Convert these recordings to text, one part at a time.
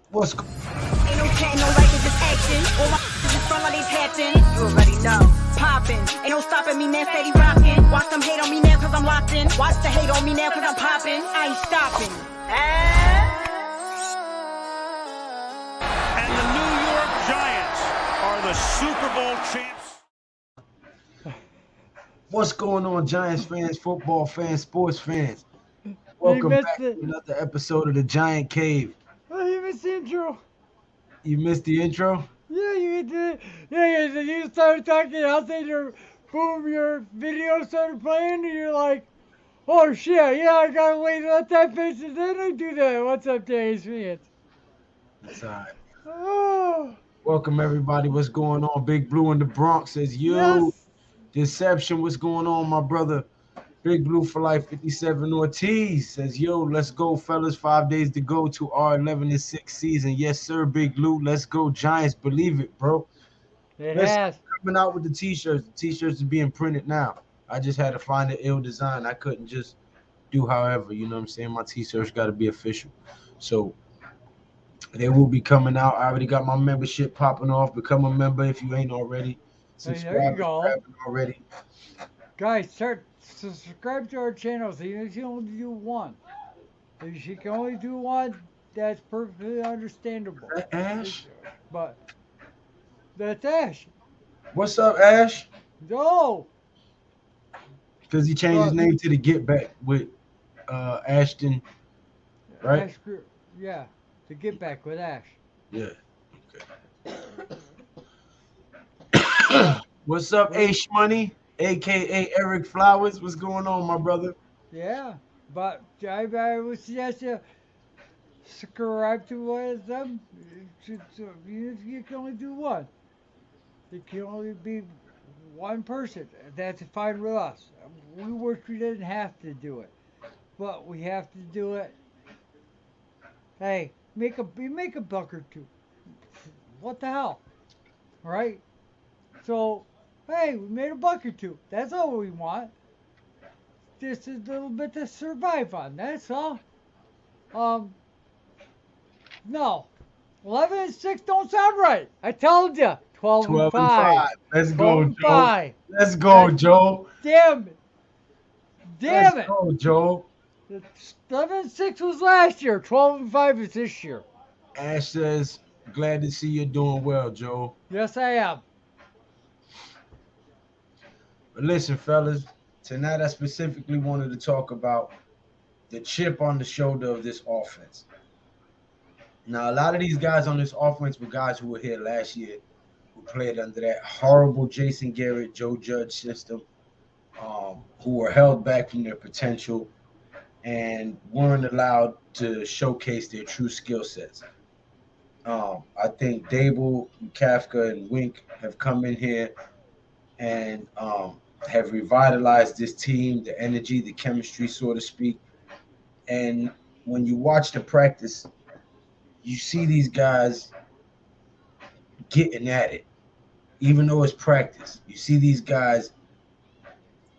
What's Ain't no chatting, no liking, just action. All my just front like these hatching. You already know. Popping. Ain't no stopping me, man, steady rocking. Watch them hate on me now, cause I'm locked in. Watch the hate on me now, cause I'm popping. I ain't stopping. And the New York Giants are the Super Bowl champs. What's going on, Giants fans, football fans, sports fans? Welcome back to another episode of the Giant Cave. Oh, you missed the intro. You missed the intro? Yeah, you did. Yeah, you started talking. I said your video started playing, and you're like, oh shit, yeah, I gotta wait, let that finish, and then I do that. What's up, Giants fans? That's all right. Oh, Welcome, everybody. What's going on? Big Blue in the Bronx says, yo, yes. Deception, what's going on, my brother? Big Blue for Life 57 Ortiz says, yo, let's go, fellas. 5 days to go to our 11-6 season. Yes, sir, Big Blue. Let's go, Giants. Believe it, bro. It Listen, has. coming out with the T-shirts. The T-shirts are being printed now. I just had to find an ill design. I couldn't just do however. You know what I'm saying? My T-shirts got to be official. So they will be coming out. I already got my membership popping off. Become a member if you ain't already. Hey, there you go. Already. Guys, subscribe to our channels. Even if you only do one. If you can only do one, that's perfectly understandable. Ash? But that's Ash. What's up, Ash? No. Because he changed his name to the Get Back with Ashton, right? Ash, yeah, to Get Back with Ash. Yeah. Okay. What's up, Ash Money, a.k.a. Eric Flowers? What's going on, my brother? Yeah, but I would suggest you subscribe to one of them. Even if you can only do one. It can only be one person. That's fine with us. We wish we didn't have to do it, but we have to do it. Hey, make a buck or two. What the hell, right? So, hey, we made a buck or two. That's all we want. Just a little bit to survive on. That's all. No, 11-6 don't sound right. I told you. 12-5. Let's go, Joe. 5. Let's go, Joe. Damn it. Damn Let's go, Joe. 11-6 was last year. 12-5 is this year. Ash says, glad to see you're doing well, Joe. Yes, I am. But listen, fellas, tonight I specifically wanted to talk about the chip on the shoulder of this offense. Now, a lot of these guys on this offense were guys who were here last year, who played under that horrible Jason Garrett, Joe Judge system, who were held back from their potential and weren't allowed to showcase their true skill sets. I think Dable, Kafka, and Wink have come in here and have revitalized this team, the energy, the chemistry, so to speak. And when you watch the practice, you see these guys getting at it, even though it's practice. You see these guys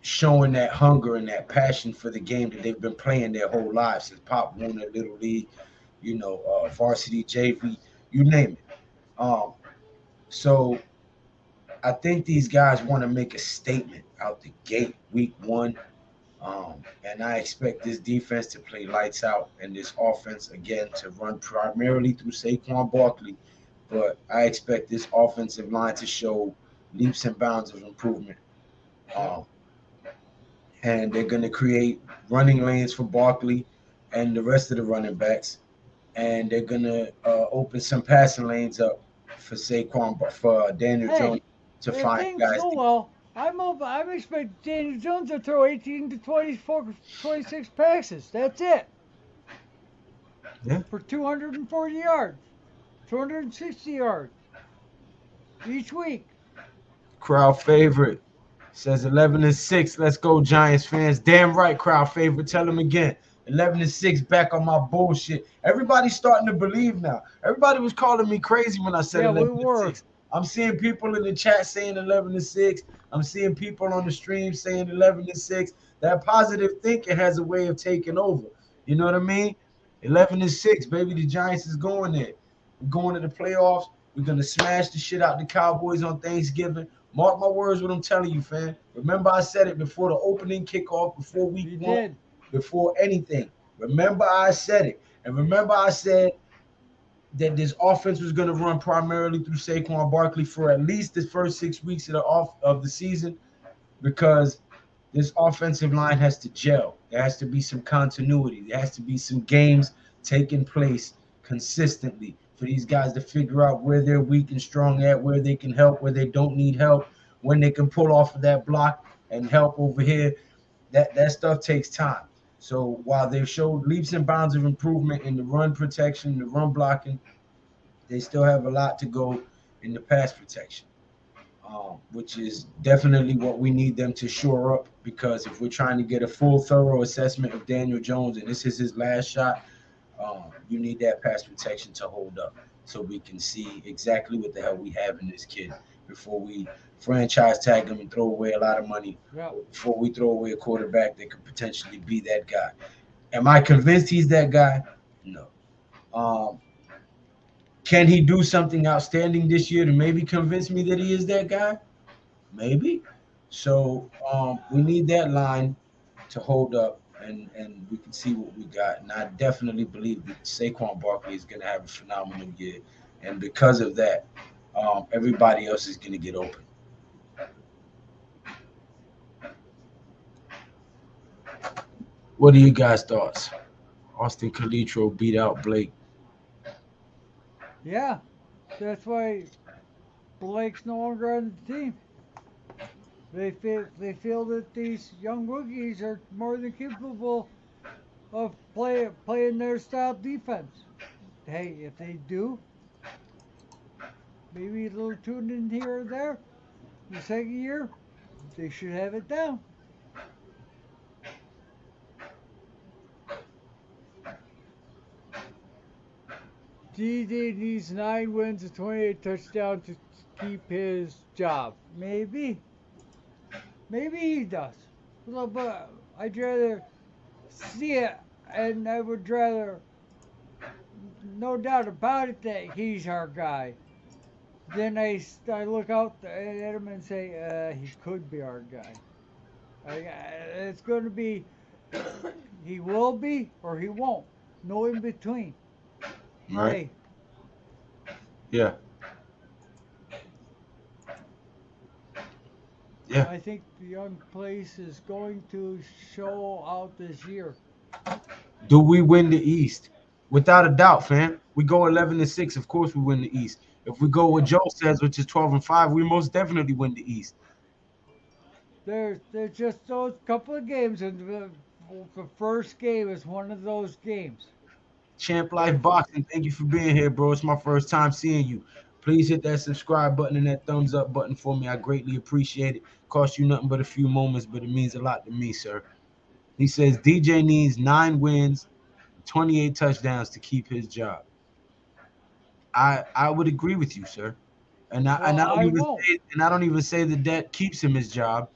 showing that hunger and that passion for the game that they've been playing their whole lives since Pop Warner, Little League, varsity, JV, you name it. So I think these guys want to make a statement out the gate week one. And I expect this defense to play lights out and this offense, again, to run primarily through Saquon Barkley. But I expect this offensive line to show leaps and bounds of improvement. And they're going to create running lanes for Barkley and the rest of the running backs. And they're going to open some passing lanes up for Saquon, for Daniel Jones to find guys. Well, I'm expecting Daniel Jones to throw 18 to 26 passes. That's it. Yeah. For 240 yards, 260 yards each week. Crowd favorite says 11-6. Let's go, Giants fans. Damn right, crowd favorite. Tell them again. 11-6, back on my bullshit. Everybody's starting to believe now. Everybody was calling me crazy when I said 11-6. I'm seeing people in the chat saying 11-6. I'm seeing people on the stream saying 11-6. That positive thinking has a way of taking over. You know what I mean? 11-6, baby. The Giants is going there. We're going to the playoffs. We're gonna smash the shit out the Cowboys on Thanksgiving. Mark my words, what I'm telling you, fam. Remember, I said it before the opening kickoff, before week You one, did. before anything. Remember, I said it, and remember, I said that this offense was going to run primarily through Saquon Barkley for at least the first 6 weeks of the season, because this offensive line has to gel. There has to be some continuity. There has to be some games taking place consistently for these guys to figure out where they're weak and strong at, where they can help, where they don't need help, when they can pull off of that block and help over here. That stuff takes time. So while they've showed leaps and bounds of improvement in the run protection, the run blocking, they still have a lot to go in the pass protection, which is definitely what we need them to shore up. Because if we're trying to get a full, thorough assessment of Daniel Jones, and this is his last shot, you need that pass protection to hold up, so we can see exactly what the hell we have in this kid before we franchise tag him and throw away a lot of money. Yeah. Before we throw away a quarterback that could potentially be that guy. Am I convinced he's that guy? No. Um, can he do something outstanding this year to maybe convince me that he is that guy? Maybe. So we need that line to hold up, and we can see what we got. And I definitely believe that Saquon Barkley is going to have a phenomenal year, and because of that, everybody else is going to get open. What are you guys' thoughts? Austin Calitro beat out Blake. Yeah. That's why Blake's no longer on the team. They feel that these young rookies are more than capable of playing their style defense. Hey, if they do, maybe a little tune in here or there, the second year, they should have it down. DJ needs 9 wins and 28 touchdowns to keep his job. Maybe. Maybe he does. Well, but I'd rather see it, and I would rather, no doubt about it, that he's our guy. Then I look out at him and say, he could be our guy. It's going to be, he will be or he won't. No in between. Right? Hey, Yeah. Yeah. I think the young place is going to show out this year. Do we win the East? Without a doubt, fam. We go 11-6. Of course, we win the East. If we go what Joe says, which is 12-5, we most definitely win the East. There's just those couple of games, and the first game is one of those games. Champ Life Boxing, thank you for being here, bro. It's my first time seeing you. Please hit that subscribe button and that thumbs up button for me. I greatly appreciate it. Cost you nothing but a few moments, but it means a lot to me, sir. He says DJ needs 9 wins, 28 touchdowns to keep his job. I would agree with you, sir. And Well, I don't I even won't. say that keeps him his job.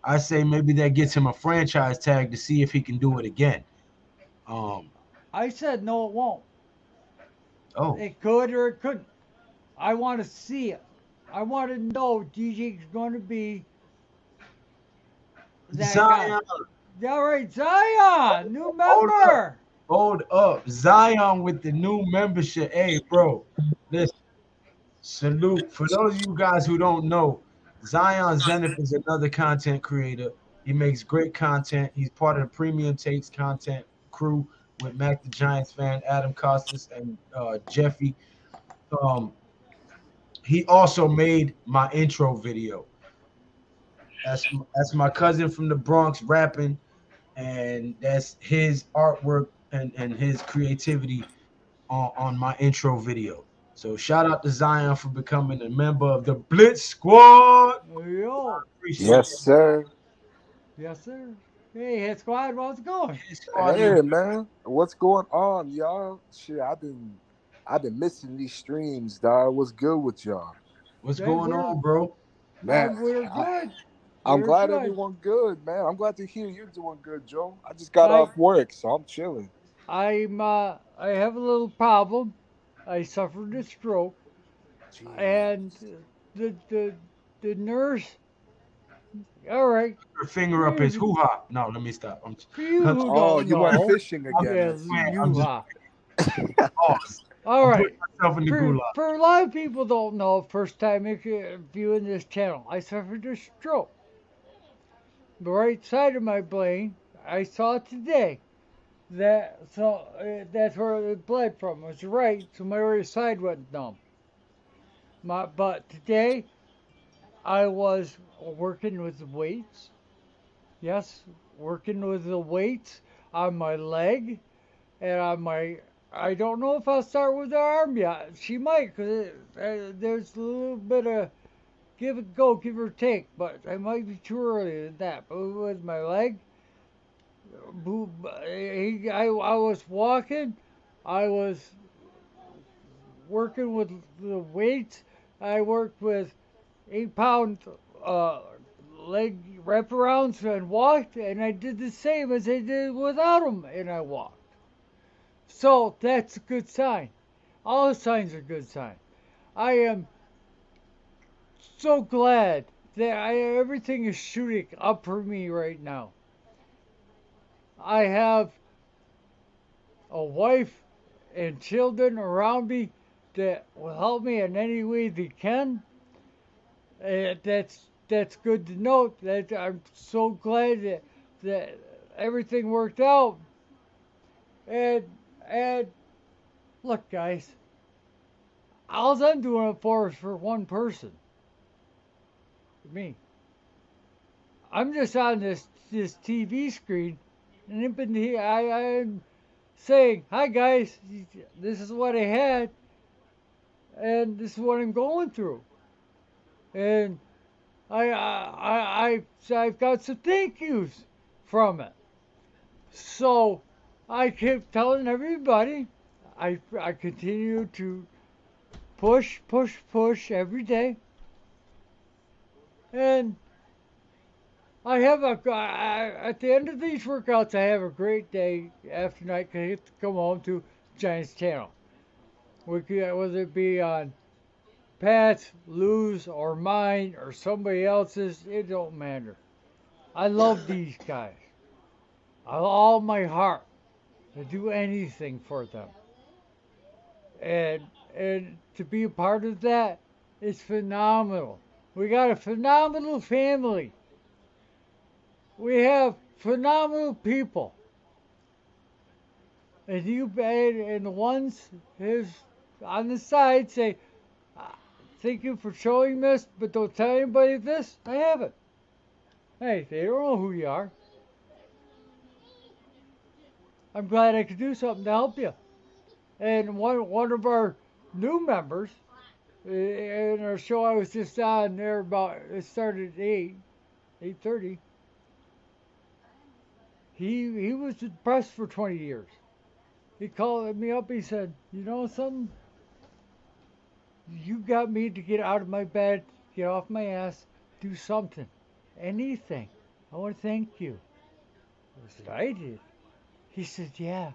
I say maybe that gets him a franchise tag to see if he can do it again. Um. I said no, it won't. Oh. It could or it couldn't. I want to see it. I want to know DJ's going to be that Zion. guy. All right, Zion, new Hold up. member. Hold up. Zion with the new membership. Hey, bro. Listen. Salute. For those of you guys who don't know, Zion Zenith is another content creator. He makes great content. He's part of the Premium Takes content crew with Mac the Giants fan, Adam Costas, and Jeffy. Um, he also made my intro video. That's my cousin from the Bronx rapping, and that's his artwork and his creativity on my intro video. So shout out to Zion for becoming a member of the Blitz Squad. Yo. Appreciate Yes, it. sir. Yes, sir. Hey, Head Squad, how's it going? Hey, man, what's going on, y'all? Shit, I've been missing these streams, dog. What's good with y'all? What's going on, bro? Man, We're good. I'm We're glad good. everyone good, man. I'm glad to hear you're doing good, Joe. I just got off work, so I'm chilling. I have a little problem. I suffered a stroke, Jeez. and the nurse. All right, Her finger up his hoo ha. No, let me stop. for you I'm, who Oh, don't you went know, fishing again. yeah, I see. I'm just you lost. All I'm right. putting myself in the gulag. For a lot of people don't know, first time viewing this channel, I suffered a stroke. The right side of my brain, I saw today. That's where it bled from. It was right, so my right side went numb. But today I was working with the weights. Yes, working with the weights on my leg and on my. I don't know if I'll start with the arm yet. She might, because there's a little bit of give it go, give or take, but I might be too early than that. But with my leg, I was walking, I was working with the weights, I worked with 8 pound uh, leg wraparounds and walked, and I did the same as I did without them, and I walked. So that's a good sign. All the signs are good signs. I am so glad that everything is shooting up for me right now. I have a wife and children around me that will help me in any way they can. That's good to note. That I'm so glad that everything worked out. And look, guys, all I'm doing it for is for one person, me. I'm just on this TV screen, and I'm saying, "Hi guys, this is what I had, and this is what I'm going through." And I've got some thank yous from it. So I keep telling everybody, I continue to push every day, and at the end of these workouts, I have a great day after night. 'Cause I get to come home to Giants channel, whether it be on Pat's, Lou's, or mine, or somebody else's. It don't matter. I love these guys. All my heart. I do anything for them, and to be a part of that is phenomenal. We got a phenomenal family. We have phenomenal people. And and the ones who's on the side say, thank you for showing this, but don't tell anybody this. I haven't. Hey, they don't know who you are. I'm glad I could do something to help you. And one of our new members in our show I was just on there it started at 8:30. He was depressed for 20 years. He called me up. He said, "You know something? You got me to get out of my bed, get off my ass, do something, anything. I want to thank you." I said, "I did." He said, "Yeah."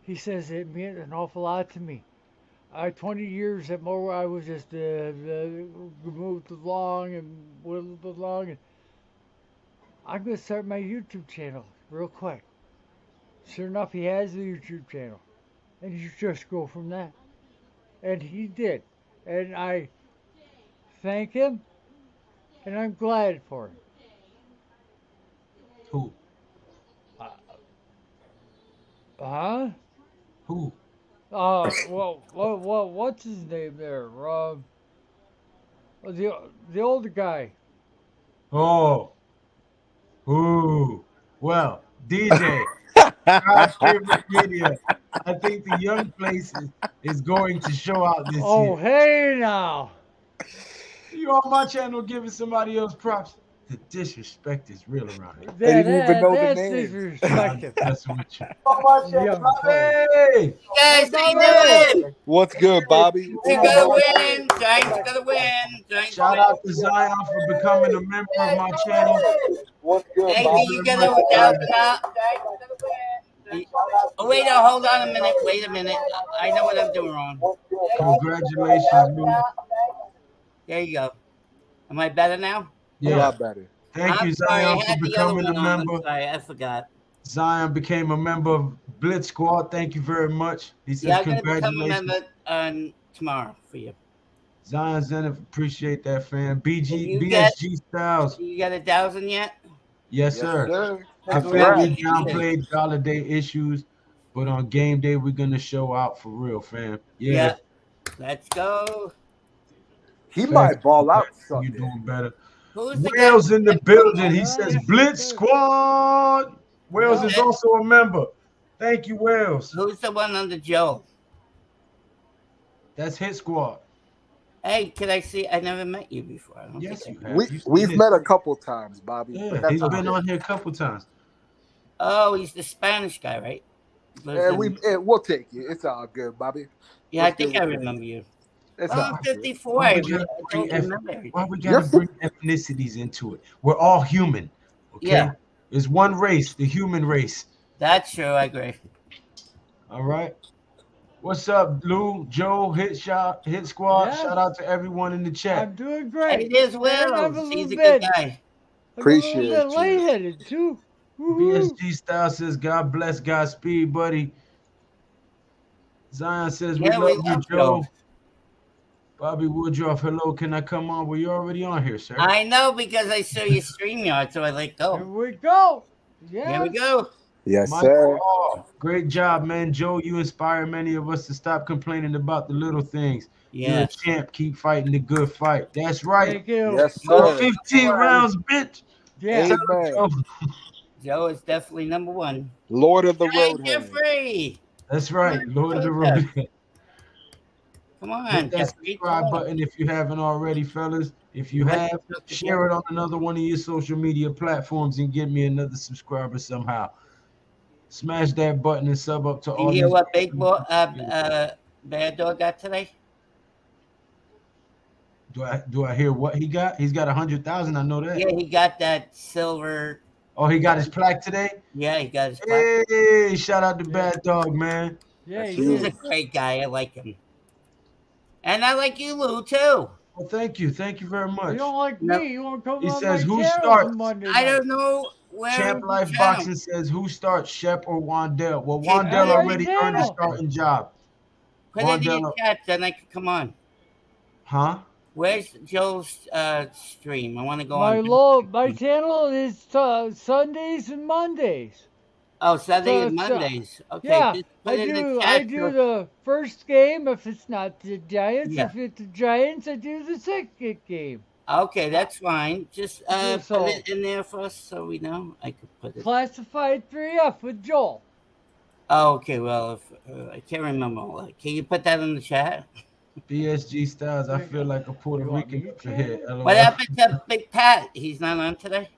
He says, "It meant an awful lot to me. 20 years at more, I was just moved along and whittled along. And I'm going to start my YouTube channel real quick." Sure enough, he has a YouTube channel. And you just go from that. And he did. And I thank him, and I'm glad for him. Who? Huh? Who? What's his name there? The older guy. Oh. Ooh. Well, DJ. God's favorite media. I think the young place is going to show out this Oh, year. hey now. You on my channel giving somebody else props. The disrespect is real around here. They didn't even know the That's names. disrespectful. I'm messing with you. Young player. Hey! Guys, how you doing? What's good, Bobby? We gotta win. Giants gotta win. Giants Shout win. out to Zion for becoming a member of my channel. What's good, Hey, Bobby? you gotta help me out. Oh, wait, hold on a minute. Wait a minute. I know what I'm doing wrong. Congratulations, Lou. There you go. Am I better now? A Yeah. lot better. Thank I'm you, sorry, I Zion, for had the other becoming a one on. I'm member. sorry, I forgot. Zion became a member of Blitz Squad. Thank you very much. He says Yeah, I'm gonna become a congratulations. member tomorrow for you. Zion Zenith, appreciate that, fam. Did BG you get BSG Styles. you got 1,000 yet? Yes, Yes, sir. sir. I feel we Congrats. downplayed holiday issues, but on game day we're gonna show out for real, fam. Yeah. Let's go. He Back might ball out you Sunday. doing better. Who's the guy Wales in the from building. He Yeah, says yes, Blitz sir. Squad. Wales Yeah. is also a member. Thank you, Wales. Who's the one under Joe? That's Hit Squad. Hey, can I see? I never met you before. I don't Yes, think you I- have. You've seen We've his- met a couple times, Bobby. Yeah, but that's he's been okay. on here a couple times. Oh, he's the Spanish guy, right? Lives in- We'll take it. It's all good, Bobby. Yeah, I It's think good I with you. remember you. It's Oh, all I'm good. 54. Why I we gotta don't bring remember Why everything. we gotta bring ethnicities into it? We're all human. Okay. Yeah. There's one race, the human race. That's true. I agree. All right. What's up, Lou, Joe, Hit Squad? Yes. Shout out to everyone in the chat. I'm doing Hey, great. there's And I'm a Will. little He's a bit- good guy. I'm Appreciate a little bit you. lightheaded too. Woo-hoo. BSG Style says, God bless, Godspeed, buddy. Zion says, we Yeah, love we you, love Joe. Joe. Bobby Woodruff, hello, can I come on? Well, you're already on here, sir. I know because I saw your StreamYard, so I let Here go. we go. Here Yeah. we go. Yes, Michael sir. Hall, great job, man. Joe, you inspire many of us to stop complaining about the little things. You're a Yes. champ. Keep fighting the good fight. That's right. Thank you. Yes, Go sir. 15 rounds, bitch. Yeah. Tell him, Amen. Joe. Joe is definitely number one. Lord of the Hey, Road. Jeffrey. That's right. Lord of the Road. Come on, Hit that Jeffrey. subscribe button if you haven't already, fellas. If you have, share it on another one of your social media platforms and get me another subscriber somehow. Smash that button and sub up to Do all you hear these. what Bad Dog got today? Do I hear what he got? He's got 100,000. I know that. Yeah, he got that silver. Oh, he got his plaque today. Yeah, he got his plaque. Hey, shout out to Bad Dog, man. Yeah. That's He He's is. a great guy. I like him. And I like you, Lou, too. Well, thank you very You much. don't like No. me. You want to come He on says, my who channel starts? Monday I night. don't know where. Champ Life channel. Boxing says, who starts, Shep or Wandell? Well, Champ Wandell Life already earned a channel. starting job. Put it in Wandell, your chat, then I can come on. huh? Where's Joe's stream? I want to go My channel is Sundays and Mondays. Oh, Sunday So and it's, Mondays. Okay, Yeah, just put it in the I chat. do the first game if it's not the Giants. Yeah. If it's the Giants, I do the second game. Okay, that's fine. Just So- put it in there for us so we know. I could put it. Classified 3F with Joel. Oh, okay. Well, if, I can't remember all that. Can you put that in the chat? BSG Styles, I feel like a Puerto You want Rican me up to? here. LOL. What happened to Big Pat? He's not on today.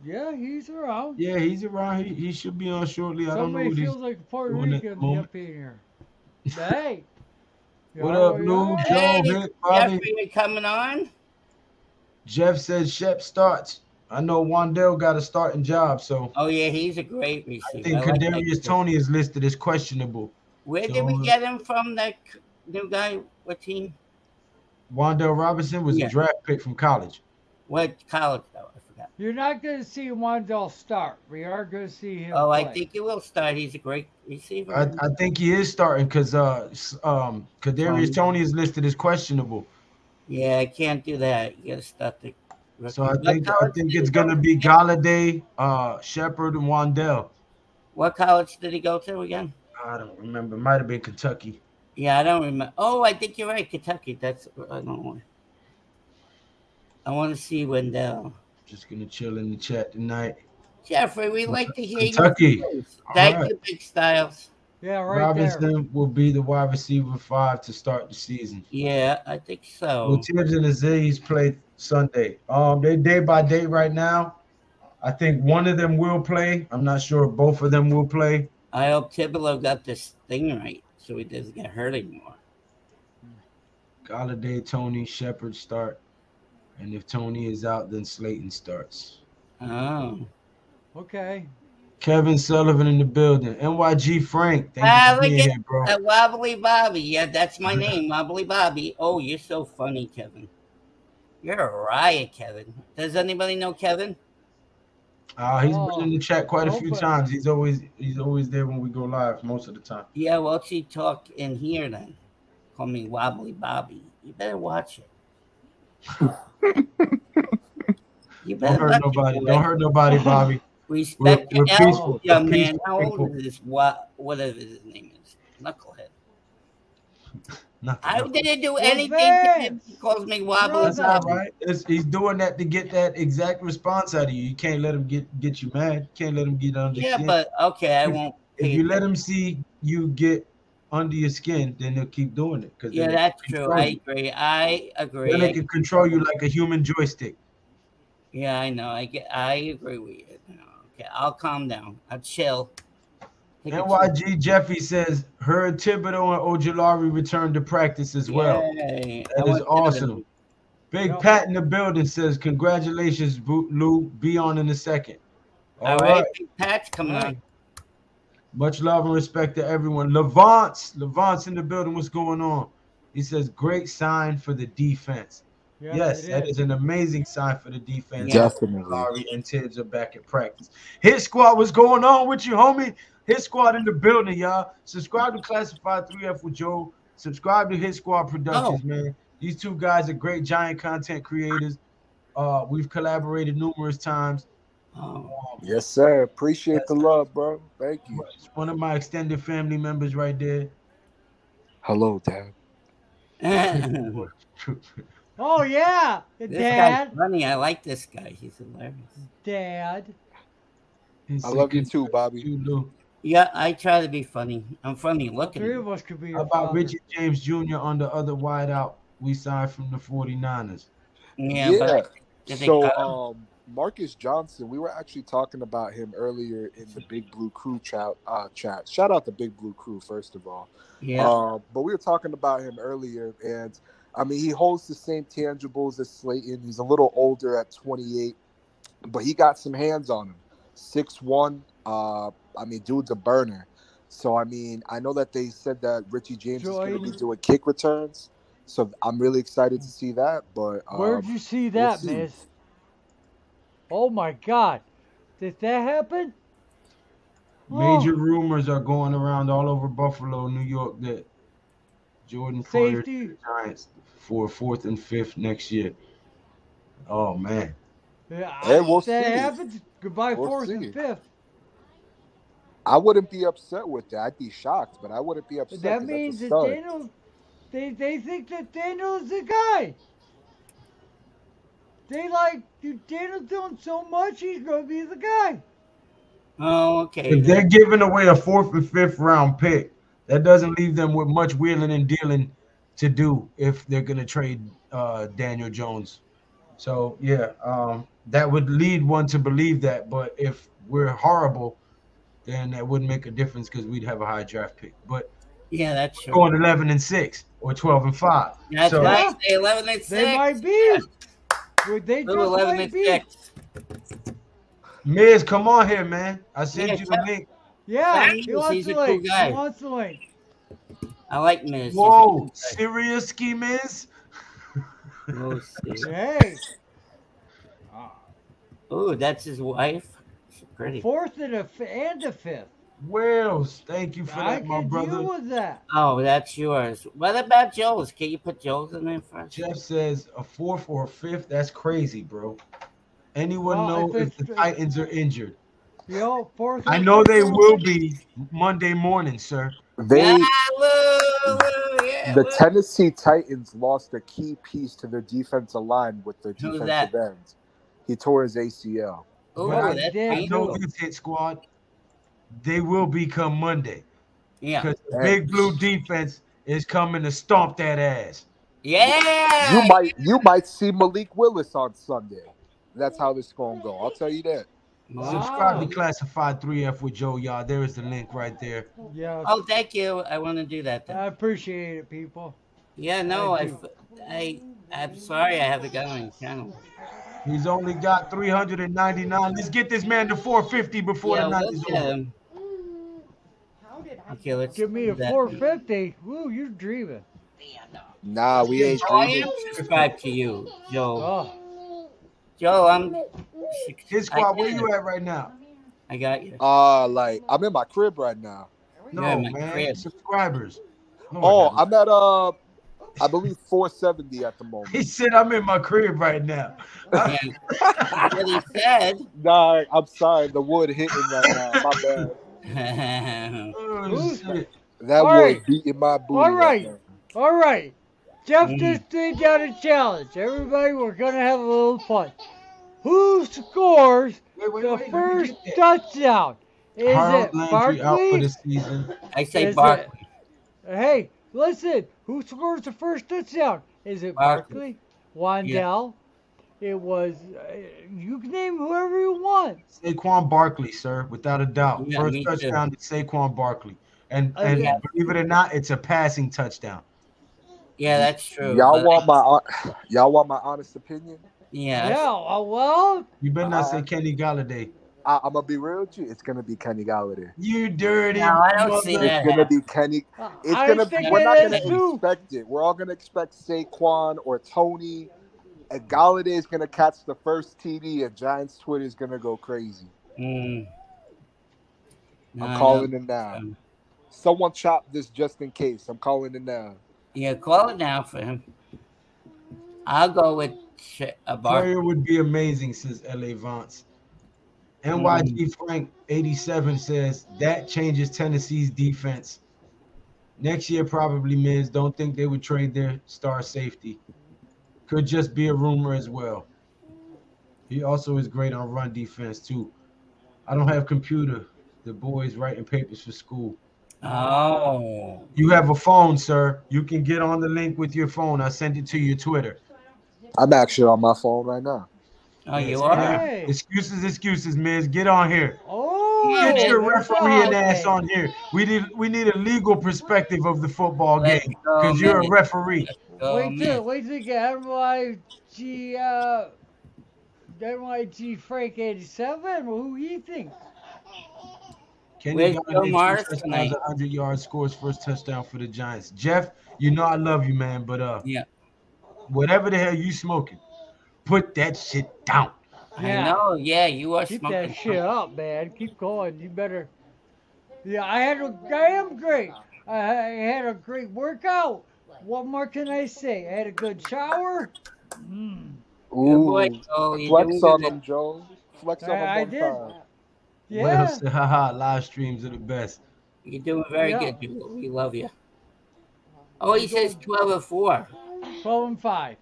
Yeah, he's around. Yeah, he's around. He should be on shortly. I don't know Somebody what he's. feels like a Puerto doing at the Rican moment. up in here. Hey. What up, Lou? Yeah. Joe, Hey, Hit, Bobby. Jeffrey, you coming on? Jeff says Shep starts. I know Wandell got a starting job, so Oh yeah, he's a great I receiver. think like that Kadarius kid. Tony is listed as questionable. Where did So, we get him from? That new guy? What team? Wandell Robinson was Yeah. a draft pick from college. What college though? I forgot. You're not going to see Wandell start. We are going to see him Oh, play. I think he will start. He's a great receiver. I think he is starting because Kadarius Tony is listed as questionable. Yeah, I can't do that. You gotta start the. So I What think college did it's he go gonna to? be Galladay, Shepard, and Wandell. What college did he go to again? I don't remember. Might have been Kentucky. Yeah, I don't remember. Oh, I think you're right. Kentucky. That's I don't know. I want to see Wendell. Just gonna chill in the chat tonight. Jeffrey, we like to hear Kentucky. you. Thank All right. you, Big Styles. Yeah, right Robinson there. will be the wide receiver 5 to start the season. Yeah, I think so. Well, Tibbs and Aziz play Sunday. They day by day right now. I think one of them will play. I'm not sure if both of them will play. I hope Thibodeau got this thing right so he doesn't get hurt anymore. Galladay, Tony, Shepard start. And if Tony is out, then Slayton starts. Oh, Okay. Kevin Sullivan in the building. NYG Frank, thank you for Look being at here, bro. Wobbly Bobby. Yeah, that's my name, Wobbly Bobby. Oh, you're so funny, Kevin. You're a riot, Kevin. Does anybody know Kevin? He's been in the chat quite a no, few but times. He's always there when we go live most of the time. Yeah, well, she talk in here then. Call me Wobbly Bobby. You better watch it. You Don't better hurt watch nobody. it, Don't boy. hurt nobody, Bobby. Respect We're your elders, peaceful. young We're man. peaceful How old people. is this? Whatever his name is. Knucklehead. I Nothing. didn't do Well, anything to him. Vince, He calls me Wobbly That's all Bobby. right. He's doing that to get that exact response out of you. You can't let him get you mad. You can't let him get under Yeah, skin. but okay, I If, won't if pay you let attention. him see you get under your skin, then they'll keep doing it because Yeah, then that's true. I agree. then they can control you like a human joystick. Yeah, I know. I agree with you. Okay, I'll calm down. I'll chill. Take a chill. NYG Jeffy says heard Thibodeau and Ojulari return to practice as well. Yay. That is awesome. Big Yep. Pat in the building says congratulations, Lou. Be on in a second. All right. Big Pat's coming All on. right. Much love and respect to everyone. Levant's in the building. What's going on? He says great sign for the defense. Yes, that is an amazing sign for the defense. Yeah. Definitely. Laurie and Tibbs are back at practice. Hit Squad, what's going on with you, homie? Hit Squad in the building, y'all. Subscribe to Classified 3F with Joe. Subscribe to Hit Squad Productions, man. These two guys are great giant content creators. We've collaborated numerous times. Yes, sir. Appreciate the love, bro. Thank you. It's one of my extended family members right there. Hello, Dad. Oh yeah, This Dad. guy's funny. I like this guy. He's hilarious. Dad. I love you too, Bobby. Yeah, I try to be funny. I'm funny. Look at Three me. of us could be How your about father. Richie James Jr. on the other wideout we signed from the 49ers? Yeah, but So Marcus Johnson, we were actually talking about him earlier in the Big Blue Crew chat. Shout out to Big Blue Crew, first of all. yeah. But we were talking about him earlier, and I mean, he holds the same tangibles as Slayton. He's a little older at 28, but he got some hands on him. 6'1". I mean, dude's a burner. So, I mean, I know that they said that Richie James is going to be doing kick returns. So, I'm really excited to see that. But where'd you see that, we'll see. miss? Oh, my God. Did that happen? Major rumors are going around all over Buffalo, New York, that Jordan Poyer to the Giants for 4th and 5th next year. Oh, man. Yeah, Hey, we'll if that see. happens, goodbye We'll 4th see. and 5th. I wouldn't be upset with that. I'd be shocked, but I wouldn't be upset. That 'cause means that's a that stud. Daniel, they think that Daniel's the guy. They like, dude, Daniel's doing so much, he's going to be the guy. Oh, okay. If they're giving away a 4th and 5th round pick, that doesn't leave them with much wheeling and dealing to do if they're going to trade Daniel Jones. So, yeah, that would lead one to believe that. But if we're horrible, then that wouldn't make a difference because we'd have a high draft pick. But yeah, that's true. going 11 and 6 or 12 and 5. That's so, right. 11 and 6. They might be. Would they just 11 might and be? 6. Miz, come on here, man. I sent you the link. Yeah, Thank he you. wants He's the a cool link. guy. He wants the link. I like Miz. Whoa, serious ski, Miz? Hey. Oh, that's his wife. She's pretty. 4th and a 5th. Wells, thank you for I that, my can brother. deal with that. Oh, that's yours. What about Joe's? Can you put Joe's in there first? Jeff says a 4th or a 5th. That's crazy, bro. Anyone Well, know if if the it's- Titans are injured? Yo, 4th. I and know 5th. they will be Monday morning, sir. The Woo. Tennessee Titans lost a key piece to their defensive line with their Who's defensive end. He tore his ACL. Oh, But that's I know painful. this Hit Squad. They will be come Monday. Yeah. Because the Big Blue defense is coming to stomp that ass. Yeah. You might see Malik Willis on Sunday. That's how this is gonna go. I'll tell you that. Subscribe to Classified 3F with Joe, y'all. There is the link right there. Yeah. Oh, thank you. I want to do that then. I appreciate it, people. Yeah, no, I do. I'm sorry I have to go on channel. He's only got 399. Let's get this man to 450 before the Yeah, night we'll is get over. him. Okay, let's Give me do a that. 450. Woo, you're dreaming. Nah, we ain't Oh, I dreaming. am subscribed to you, Joe. Oh, Joe, I'm. His squad, where you at right now? I got you. Like I'm in my crib right now. You're No, in my man. crib. Subscribers. Oh, Lord, I'm at I believe 470 at the he moment. said I'm in my crib right now. Yeah, that's what he said. Nah, I'm sorry, the wood hitting right now. My bad. Oh, Who's- shit. That All wood right. beating my booty all right right. now. All right. Jeff Mm. just threw down a challenge. Everybody, we're going to have a little fun. Who scores Wait, the let me first get that. touchdown? Is Harold it Landry out for Barkley? the season. I say Is Barkley. Hey, listen. Who scores the first touchdown? Is it Barkley. Barkley? Wandell? It was. You can name whoever you want. Saquon Barkley, sir, without a doubt. Yeah, First me too. touchdown to Saquon Barkley. And Yeah. believe it or not, it's a passing touchdown. Yeah, that's true. Y'all but want my honest opinion? yeah. Yeah. Well. You better not say Kenny Galladay. I'm gonna be real with you. It's gonna be Kenny Galladay. You dirty No, I don't see mother. that. It's gonna be Kenny. It's I gonna. think We're it not is gonna too. expect it. We're all gonna expect Saquon or Tony. And Galladay is gonna catch the first TD, and Giants Twitter is gonna go crazy. Mm. No, I'm I calling don't it now. think so. Someone chop this just in case. I'm calling it now. Yeah, call it now for him. I'll go with a Barkley. Player would be amazing, says LA Vance. NYG Frank 87 says that changes Tennessee's defense. Next year, probably, Miz. Don't think they would trade their star safety. Could just be a rumor as well. He also is great on run defense, too. I don't have computer. The boys writing papers for school. Oh. You have a phone, sir. You can get on the link with your phone. I sent it to your Twitter. I'm actually on my phone right now. Oh, Yes, you are? Hey. Excuses, Miz. Get on here. Oh. Get your there's a refereeing ass holiday. on here. We need a legal perspective of the football Let's game go, because you're a Miz. referee. Go, Wait Miz. till get NYG Frank 87. Who you think? Kenny Where's Galladay, Joe 2 Morris touchdowns, tonight? 100 yards, scores first touchdown for the Giants. Jeff, you know I love you, man, but Yeah. whatever the hell you smoking, put that shit down. Yeah. I know. Yeah, you are Keep smoking. that shit up, man. Keep going. You better. Yeah, I am great. I had a great workout. What more can I say? I had a good shower. Good Ooh, boy, Joe. You're flex doing on good. them, Joe. Flex on them I one did. time. Well, Yeah. say, haha, live streams are the best. You're doing very Yeah. good, Joe. We love you. Oh, he says 12-4. 12 and 5.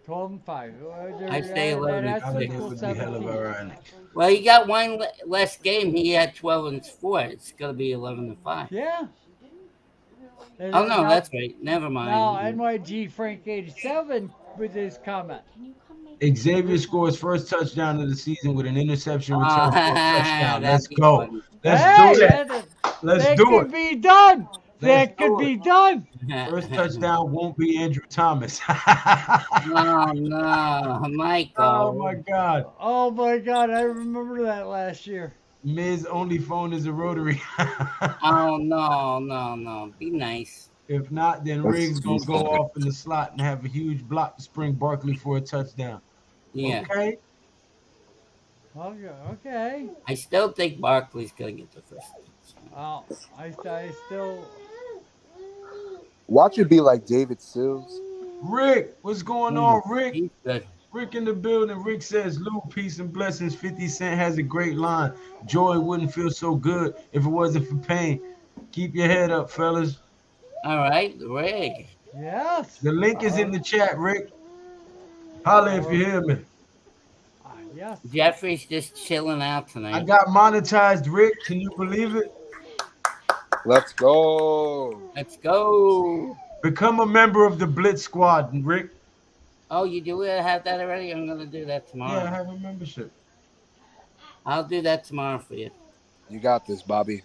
12 and 5. I say 11 and That's Galladay equals would be hell of 17. ironic. Well, he got one less game. He had 12-4. It's going to be 11-5. Yeah. Oh, no, that's right. Never mind. Now, NYG Frank 87 with his comment. Xavier scores first touchdown of the season with an interception return for a touchdown. That'd Let's be go. funny. Let's do that. Let's that do could it. be done. Let's That could do be it. done. First touchdown won't be Andrew Thomas. Oh, no. Michael. Oh, my God. Oh my God, I remember that last year. Miz only phone is a rotary. Oh, no. Be nice. If not, then That's Riggs gonna go stupid. off in the slot and have a huge block to spring Barkley for a touchdown. Yeah. Okay. Okay. I still think Barkley's going to get the first. Oh, I still. Watch it be like David Sills. Rick, what's going on, Rick? He's good. Rick in the building. Rick says, Lou, peace and blessings. 50 Cent has a great line. Joy wouldn't feel so good if it wasn't for pain. Keep your head up, fellas. All right, Rick. Yes. The link is in the chat, Rick. Holla if you hear me. Yes. Jeffrey's just chilling out I tonight. got monetized, Rick. Can you believe it? Let's go. Let's go. Become a member of the Blitz Squad, Rick. Oh, you do have that already? I'm going to do that tomorrow. Yeah, I have a membership. I'll do that tomorrow for you. You got this, Bobby.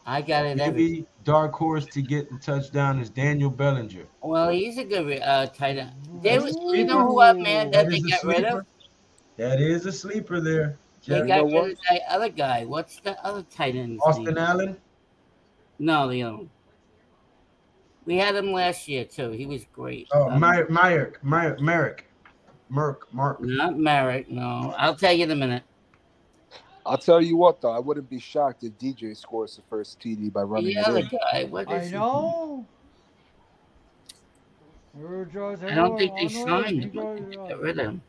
I got it every. Maybe dark horse to get the touchdown is Daniel Bellinger. Well, he's a good tight end. You know who up, man, that they got rid of? That is a sleeper there. They Jeff. You know got rid what? of that other guy. What's the other tight end's Austin name? Allen. No, the other one. We had him last year too. He was great. Oh, Merrick. Mark. Not Merrick. No, I'll tell you in a minute. I'll tell you what, though, I wouldn't be shocked if DJ scores the first TD by running The it other in. guy. What is I his name? know. I don't think they signed him. I think they got rid of him.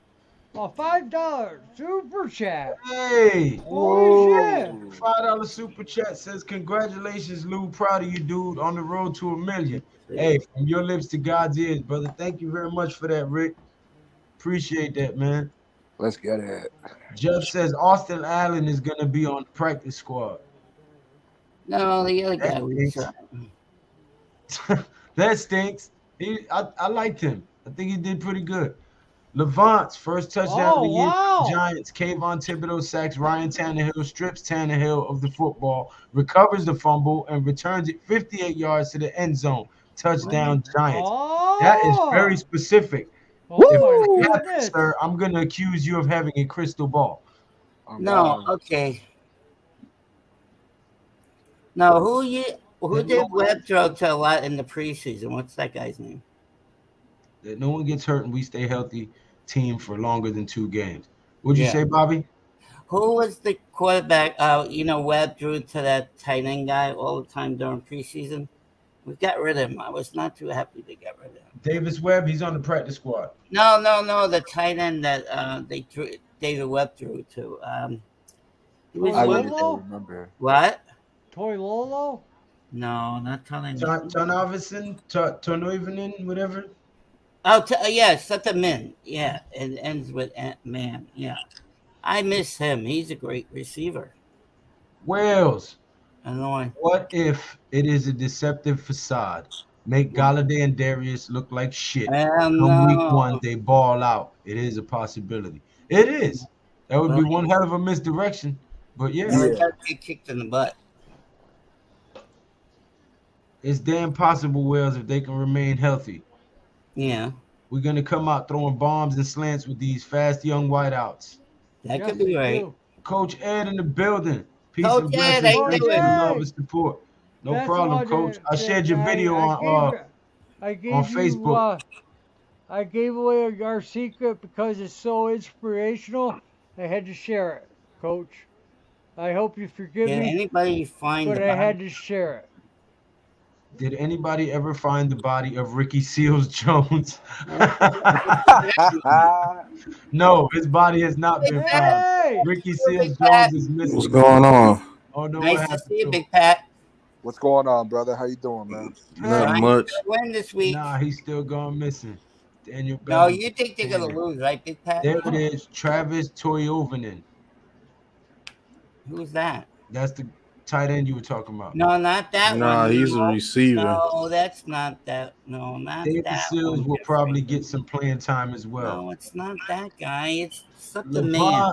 Oh, $5 super chat. Hey, Holy shit. $5 super chat says, "Congratulations, Lou. Proud of you, dude. On the road to 1,000,000." Hey, from your lips to God's ears, brother. Thank you very much for that, Rick. Appreciate that, man. Let's get it. Jeff says Austin Allen is gonna be on the practice squad. No, the other guy was. That stinks. I liked him. I think he did pretty good. Levant's first touchdown of the year for the Giants. Kayvon Thibodeau sacks Ryan Tannehill, strips Tannehill of the football, recovers the fumble, and returns it 58 yards to the end zone. Touchdown Giants. That is very specific. If that happens, sir, I'm going to accuse you of having a crystal ball. No, okay. No, who did Webb throw to a lot in the preseason? What's that guy's name? That no one gets hurt and we stay healthy team for longer than 2 games. What'd you say, Bobby? Who was the quarterback? Webb threw to that tight end guy all the time during preseason. We got rid of him. I was not too happy to get rid of him. Davis Webb, he's on the practice squad. No. The tight end that they threw, David Webb threw to. He was I really don't remember. What? Toy Lolo? No, not Tony. Tonoivinen, whatever. Oh, yeah, something Min. Yeah, it ends with man. Yeah, I miss him. He's a great receiver. Wales. Illinois. What if it is a deceptive facade? Make Galladay and Darius look like shit. Come week 1, they ball out. It is a possibility. It is. That would be one hell of a misdirection. But yeah. Get kicked in the butt. It's damn possible, Wells, if they can remain healthy. Yeah. We're going to come out throwing bombs and slants with these fast young wideouts. That could be right. Coach Ed in the building. Peace Coach and Ed, blessings. how you Thanks for the doing? love and support. No problem, Coach. I shared your video on Facebook. I gave away our secret because it's so inspirational. I had to share it, Coach. I hope you forgive me. Anybody find but the I had to share it. Did anybody ever find the body of Ricky Seals Jones? No, his body has not been found. Ricky Seals Jones is missing. What's going on? Oh, no, nice to see you, Big Pat. What's going on, brother? How you doing, man? Not much. Win this week. Nah, he's still gone missing. Daniel No, Bell. you think they're gonna lose, right, Big Pat? There it is, Travis Toivonen. Who's that? That's the tight end you were talking about. No, not that one. Nah, he's a receiver. No, that's not that. No, not David that Seals one. will probably get some playing time as well. No, it's not that guy. It's something man.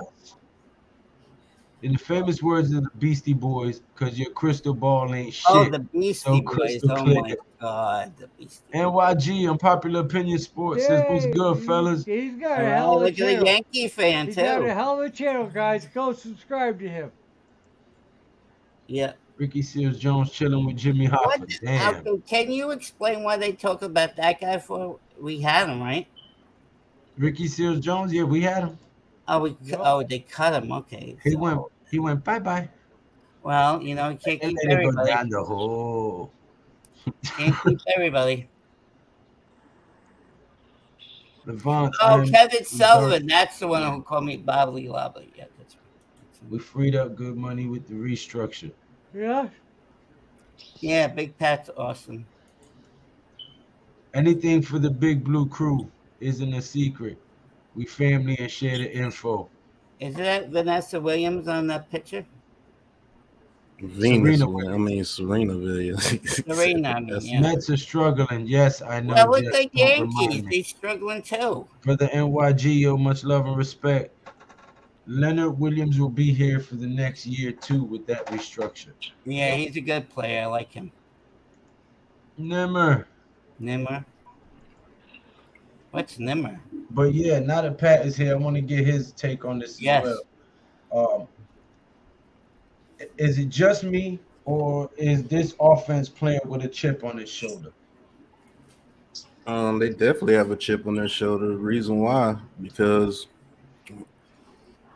In the famous words of the Beastie Boys, because your crystal ball ain't shit. Oh, the Beastie so Boys. Oh, my God. The Beastie NYG, Unpopular Opinion Sports says, what's good, fellas? He's got a hell of a look at channel. a Yankee fan, He's too. got a hell of a channel, guys. Go subscribe to him. Yeah. Ricky Seals Jones chilling with Jimmy Hoffa. Damn. Okay, can you explain why they talk about that guy for? We had him, right? Ricky Seals Jones, yeah, we had him. Oh, they cut him. Okay. He went bye-bye. Well, you know, you can't keep everybody. Down the hole. Can't keep everybody. Levant, Kevin Sullivan. That's the one who called me Bobbly Lobbly. Yeah, that's right. We freed up good money with the restructure. Yeah. Yeah, Big Pat's awesome. Anything for the Big Blue Crew isn't a secret. We family and share the info. Is that Vanessa Williams on that picture? Serena Williams. Serena, yeah. Mets are struggling. Yes, I know. Well, look like Yankees. They're struggling too. For the NYG, yo, much love and respect. Leonard Williams will be here for the next year, too, with that restructure. Yeah, he's a good player. I like him. Nimmer. What's Nimmer? But yeah, now that Pat is here, I want to get his take on this as well. Yes. Um, is it just me, or is this offense playing with a chip on his shoulder? They definitely have a chip on their shoulder. The reason why, because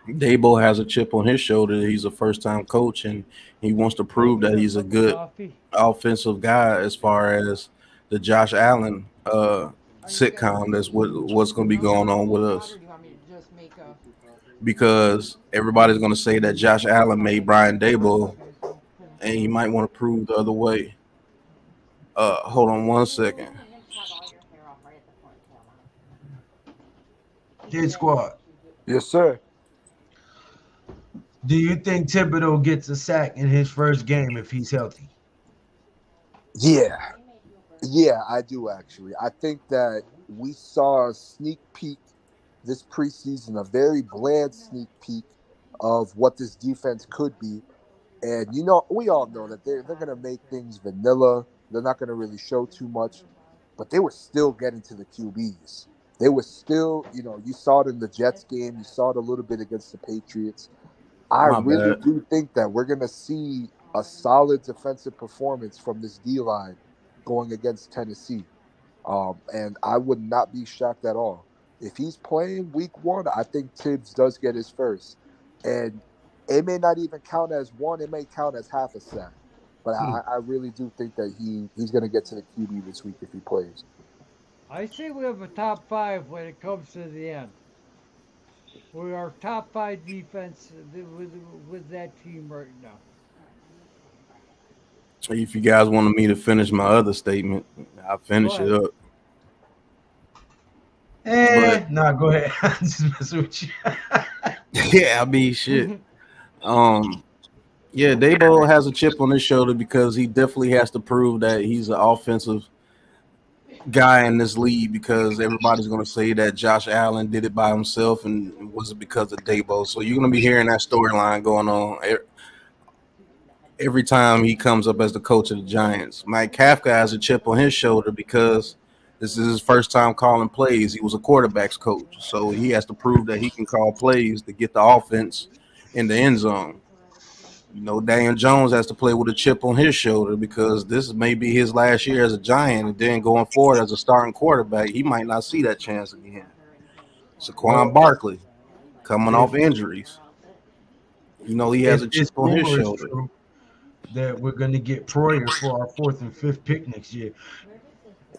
Dabo has a chip on his shoulder. He's a first-time coach, and he wants to prove that he's a good Coffee. offensive guy. As far as the Josh Allen sitcom, that's what's going to be going on with us. Because everybody's going to say that Josh Allen made Brian Dabo, and he might want to prove the other way. Hold on one second. Hit squad. Yes, sir. Do you think Thibodeau gets a sack in his first game if he's healthy? Yeah, I do actually. I think that we saw a sneak peek this preseason, a very bland sneak peek of what this defense could be. And, we all know that they're going to make things vanilla. They're not going to really show too much. But they were still getting to the QBs. They were still, you saw it in the Jets game. You saw it a little bit against the Patriots. I My really bad. do think that we're going to see a solid defensive performance from this D-line going against Tennessee. And I would not be shocked at all. If he's playing week 1, I think Tibbs does get his first. And it may not even count as one. It may count as half a sack. But I really do think that he's going to get to the QB this week if he plays. I say we have a top 5 when it comes to the end. We are top 5 defense with that team right now. If you guys wanted me to finish my other statement, I'll finish it up. Nah, go ahead. I'm just messing with you. Yeah, I mean, shit. Yeah, Dabo has a chip on his shoulder because he definitely has to prove that he's an offensive guy in this league, because everybody's going to say that Josh Allen did it by himself and it wasn't because of Dabo. So you're going to be hearing that storyline going on every time he comes up as the coach of the Giants. Mike Kafka has a chip on his shoulder because this is his first time calling plays. He was a quarterback's coach, so he has to prove that he can call plays to get the offense in the end zone. Daniel Jones has to play with a chip on his shoulder because this may be his last year as a Giant, and then going forward as a starting quarterback, he might not see that chance again. Saquon Barkley coming off injuries. He has a chip on his shoulder. That we're going to get Proyer for our 4th and 5th pick next year.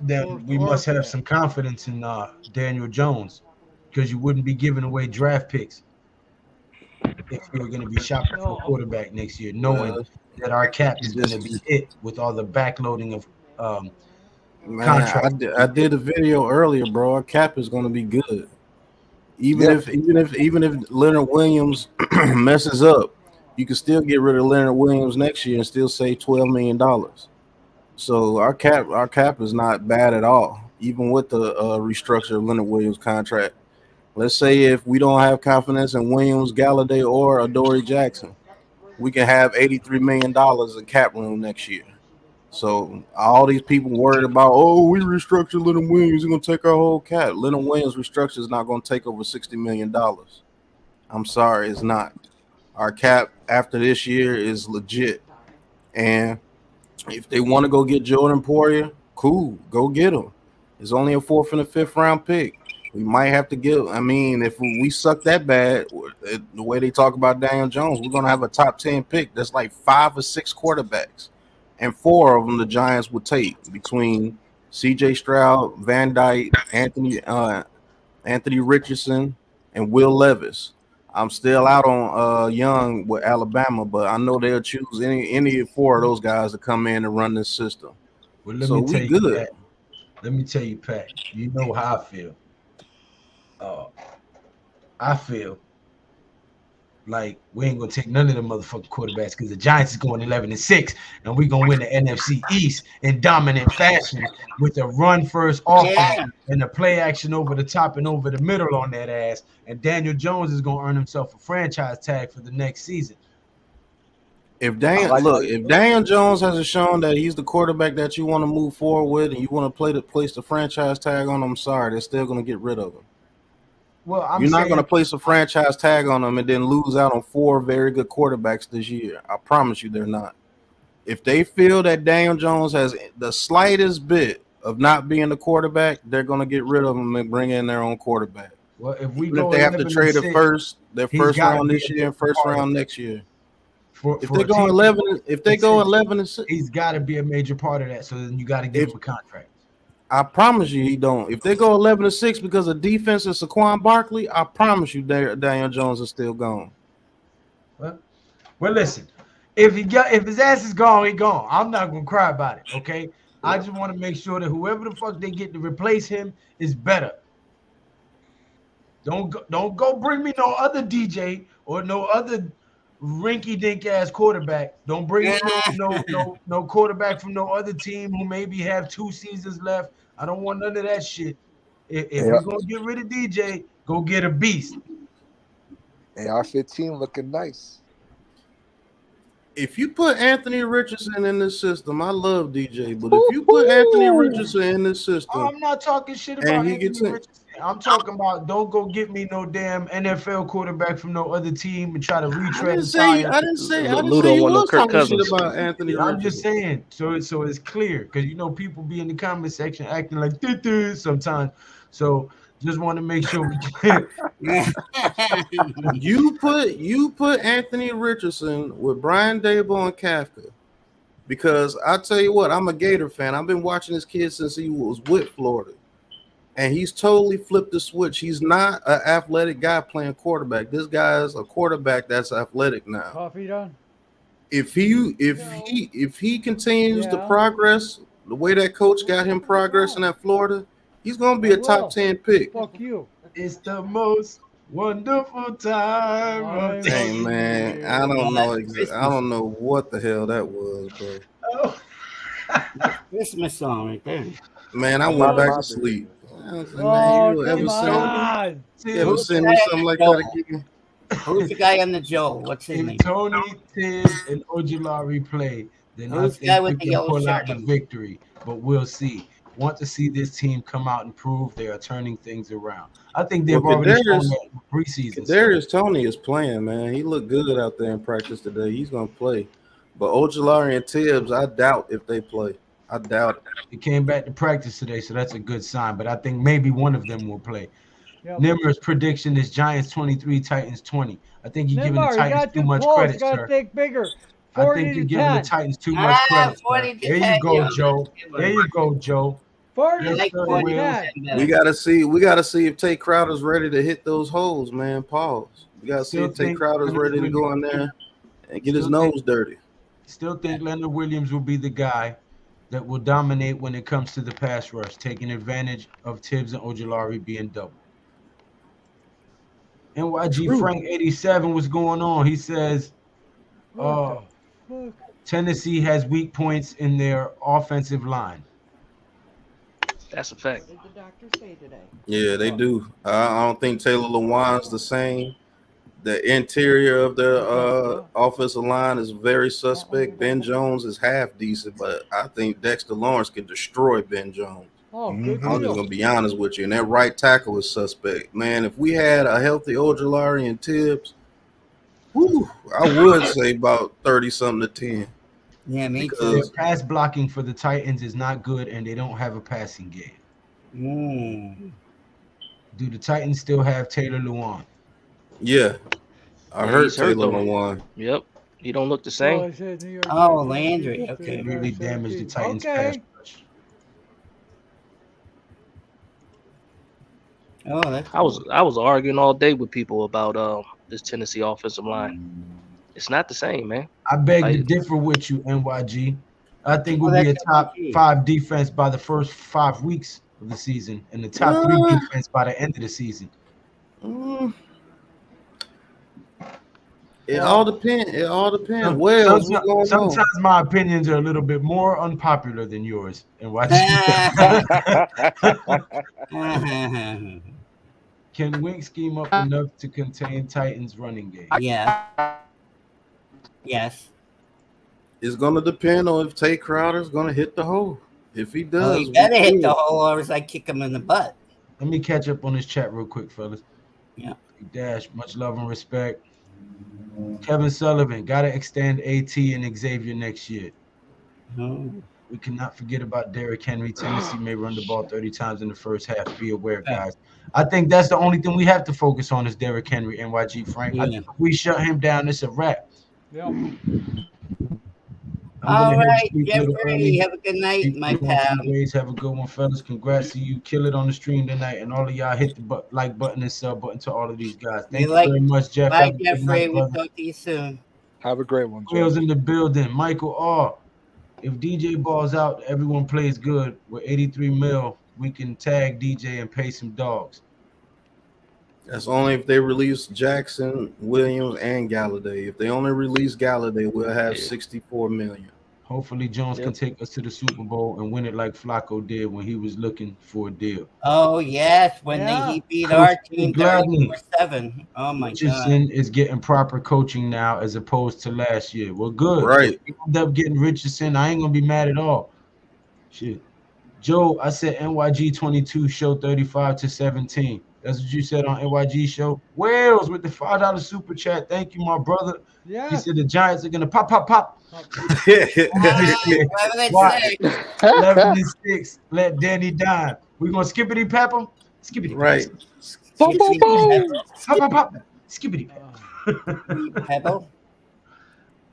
Then we must have some confidence in Daniel Jones, because you wouldn't be giving away draft picks if you were going to be shopping for a quarterback next year, knowing that our cap is going to be hit with all the backloading of contracts. I did a video earlier, bro. Our cap is going to be good, even if Leonard Williams messes up. You can still get rid of Leonard Williams next year and still save $12 million. So our cap is not bad at all, even with the restructure of Leonard Williams' contract. Let's say if we don't have confidence in Williams, Galladay, or Adoree Jackson, we can have $83 million in cap room next year. So all these people worried about, we restructured Leonard Williams, it's going to take our whole cap. Leonard Williams' restructure is not going to take over $60 million. I'm sorry, it's not. Our cap after this year is legit. And if they want to go get Jordan Poyer, cool, go get him. It's only a 4th and a 5th round pick. We might have to if we suck that bad, the way they talk about Daniel Jones, we're going to have a top 10 pick. That's like 5 or 6 quarterbacks. And 4 of them the Giants would take, between C.J. Stroud, Van Dyke, Anthony Richardson, and Will Levis. I'm still out on Young with Alabama, but I know they'll choose any 4 of those guys to come in and run this system. Well, let me tell you, Pat, you know how I feel. I feel like we ain't gonna take none of the motherfucking quarterbacks, because the Giants is going 11-6, and we're gonna win the NFC East in dominant fashion with a run-first offense and the play action over the top and over the middle on that ass. And Daniel Jones is gonna earn himself a franchise tag for the next season. If Daniel Jones hasn't shown that he's the quarterback that you want to move forward with, and you want to place the franchise tag on, I'm sorry, they're still gonna get rid of him. Well, I'm You're not going to saying place a franchise tag on them and then lose out on 4 very good quarterbacks this year. I promise you, they're not. If they feel that Daniel Jones has the slightest bit of not being the quarterback, they're going to get rid of him and bring in their own quarterback. well, if we Even if go they have to 11 and trade a 6, their he's first got to round be this a year and major first part of round it. next year. For If they a go team, 11, if they go 11 and 6, he's got to be a major part of that. So then you got to give him a contract. I promise you he don't. If they go 11 and 6 because of defense and Saquon Barkley, I promise you Daniel Jones is still gone. Well, listen, if his ass is gone, he gone. I'm not gonna cry about it. Okay, I just want to make sure that whoever the fuck they get to replace him is better. Don't go bring me no other DJ or no other rinky dink ass quarterback. Don't bring me no quarterback from no other team who maybe have 2 seasons left. I don't want none of that shit. If we're gonna get rid of DJ, go get a beast. AR-15 looking nice. If you put Anthony Richardson in this system, I love DJ, but if you put Anthony Richardson in this system, I'm not talking shit about Anthony Richardson. I'm talking about don't go get me no damn NFL quarterback from no other team and try to retread. I didn't say you was talking shit about Anthony Richardson. I'm just saying, so it's clear because people be in the comment section acting like sometimes. So just want to make sure we clear. You put Anthony Richardson with Brian Daboll and Kafka, because I tell you what, I'm a Gator fan. I've been watching this kid since he was with Florida, and he's totally flipped the switch. He's not an athletic guy playing quarterback. This guy is a quarterback that's athletic now. Coffee done? If he continues to progress the way that coach got him progressing at Florida, he's gonna be a top 10 pick. Fuck you. It's the most wonderful time. Hey man, I don't know what the hell that was, bro. Christmas song right there. Man, I went back to sleep. Man, you ever send me something like that again? Who's the guy on the Joe? What's his name? Tony, Tibbs, and Ojulari play, then I think we can pull out the victory. But we'll see. Want to see this team come out and prove they are turning things around. I think they've already shown that in preseason. Kadarius Toney is playing, man. He looked good out there in practice today. He's gonna play. But Ojulari and Tibbs, I doubt if they play. I doubt it. He came back to practice today, so that's a good sign. But I think maybe one of them will play. Yep. Nimmer's prediction is Giants 23, Titans 20. I think you're giving the Titans too much credit, sir. Think bigger. I think you're giving the Titans too much credit. There you go, Joe. There you go, Joe. We gotta see if Tay Crowder's ready to hit those holes, man. Pause. We gotta see if Tay Crowder's ready to go in there and get his nose dirty. Still think Leonard Williams will be the guy that will dominate when it comes to the pass rush, taking advantage of Tibbs and Ojulari being double. NYG Frank 87, what's going on? He says Tennessee has weak points in their offensive line. That's a fact. What did the doctor say today? Yeah, they do. I don't think Taylor Lewan's the same. The interior of the offensive line is very suspect. Ben Jones is half decent, but I think Dexter Lawrence can destroy Ben Jones. I'm just gonna be honest with you. And that right tackle is suspect. Man, if we had a healthy Ojulari and Tibbs, I would say about 30-something to 10. Yeah, me too. Their pass blocking for the Titans is not good, and they don't have a passing game. Do the Titans still have Taylor Lewan? Yeah, I heard Taylor Lewan. Yep, he don't look the same. Oh, Landry. Okay, really damaged the Titans' pass rush. Oh, that's I was arguing all day with people about this Tennessee offensive line. It's not the same, man. I beg to differ with you, NYG. I think we'll be a top 5 defense by the first 5 weeks of the season, and the top 3 defense by the end of the season. It all depends. Sometimes my opinions are a little bit more unpopular than yours, NYG. Can Wink scheme up enough to contain Titans' running game? Yeah. Yes. It's gonna depend on if Tay Crowder's gonna hit the hole. If he does, he better hit the hole, or else I kick him in the butt. Let me catch up on this chat real quick, fellas. Yeah. Dash, much love and respect. Kevin Sullivan, got to extend AT and Xavier next year. Hmm. We cannot forget about Derrick Henry. Tennessee may run the ball 30 times in the first half. Be aware, guys. I think that's the only thing we have to focus on is Derrick Henry, NYG Frank. I Yeah. think if we shut him down, it's a wrap. Yep. I'm going All to hit right, sleep a little Jeffrey. early. Have a good night, my Doing pal. some ways. Have a good one, fellas. Congrats to you. Kill it on the stream tonight. And all of y'all hit the like button and sub button to all of these guys. We Thank you like. very much, Jeff. Bye, Have a good Jeffrey. night, We'll brother. talk to you soon. Have a great one, Wheels Jeff. in the building. Michael R. If DJ balls out, everyone plays good. With 83 mil, we can tag DJ and pay some dogs. That's only if they release Jackson, Williams, and Galladay. If they only release Galladay, we'll have 64 million. Hopefully, Jones can take us to the Super Bowl and win it like Flacco did when he was looking for a deal. Oh yes, when he beat our team 34-7. Oh my God. Richardson is getting proper coaching now as opposed to last year. Well, good. Right. If we end up getting Richardson, I ain't gonna be mad at all. Shit. Joe, I said NYG 22 show 35-17. That's what you said on NYG show. Wales with the $5 super chat. Thank you, my brother. Yeah. He said the Giants are gonna pop. 11-6. Let Danny dime. We're gonna skippity pep him. Skippity right. Pop. Skippity pep. Pebble.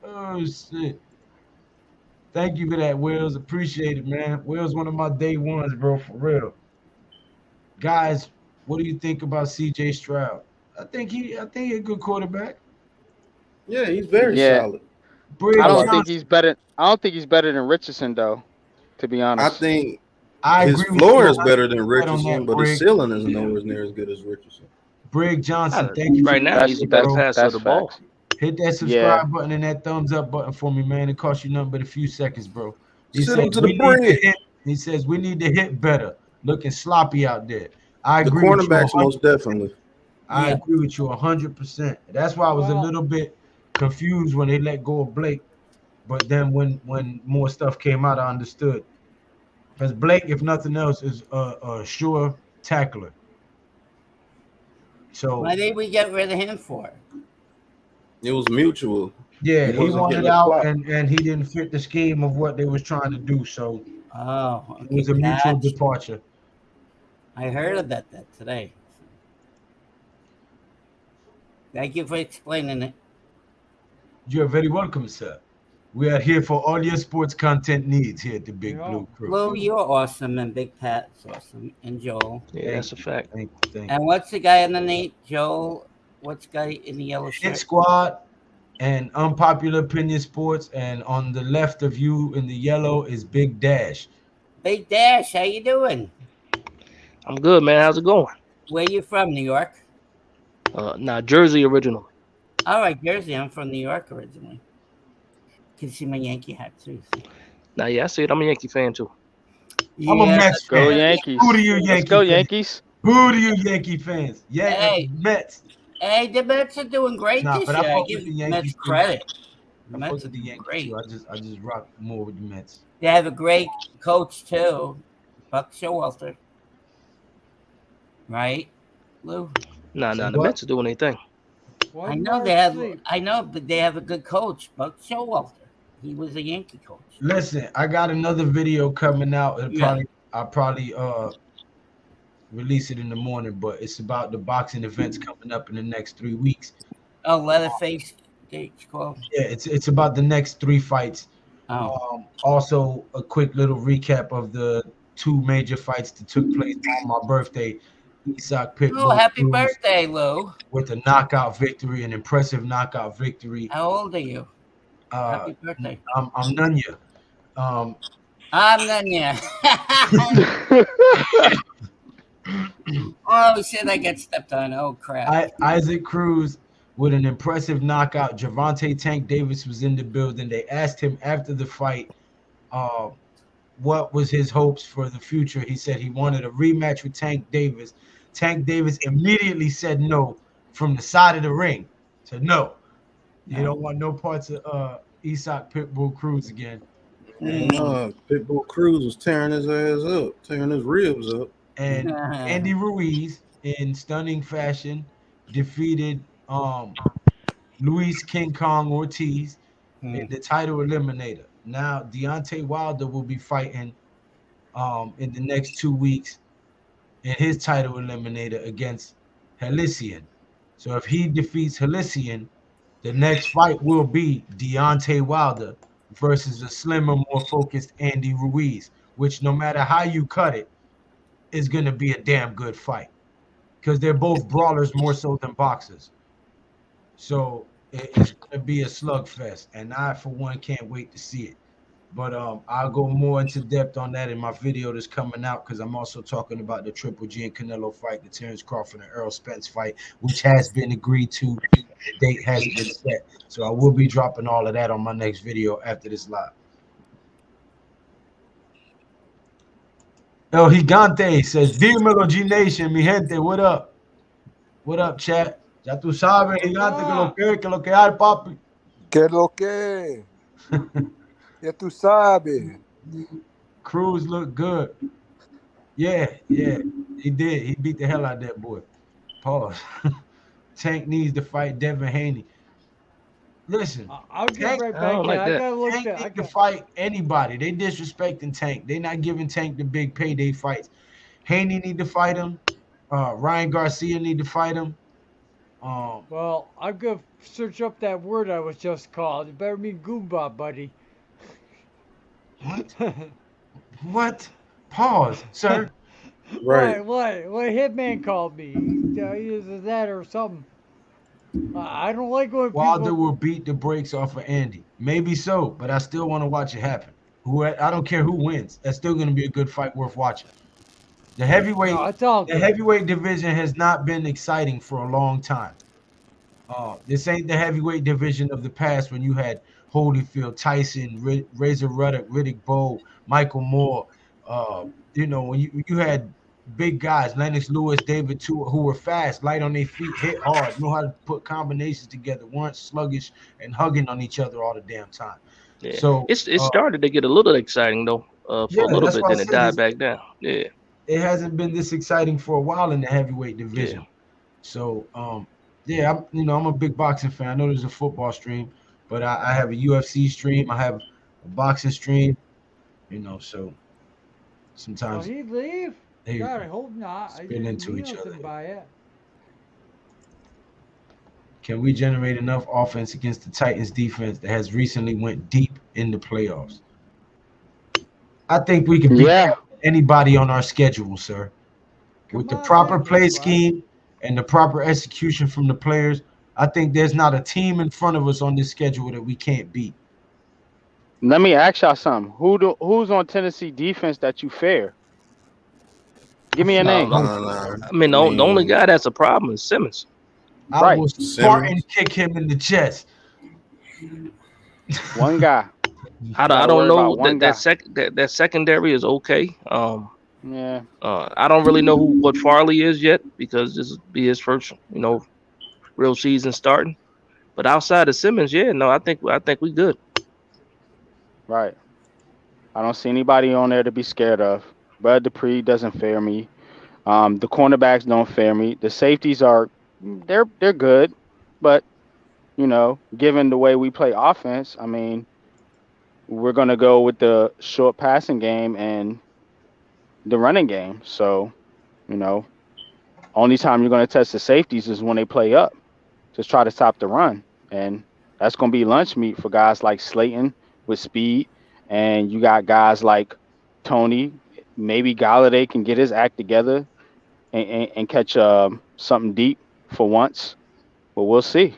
Oh shit. Thank you for that, Wills. Appreciate it, man. Wills, one of my day ones, bro, for real. Guys, what do you think about CJ Stroud? I think he's a good quarterback. Yeah, he's very solid. I don't think he's better. I don't think he's better than Richardson, though. To be honest, I think I his agree floor with is you. better than Right on Richardson, that, but Brig. his ceiling is nowhere near as good as Richardson. Brig Johnson, thank you. Right now, he's the best passer of the ball. Hit that subscribe button and that thumbs up button for me, man. It costs you nothing but a few seconds, bro. He Send says him to the we need Brig. to hit. He says we need to hit better. Looking sloppy out there. I The agree with you. cornerbacks, most definitely. I agree with you 100%. That's why I was a little bit confused when they let go of Blake. But then when more stuff came out, I understood. Because Blake, if nothing else, is a sure tackler. So Why did we get rid of him for? It was mutual. yeah, he wasn't wanted getting the out clock. and he didn't fit the scheme of what they was trying to do. So it was a mutual departure. I heard about that today. Thank you for explaining it. You're very welcome, sir. We are here for all your sports content needs here at the Big Blue Crew. Lou, you're awesome, and Big Pat's awesome, and Joel. Yeah, that's a fact. Thank you. And what's the guy underneath? Joel, what's the guy in the yellow shirt? Hit Squad and Unpopular Opinion Sports, and on the left of you in the yellow is Big Dash. Big Dash, how you doing? I'm good, man. How's it going? Where you from, New York? Nah, Jersey originally. All right, Jersey. I'm from New York originally. Can see my Yankee hat too. Nah, yeah, I see it. I'm a Yankee fan too. I'm a Mets fan. Go Yankees. Who do you Yankee Let's go fans? Yankees. Who do you Yankee fans? Yeah, Hey. Mets. Hey, the Mets are doing great Nah, this but year. I I fuck give with the the Yankees Mets too. credit. The I Mets fuck are with the doing Yankees great. too. I just rock more with the Mets. They have a great coach too, Buck Showalter. Right, Lou? Nah, So the what? Mets are doing their thing. I know they have. I know, but they have a good coach, Buck Showalter. He was a Yankee coach. Listen, I got another video coming out. I'll probably release it in the morning, but it's about the boxing events coming up in the next 3 weeks. Oh, Leatherface. It's called. Yeah, it's about the next 3 fights. Also, a quick little recap of the 2 major fights that took place on my birthday. Isak Pitbull. Oh, happy Cruz birthday, Lou. with a knockout victory, an impressive knockout victory. How old are you? Happy birthday. I'm Nunya. I'm Nunya. Oh shit! I get stepped on. Oh crap! Isaac Cruz with an impressive knockout. Gervonta Tank Davis was in the building. They asked him after the fight, what was his hopes for the future. He said he wanted a rematch with Tank Davis. Tank Davis immediately said no from the side of the ring. Said no. You don't want no parts of Isak Pitbull Cruz again. Pitbull Cruz was tearing his ass up, tearing his ribs up. And Andy Ruiz, in stunning fashion, defeated Luis King Kong Ortiz in the title eliminator. Now Deontay Wilder will be fighting in the next 2 weeks in his title eliminator against Halician. So if he defeats Halician, the next fight will be Deontay Wilder versus a slimmer, more focused Andy Ruiz, which no matter how you cut it, is going to be a damn good fight because they're both brawlers more so than boxers. So it's going to be a slugfest, and I, for one, can't wait to see it. But I'll go more into depth on that in my video that's coming out because I'm also talking about the Triple G and Canelo fight, the Terrence Crawford and Errol Spence fight, which has been agreed to. The date hasn't been set. So I will be dropping all of that on my next video after this live. El Gigante says, Dímelo, G Nation, mi gente, what up? What up, chat? Ya tú sabes, Gigante, que lo que hay, papi. Que lo que. Ya tú sabes. Cruz look good. Yeah, he did. He beat the hell out of that boy. Pause. Tank needs to fight Devin Haney. Listen, I'll get right I back don't in. like I that. gotta look Tank at. need to fight anybody. They disrespecting Tank. They not giving Tank the big payday fights. Haney need to fight him. Ryan Garcia need to fight him. Well, I'm gonna search up that word I was just called. It better mean Goomba, buddy. What? What? Pause, sir. Right. What Hitman called me? Either that or something. I don't like when Wilder people. will beat the brakes off of Andy. Maybe so, but I still want to watch it happen. I don't care who wins. That's still going to be a good fight worth watching. The heavyweight, No, it's all the good. heavyweight division has not been exciting for a long time. This ain't the heavyweight division of the past when you had Holyfield, Tyson, Razor Ruddock, Riddick Bowe, Michael Moore. When you had big guys, Lennox Lewis, David Tua, who were fast, light on their feet, hit hard, know how to put combinations together, weren't sluggish and hugging on each other all the damn time. Yeah. So It started to get a little exciting though, for yeah, a little that's bit, why I then it said died back down. Yeah. it hasn't been this exciting for a while in the heavyweight division. So I'm a big boxing fan. I know there's a football stream, but I have a UFC stream. I have a boxing stream. So Will sometimes he leave? they God, I hope not. I spin didn't into mean each nothing other. by it. Can we generate enough offense against the Titans defense that has recently went deep in the playoffs? I think we can beat Yeah. anybody on our schedule, sir. With the Come on proper back, play little bud. scheme and the proper execution from the players, I think there's not a team in front of us on this schedule that we can't beat. Let me ask y'all something. Who's on Tennessee defense that you fear? Give me a name. Nah. I mean, the only guy that's a problem is Simmons. I Right. will Spartan kick him in the chest. One guy. I Gotta don't worry know about one guy. that secondary is okay. Yeah. I don't really know what Farley is yet because this will be his first, real season starting. But outside of Simmons, I think we good. Right. I don't see anybody on there to be scared of. Bud Dupree doesn't fear me. The cornerbacks don't fear me. The safeties they're good, but given the way we play offense, I mean, we're gonna go with the short passing game and the running game. So, only time you're gonna test the safeties is when they play up. Just try to stop the run, and that's gonna be lunch meat for guys like Slayton with speed, and you got guys like Tony. Maybe Galladay can get his act together and catch something deep for once, but we'll see.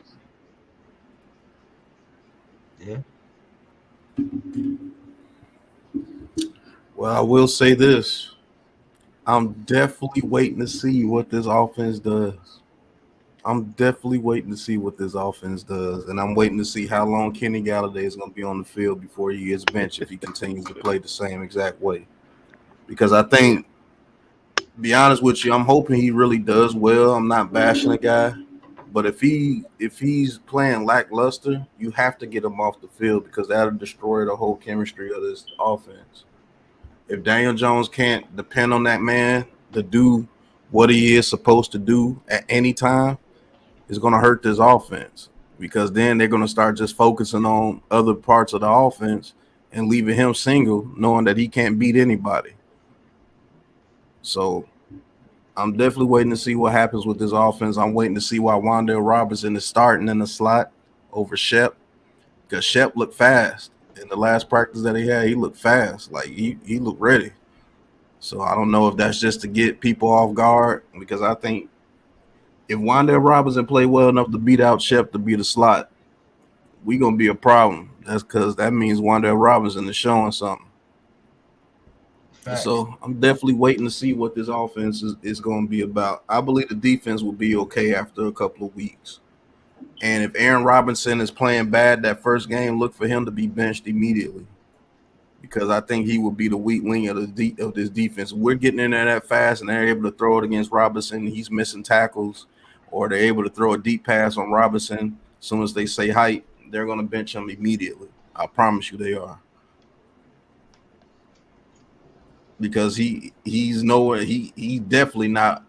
Yeah. Well, I will say this. I'm definitely waiting to see what this offense does. And I'm waiting to see how long Kenny Galladay is going to be on the field before he gets benched if he continues to play the same exact way. Because I think, to be honest with you, I'm hoping he really does well. I'm not bashing the guy. But if he's playing lackluster, you have to get him off the field because that'll destroy the whole chemistry of this offense. If Daniel Jones can't depend on that man to do what he is supposed to do at any time, is going to hurt this offense because then they're going to start just focusing on other parts of the offense and leaving him single, knowing that he can't beat anybody. So I'm definitely waiting to see what happens with this offense. I'm waiting to see why Wan'Dale Robinson is starting in the slot over Shep, because Shep looked fast. In the last practice that he had, he looked fast. Like he looked ready. So I don't know if that's just to get people off guard, because I think if Wan'Dale Robinson play well enough to beat out Shep to be the slot, we gonna be a problem. That's because that means Wan'Dale Robinson is showing something. Facts. So I'm definitely waiting to see what this offense is going to be about. I believe the defense will be okay after a couple of weeks. And if Aaron Robinson is playing bad that first game, look for him to be benched immediately, because I think he will be the weak link of this defense. We're getting in there that fast, and they're able to throw it against Robinson. He's missing tackles, or they're able to throw a deep pass on Robinson. As soon as they say height, they're going to bench him immediately. I promise you they are. Because he's nowhere. He's definitely not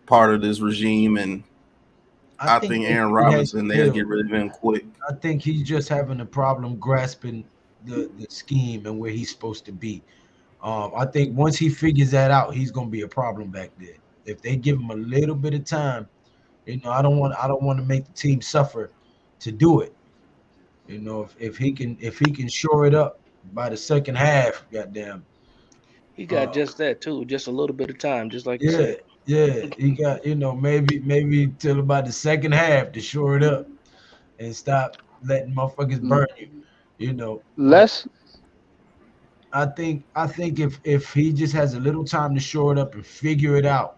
part of this regime, and I think Aaron Robinson, they'll get rid of him quick. I think he's just having a problem grasping the scheme and where he's supposed to be. I think once he figures that out, he's gonna be a problem back there. If they give him a little bit of time, I don't want to make the team suffer to do it. If he can shore it up by the second half, goddamn. He got just that too, just a little bit of time, just like you said. Yeah, he got maybe till about the second half to shore it up and stop letting motherfuckers burn you. Less. I think if he just has a little time to shore it up and figure it out,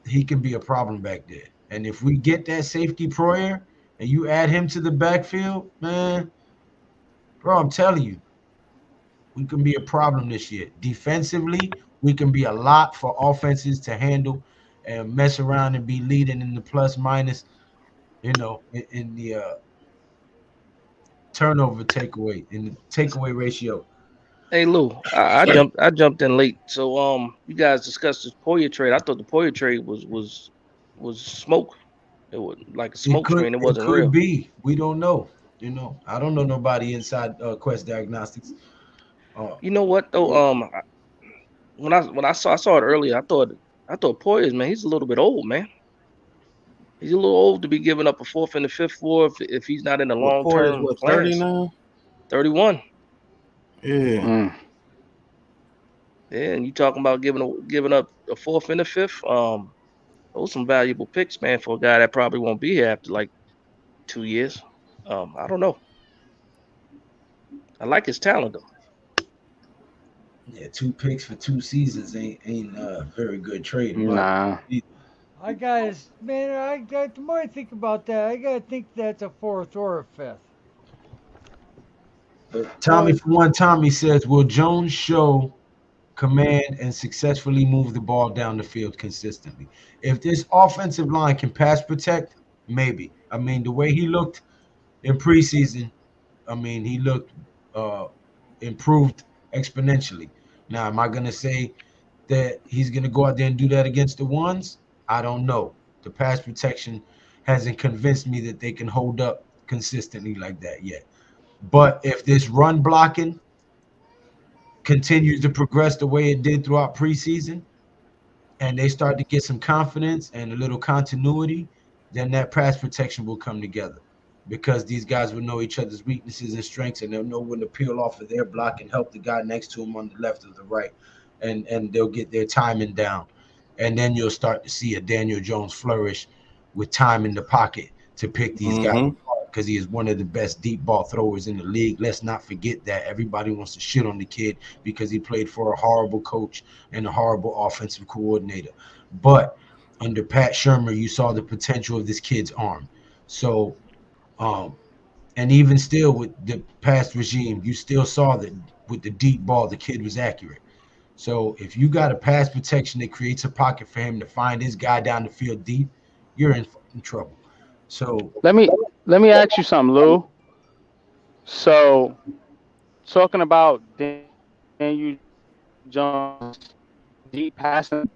he can be a problem back there. And if we get that safety Proyer and you add him to the backfield, man, bro, I'm telling you, we can be a problem this year. Defensively, we can be a lot for offenses to handle and mess around and be leading in the plus minus, in the turnover takeaway, in the takeaway ratio. Hey Lou, I jumped in late. So you guys discussed this Poyer trade. I thought the Poyer trade was smoke. It was like a smoke screen. It wasn't real. Could be. We don't know. I don't know nobody inside Quest Diagnostics. You know what though? When I saw it earlier, I thought Poyer's, man, he's a little bit old, man. He's a little old to be giving up a fourth and a fifth for if he's not in the long term plans. 30 now? 31. Yeah. Yeah, and you talking about giving up a fourth and a fifth? Those some valuable picks, man, for a guy that probably won't be here after like 2 years. I don't know. I like his talent though. Yeah, 2 picks for 2 seasons ain't a very good trade. Nah. I guys, man, the more I think about that, I gotta think that's a fourth or a fifth. Tommy says, will Jones show command and successfully move the ball down the field consistently? If this offensive line can pass protect, maybe. I mean, the way he looked in preseason, he looked improved exponentially. Now, am I going to say that he's going to go out there and do that against the ones? I don't know. The pass protection hasn't convinced me that they can hold up consistently like that yet. But if this run blocking continues to progress the way it did throughout preseason, and they start to get some confidence and a little continuity, then that pass protection will come together, because these guys will know each other's weaknesses and strengths, and they'll know when to peel off of their block and help the guy next to them on the left or the right, and they'll get their timing down. And then you'll start to see a Daniel Jones flourish with time in the pocket to pick these guys apart, because he is one of the best deep ball throwers in the league. Let's not forget that. Everybody wants to shit on the kid because he played for a horrible coach and a horrible offensive coordinator. But under Pat Shurmur, you saw the potential of this kid's arm. So, and even still with the past regime, you still saw that with the deep ball, the kid was accurate. So if you got a pass protection that creates a pocket for him to find his guy down the field deep, you're in fucking trouble. So let me ask you something, Lou. So talking about Daniel Jones deep passing,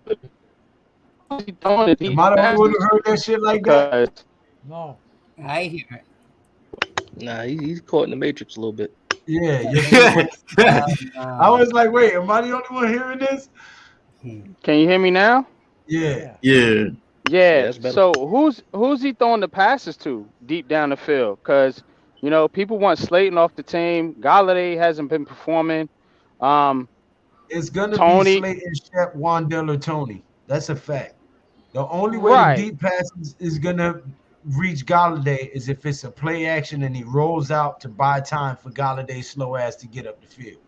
he throwing the deep Am I the only one passes who heard that shit like that? because No. I hear it. Nah, he's caught in the matrix a little bit. Yeah, your shit was. Oh, I no. was like, wait, am I the only one hearing this? Hmm. can you hear me now? Yeah. Yeah. Yeah. Yeah, Yeah. that's better. So who's he throwing the passes to deep down the field? Because people want Slayton off the team. Galladay hasn't been performing. Um, It's gonna be Tony, Slayton, Shep, Wandell, or Tony. That's a fact. The only way the right? deep passes is gonna reach Galladay is if it's a play action and he rolls out to buy time for Galladay's slow ass to get up the field.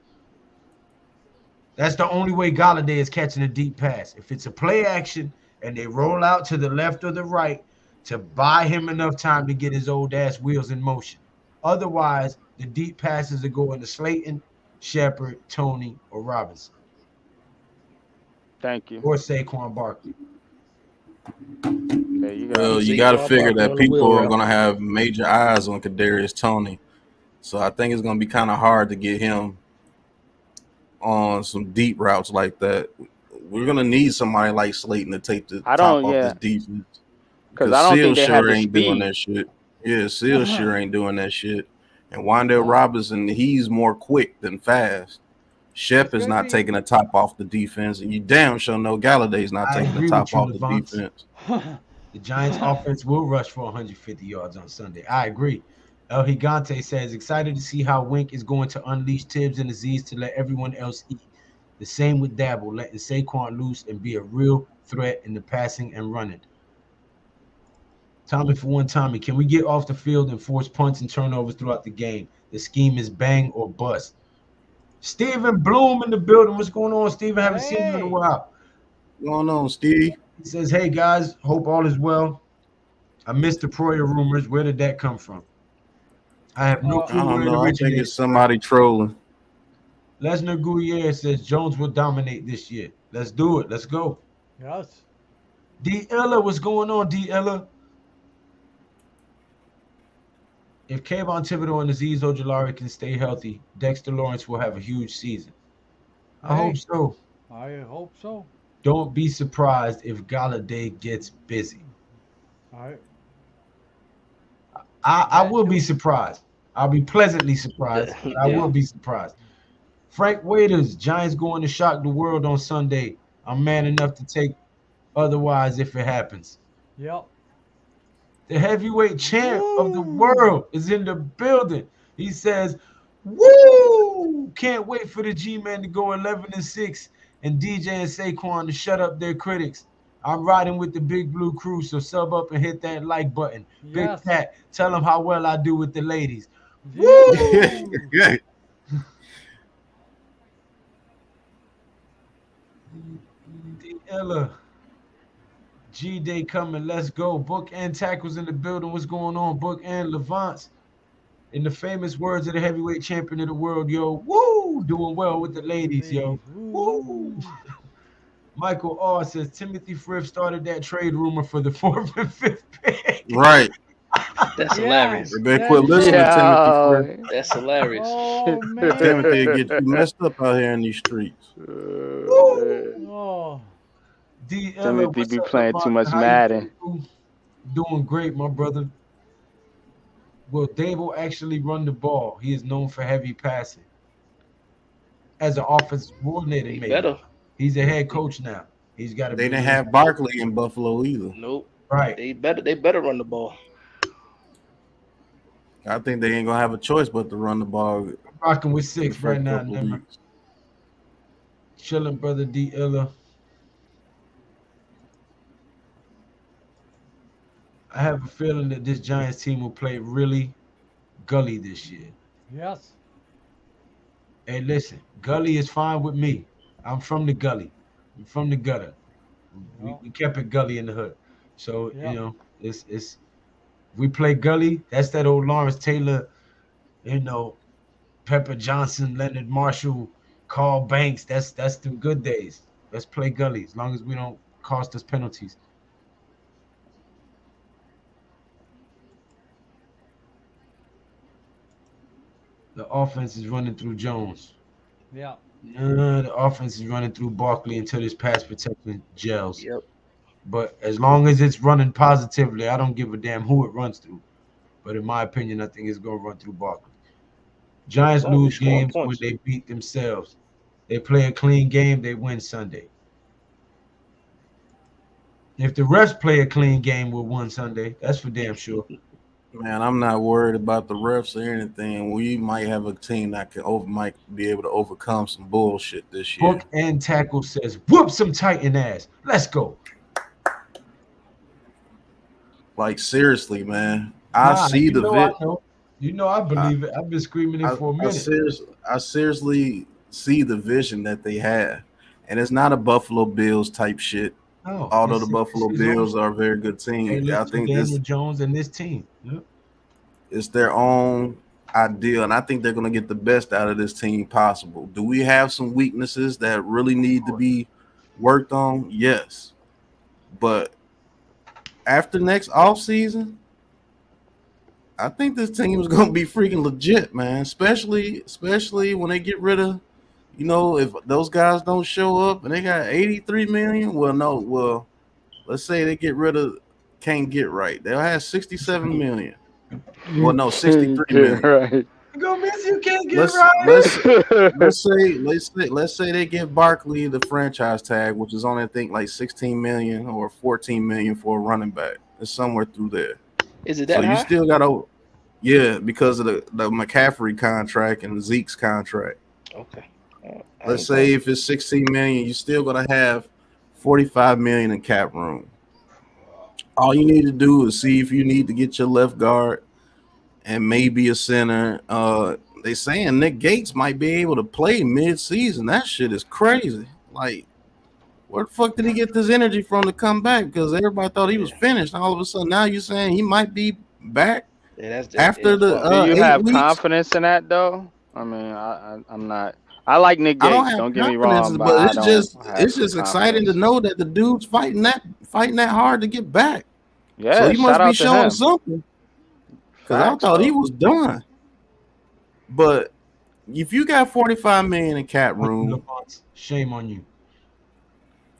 That's the only way Galladay is catching a deep pass. If it's a play action and they roll out to the left or the right to buy him enough time to get his old ass wheels in motion. Otherwise, the deep passes are going to Slayton, Shepard, Tony, or Robinson, Thank you. or Saquon Barkley. There you go. Well, you got to Saquon figure Barkley that on the wheel people are route. going to have major eyes on Kadarius Toney. So I think it's going to be kind of hard to get him on some deep routes like that. We're going to need somebody like Slayton to take the I top don't, off this yeah, defense. because Because I don't Seal think they have sure the ain't doing speed. that shit. Yeah, Seal sure ain't doing that shit. And Wandale No. Robinson, he's more quick than fast. Shep It's is gonna not be. taking the top off the defense, and you damn sure know Galladay's not I taking the agree with top you, off the Levance. defense. The Giants offense will rush for 150 yards on Sunday. I agree. El Gigante says, excited to see how Wink is going to unleash Tibbs and Aziz to let everyone else eat. The same with Dabble, letting Saquon loose and be a real threat in the passing and running. Tommy, for one, Tommy, can we get off the field and force punts and turnovers throughout the game? The scheme is bang or bust. Stephen Bloom in the building. What's going on, Stephen? Haven't seen you in a Hey. while. What's going on, Steve? He says, hey, guys, hope all is well. I missed the Proyer rumors. Where did that come from? I have no Uh, clue I where don't it know. I think originated. it's somebody trolling. Lesnar Gouillier says Jones will dominate this year. Let's do it. Let's go. yes. D. Ella, what's going on, D. Ella? If Kayvon Thibodeau and Azeez Ojulari can stay healthy, Dexter Lawrence will have a huge season. I hope Hey, so. I hope so. Don't be surprised if Galladay gets busy. I I that will be too. surprised. I'll be pleasantly surprised, but I Yeah. will be surprised. Frank Waiters, Giants going to shock the world on Sunday. I'm man enough to take otherwise if it happens. Yep. The heavyweight champ of the Woo! world is in the building. He says, woo! Can't wait for the G-Man to go 11-6 and DJ and Saquon to shut up their critics. I'm riding with the Big Blue Crew, so sub up and hit that like button. Big Yes. Pat, tell them how well I do with the ladies. Woo! Ella, G-Day coming, let's go. Book and Tackles in the building. What's going on? Book and Levance. In the famous words of the heavyweight champion of the world, yo, woo! Doing well with the ladies, yo. Woo! Michael R says Timothy Frith started that trade rumor for the 4th and 5th pick. Right. That's Yeah. hilarious. Everybody quit listening to Timothy Frith. That's hilarious. Oh Timothy man. get you messed up out here in these streets. Woo! Oh. D. Ella, Timothy what's be up, playing too Levante? much How you Madden. doing? Doing great, my brother. Will Dable actually run the ball? He is known for heavy passing. As an offensive coordinator, He maybe. better. He's a head coach now. He's got to They be didn't have Barkley in Buffalo either. Nope. right. They better run the ball. I think they ain't gonna have a choice but to run the ball. I'm rocking with the 6 first right now, couple never. weeks. Chilling, brother D. Illa. I have a feeling that this Giants team will play really gully this year. Yes. Hey, listen, gully is fine with me. I'm from the gully. I'm from the gutter. We kept it gully in the hood. So, Yep. you know, it's we play gully. That's that old Lawrence Taylor, you know, Pepper Johnson, Leonard Marshall, Carl Banks. That's the good days. Let's play gully as long as we don't cost us penalties. The offense is running through Jones. Yeah. The offense is running through Barkley until this pass protection gels. Yep. But as long as it's running positively, I don't give a damn who it runs through. But in my opinion, I think it's going to run through Barkley. As Giants long as lose he's scoring games when points. they beat themselves. They play a clean game, they win Sunday. If the refs play a clean game, we'll win Sunday. That's for damn sure. Man, I'm not worried about the refs or anything. We might have a team that might be able to overcome some bullshit this year. Book and Tackle says, whoop some Titan ass. Let's go. Like seriously, man. I see the I know. I believe it. I've been screaming it for a minute. I seriously see the vision that they have. And it's not a Buffalo Bills type shit. No, although the Buffalo Bills are a very good team. I think Daniel Jones and this team. Yep. It's their own ideal, and I think they're going to get the best out of this team possible. Do we have some weaknesses that really need to be worked on? Yes. But after next offseason, I think this team is going to be freaking legit, man, especially when they get rid of, if those guys don't show up and they got 83 million, let's say they get rid of Can't Get Right. They'll have 67 million. Well, no, 63 million. Right. Gonna miss you, Can't Get Right. Let's say they give Barkley the franchise tag, which is only I think like 16 million or 14 million for a running back. It's somewhere through there. Is it that so high? You still got to, yeah, because of the McCaffrey contract and Zeke's contract. Okay. Let's say if it's 16 million, you still gonna have 45 million in cap room. All you need to do is see if you need to get your left guard and maybe a center. They saying Nick Gates might be able to play mid-season. That shit is crazy. Like, where the fuck did he get this energy from to come back? Because everybody thought he was finished. All of a sudden, now you're saying he might be back after the. Do you have 8 weeks? confidence in that though? I mean, I'm not. I like Nick Gates. Don't get me wrong, but it's just exciting to know that the dude's fighting that hard to get back. Yeah, so he must be showing him. something. Because I thought he was done. But if you got 45 million in cap room, shame on you.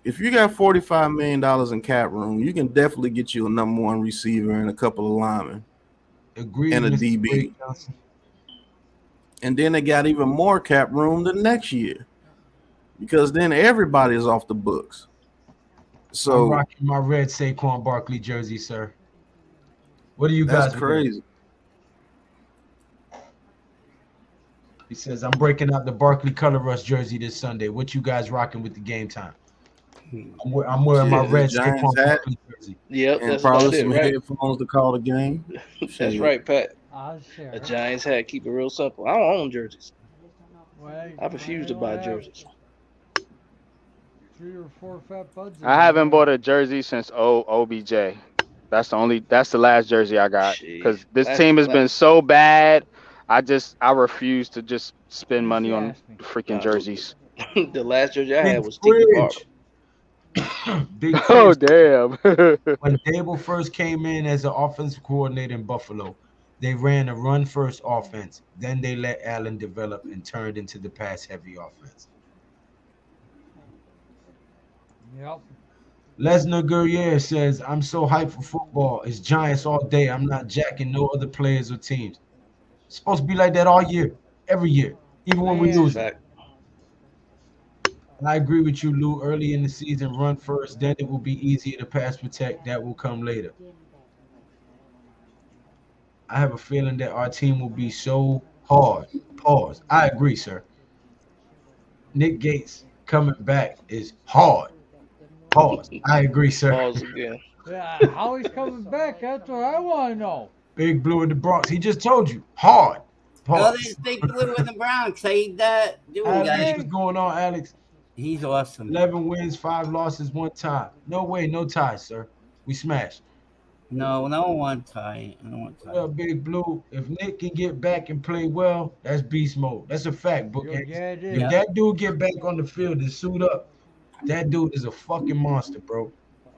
If you got $45 million in cap room, you can definitely get you a number one receiver and a couple of linemen. Agreed. And a DB. And then they got even more cap room the next year. Because then everybody is off the books. So I'm rocking my red Saquon Barkley jersey, sir. What do you guys? That's crazy. He says, I'm breaking out the Barkley Color Rush jersey this Sunday. What you guys rocking with the game time? I'm wearing my red Saquon Barkley jersey. Yep, and that's probably about some it, right? headphones to call the game. That's right, Pat. Sure. A Giants hat. Keep it real simple. I don't own jerseys. I refuse to buy jerseys. 3 or 4 fat buds. I haven't bought a jersey since OBJ. That's the last jersey I got because this team has been so bad. I refuse to just spend money on freaking jerseys. The last jersey I had was Tiki Barber. Big oh damn! When Dable first came in as an offensive coordinator in Buffalo, they ran a run-first offense. Then they let Allen develop and turned into the pass-heavy offense. Yep. Lesnar Guerrier says, I'm so hyped for football. It's Giants all day. I'm not jacking no other players or teams. It's supposed to be like that all year, every year, even when we lose. I agree with you, Lou. Early in the season, run first. Then it will be easier to pass protect. That will come later. I have a feeling that our team will be so hard. Pause. I agree, sir. Nick Gates coming back is hard. Pause. I agree, sir. Pause again. Yeah, how he's coming back? That's what I want to know. Big Blue in the Bronx. He just told you. Hard. Pause. Oh, Big Blue in the Bronx. How you doing, guys? What's going on, Alex? He's awesome. 11 wins, 5 losses, 1 tie. No way, no ties, sir. We smashed. No one tie. I don't want tie. Well, Big Blue, if Nick can get back and play well, that's beast mode. That's a fact, Book. Yeah, if that dude get back on the field and suit up, that dude is a fucking monster, bro.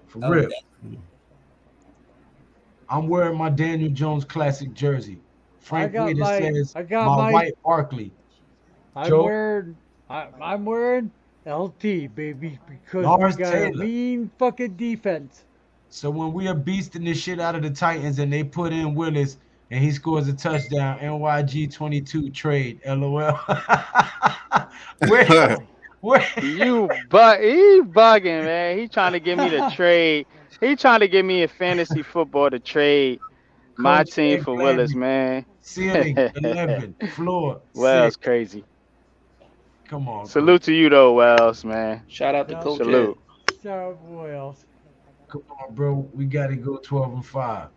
For real. I'm wearing my Daniel Jones classic jersey. Frank Wheeler says my white Barkley. I'm wearing LT, baby, because Lawrence we got Taylor. a mean fucking defense. So when we are beasting the shit out of the Titans and they put in Willis and he scores a touchdown, NYG 22 trade, LOL. where, where? He bugging, man. He trying to get me to trade. He trying to get me in fantasy football to trade my Coach team Ed for Willis, Gladney. man. Ceiling 11, floor Wells 6. crazy. Come on, Salute Coach. to you though, Wells, man. Shout out to Yeah. Coach Ed. Salute. Shout out Wales. Come on, bro. We got to go 12-5.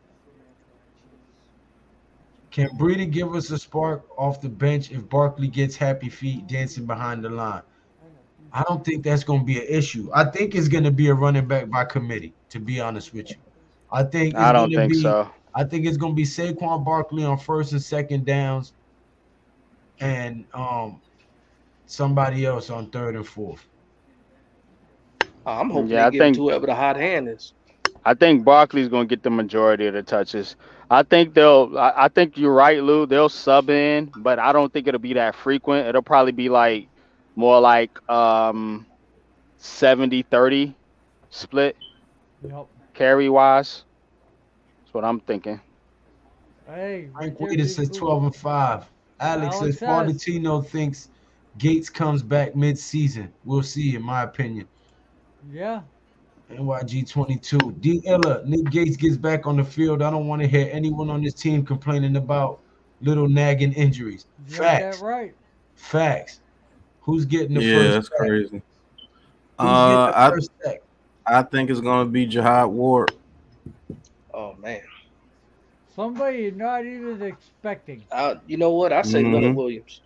Can Breida give us a spark off the bench if Barkley gets happy feet dancing behind the line? I don't think that's going to be an issue. I think it's going to be a running back by committee, to be honest with you. I think it's I going don't to think be so. I think it's going to be Saquon Barkley on first and second downs and somebody else on third and fourth. I'm hoping Yeah, they give it to whoever the hot hand is. I think Barkley's gonna get the majority of the touches. I think I think you're right, Lou. They'll sub in, but I don't think it'll be that frequent. It'll probably be like more like 70-30 split Yep. carry wise. That's what I'm thinking. Hey, Frank Richard, Wader you says cool. 12-5. Alex says Alex says. Fardatino thinks Gates comes back mid-season. We'll see, in my opinion. Yeah. NYG 22. D. Ella, Nick Gates gets back on the field. I don't want to hear anyone on this team complaining about little nagging injuries. You got Facts. that right. Facts. Who's getting the Yeah, first that's sack? crazy. Who's getting the I first sack? I think it's gonna be Jihad Ward. Oh man. Somebody you're not even expecting. You know what? I say Leonard Mhm. Williams.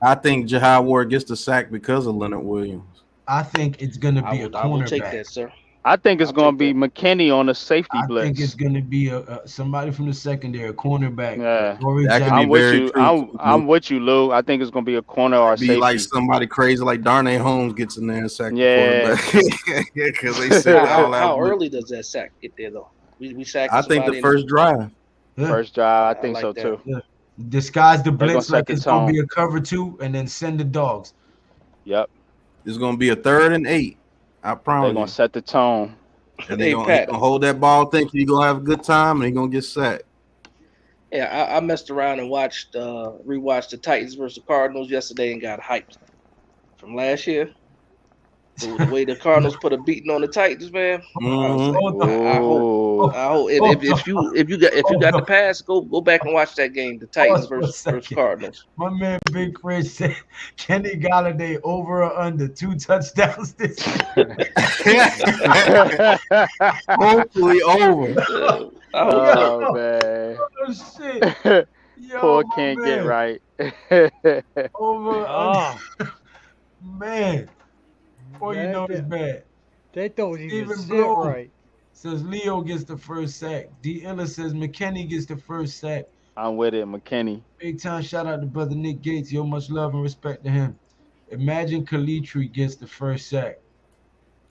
I think Jihad Ward gets the sack because of Leonard Williams. I think it's going to be a I will take cornerback. that, sir. I think it's I'll gonna take be that. McKinney on the safety I think it's blitz. going to be somebody from the secondary, a cornerback. Yeah. Or That could exactly. be I'm with very you. true. I'm with you, Lou. I think it's gonna be a corner or a Be like safety. somebody crazy, like Darnay Holmes gets in there and sack Yeah. the quarterback. Because they said all How that. early does that sack get there though? We sack. I think the first drive. Yeah. First drive, I think like so that. too. Yeah. Disguise the They're gonna blitz set like the it's going to be tone. a cover two and then send the dogs. Yep. It's gonna be a 3rd and 8. I They're promise gonna you. set the tone. And Hey, he gonna Pat. hold that ball, thinking he's gonna have a good time, and he's gonna get sacked. Yeah, I messed around and rewatched the Titans versus the Cardinals yesterday and got hyped from last year. The way the Cardinals put a beating on the Titans, man. I was Mhm. like, Hold on. I hope. Ooh. I hope if you got the pass, go back and watch that game. The Titans Pause for a versus second. Cardinals. My man Big Chris said Kenny Galladay over or under 2 touchdowns this year. Hopefully over. I hope Oh man. Oh, shit. Yo, Poor my can't man. get right. Over or Oh, under. Man. Boy, you know it's bad. they don't even Steven sit Bloom right. says Leo gets the first sack. D. Ella says McKinney gets the first sack. I'm with it, McKinney. Big time shout out to brother Nick Gates. Yo, much love and respect to him. Imagine Kalitri gets the first sack.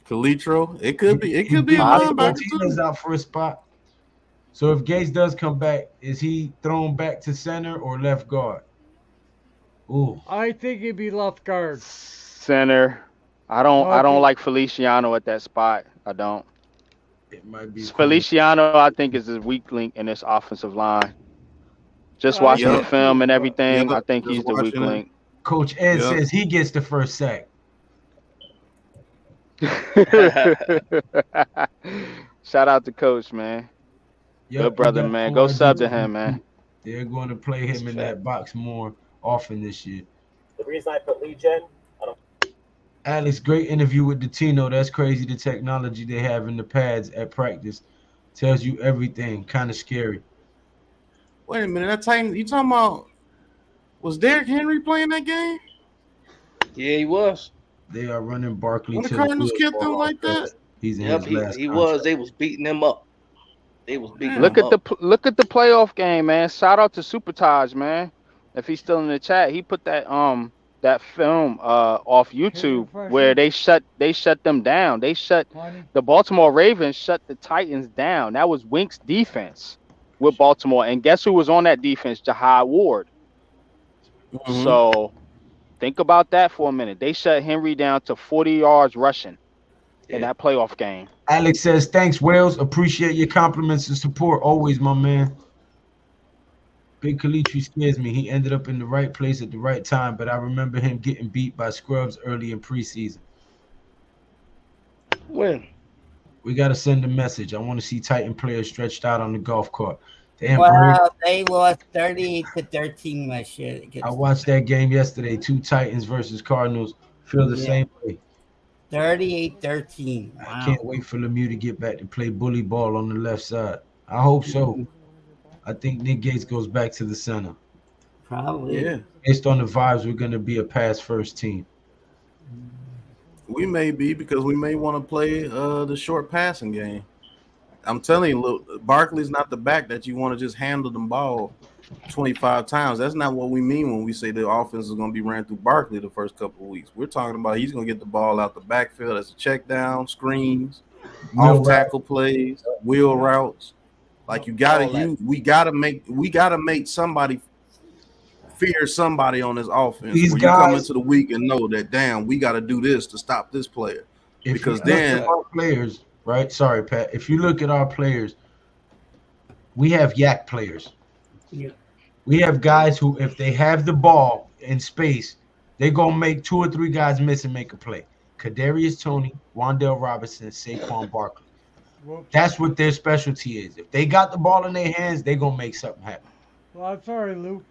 Calitro, it could be a Possible. linebacker Martinez too. out for a spot. So if Gates does come back, is he thrown back to center or left guard? Ooh, I think he'd be left guard. Center. I don't Okay. like Feliciano at that spot. I don't. it might be. Feliciano, I think, is a weak link in this offensive line. Just watching the Yep. film and everything, Yep. I think Just he's the weak watching it. link. Coach Ed Yeah. says he gets the first sack. Shout out to Coach, man. Yep, Good brother, he got man. Go ORG. sub to him, man. They're going to play him in that box more often this year. The reason I put lead gen, I don't. Alex, great interview with Tino. That's crazy. The technology they have in the pads at practice tells you everything. Kind of scary. Wait a minute, that Titan. You talking about? Was Derrick Henry playing that game? Yeah, he was. They are running Barkley When the to Cardinals field kept him for like that? offense. He's in Yep, his last he contract. was. They was beating him up. They was beating Look him at up. the playoff game, man. Shout out to Super Taj, man. If he's still in the chat, he put that film off YouTube refresh where it. they shut them down. They shut Money. the Baltimore Ravens shut the Titans down. That was Wink's defense with Baltimore, and guess who was on that defense? Jihad Ward. Mhm. So Think about that for a minute. They shut Henry down to 40 yards rushing in Yeah. that playoff game. Alex says, thanks, Wales. Appreciate your compliments and support. Always, my man. Big Kalitri scares me. He ended up in the right place at the right time, but I remember him getting beat by scrubs early in preseason. When? We got to send a message. I want to see Titan players stretched out on the golf court. Damn, Well, they lost 38-13 last year. I watched that game yesterday. 2 Titans versus Cardinals. Feel the same way. 38-13. Wow. I can't wait for Lemieux to get back to play bully ball on the left side. I hope so. I think Nick Gates goes back to the center. Probably. Yeah. Based on the vibes, we're going to be a pass first team. We may be, because we may want to play the short passing game. I'm telling you, look, Barkley's not the back that you want to just handle the ball 25 times. That's not what we mean when we say the offense is going to be ran through Barkley the first couple of weeks. We're talking about he's going to get the ball out the backfield as a check down, screens, off tackle plays, wheel routes. Like we gotta make somebody fear somebody on this offense. These where guys, you come into the week and know that, damn, we got to do this to stop this player. Because then our players, right? Sorry, Pat. If you look at our players, we have yak players. Yeah. We have guys who, if they have the ball in space, they're gonna make 2 or 3 guys miss and make a play. Kadarius Toney, Wan'Dale Robinson, Saquon Barkley. That's what their specialty is. If they got the ball in their hands, they're gonna make something happen. Well, I'm sorry, Lou.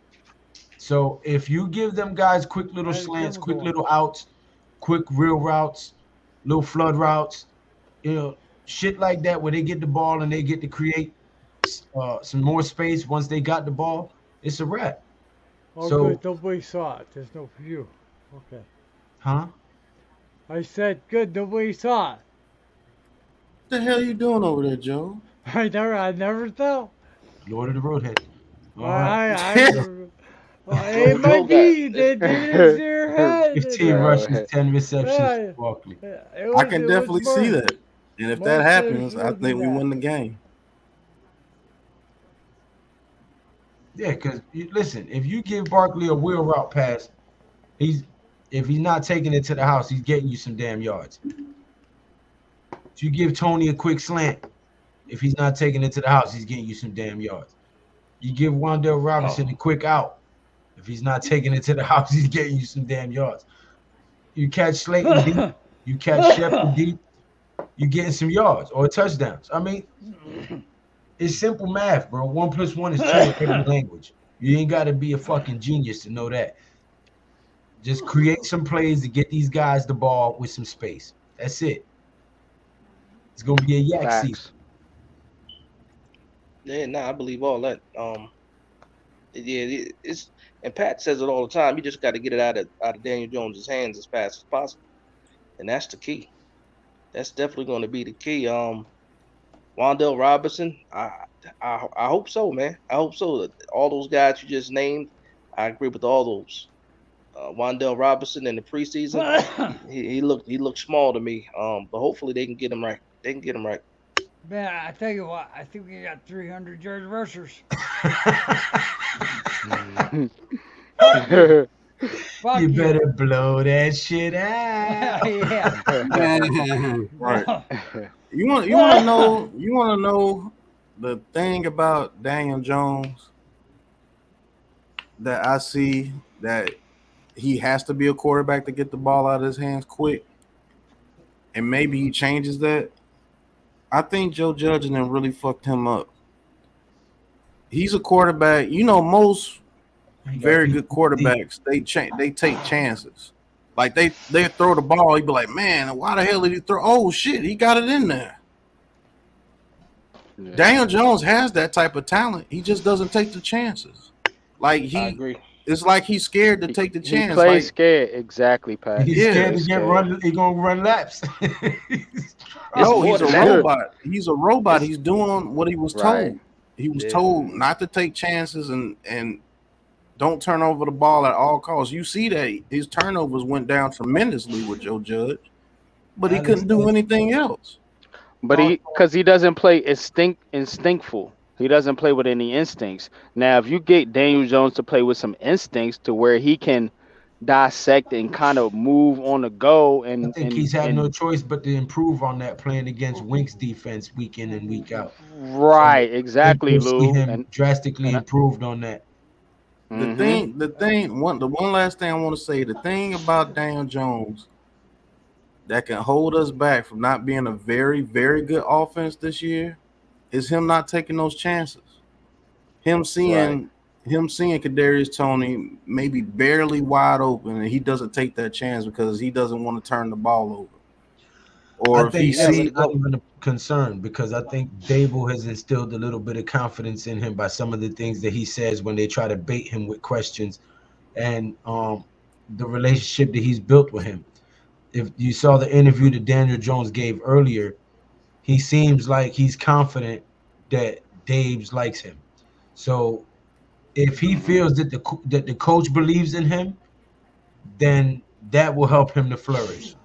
So if you give them guys quick little slants, quick little outs, quick real routes, little flood routes, shit like that, where they get the ball and they get to create some more space once they got the ball, it's a wrap. Oh, So, good. Nobody saw it. There's no view. Okay. huh? I said, good. Nobody saw it. what the hell you doing over there, Joe? I never thought. Lord of the Roadhead. All It might be that it's their head. 15 rushes, 10 receptions Yeah. for Barkley. I can definitely see that. And if that happens, I think we win the game. Yeah, because listen, if you give Barkley a wheel route pass, if he's not taking it to the house, he's getting you some damn yards. If you give Tony a quick slant, if he's not taking it to the house, he's getting you some damn yards. You give Wan'Dale Robinson a quick out. If he's not taking it to the house, he's getting you some damn yards. You catch Slayton deep, you catch Shepard deep, you're getting some yards or touchdowns. I mean, it's simple math, bro. 1 + 1 is 2 in every language. You ain't got to be a fucking genius to know that. Just create some plays to get these guys the ball with some space. That's it. It's gonna be a yak season. Yeah, I believe all that. It's and Pat says it all the time. You just got to get it out of Daniel Jones's hands as fast as possible, and that's the key. That's definitely going to be the key. Wan'Dale Robinson, I hope so, man. I hope so. All those guys you just named, I agree with all those. Wan'Dale Robinson in the preseason, he looked small to me. But hopefully they can get him right. Man, I tell you what, I think we got 300 yard rushers. You better blow that shit out. Yeah. Right. You want to know the thing about Daniel Jones that I see, that he has to be a quarterback to get the ball out of his hands quick, and maybe he changes that. I think Joe Judge and them really fucked him up. He's a quarterback. Most very good quarterbacks, they take chances. Like they throw the ball, he'd be like, man, why the hell did he throw? Oh shit, he got it in there. Yeah. Daniel Jones has that type of talent. He just doesn't take the chances. Like I agree. It's like he's scared to take the chance. He plays scared, exactly, Pat. He's scared to get run. He's gonna run laps. No, he's a robot. He's a robot. He's doing what he was told. He was told not to take chances and don't turn over the ball at all costs. You see that his turnovers went down tremendously with Joe Judge, but he couldn't do anything else. But because he doesn't play instinctful. He doesn't play with any instincts. Now, if you get Daniel Jones to play with some instincts to where he can dissect and kind of move on the go I and think and he's had no and choice but to improve on that playing against Wink's defense week in and week out. So right, I think exactly, you'll see Lou. him drastically improved on that. Mm-hmm. The one last thing I want to say, the thing about Daniel Jones that can hold us back from not being a very, very good offense this year is him not taking those chances. Him Right. seeing Kadarius Toney maybe barely wide open, and he doesn't take that chance because he doesn't want to turn the ball over. I Or if he think that's see, not even a concern because I think Dable has instilled a little bit of confidence in him by some of the things that he says when they try to bait him with questions and the relationship that he's built with him. If you saw the interview that Daniel Jones gave earlier, he seems like he's confident that Dave's likes him. So if he feels that the coach believes in him, then that will help him to flourish.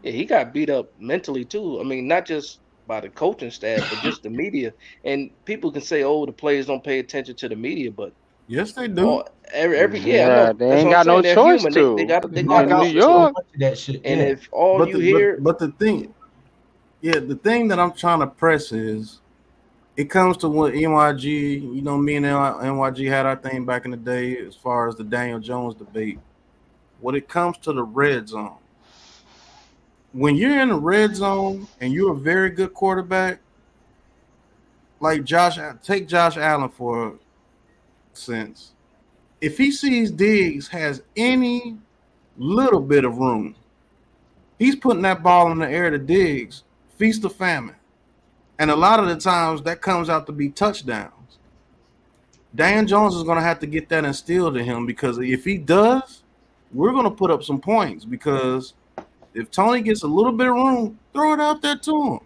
Yeah, he got beat up mentally too. I mean, not just by the coaching staff, but just the media. And people can say, "Oh, the players don't pay attention to the media," but yes, they do. all every yeah, I Yeah, know. they That's ain't what I'm got no saying. They're choice human. They to. they They got block In New out issues so too. York, much of that shit. And Yeah. if all But you hear, the thing that I'm trying to press is it comes to what NYG, me and NYG had our thing back in the day as far as the Daniel Jones debate. When it comes to the red zone, when you're in the red zone and you're a very good quarterback, like take Josh Allen for sense. If he sees Diggs has any little bit of room, he's putting that ball in the air to Diggs, feast or famine. And a lot of the times that comes out to be touchdowns. Dan Jones is going to have to get that instilled in him because if he does, we're going to put up some points because if Tony gets a little bit of room, throw it out there to him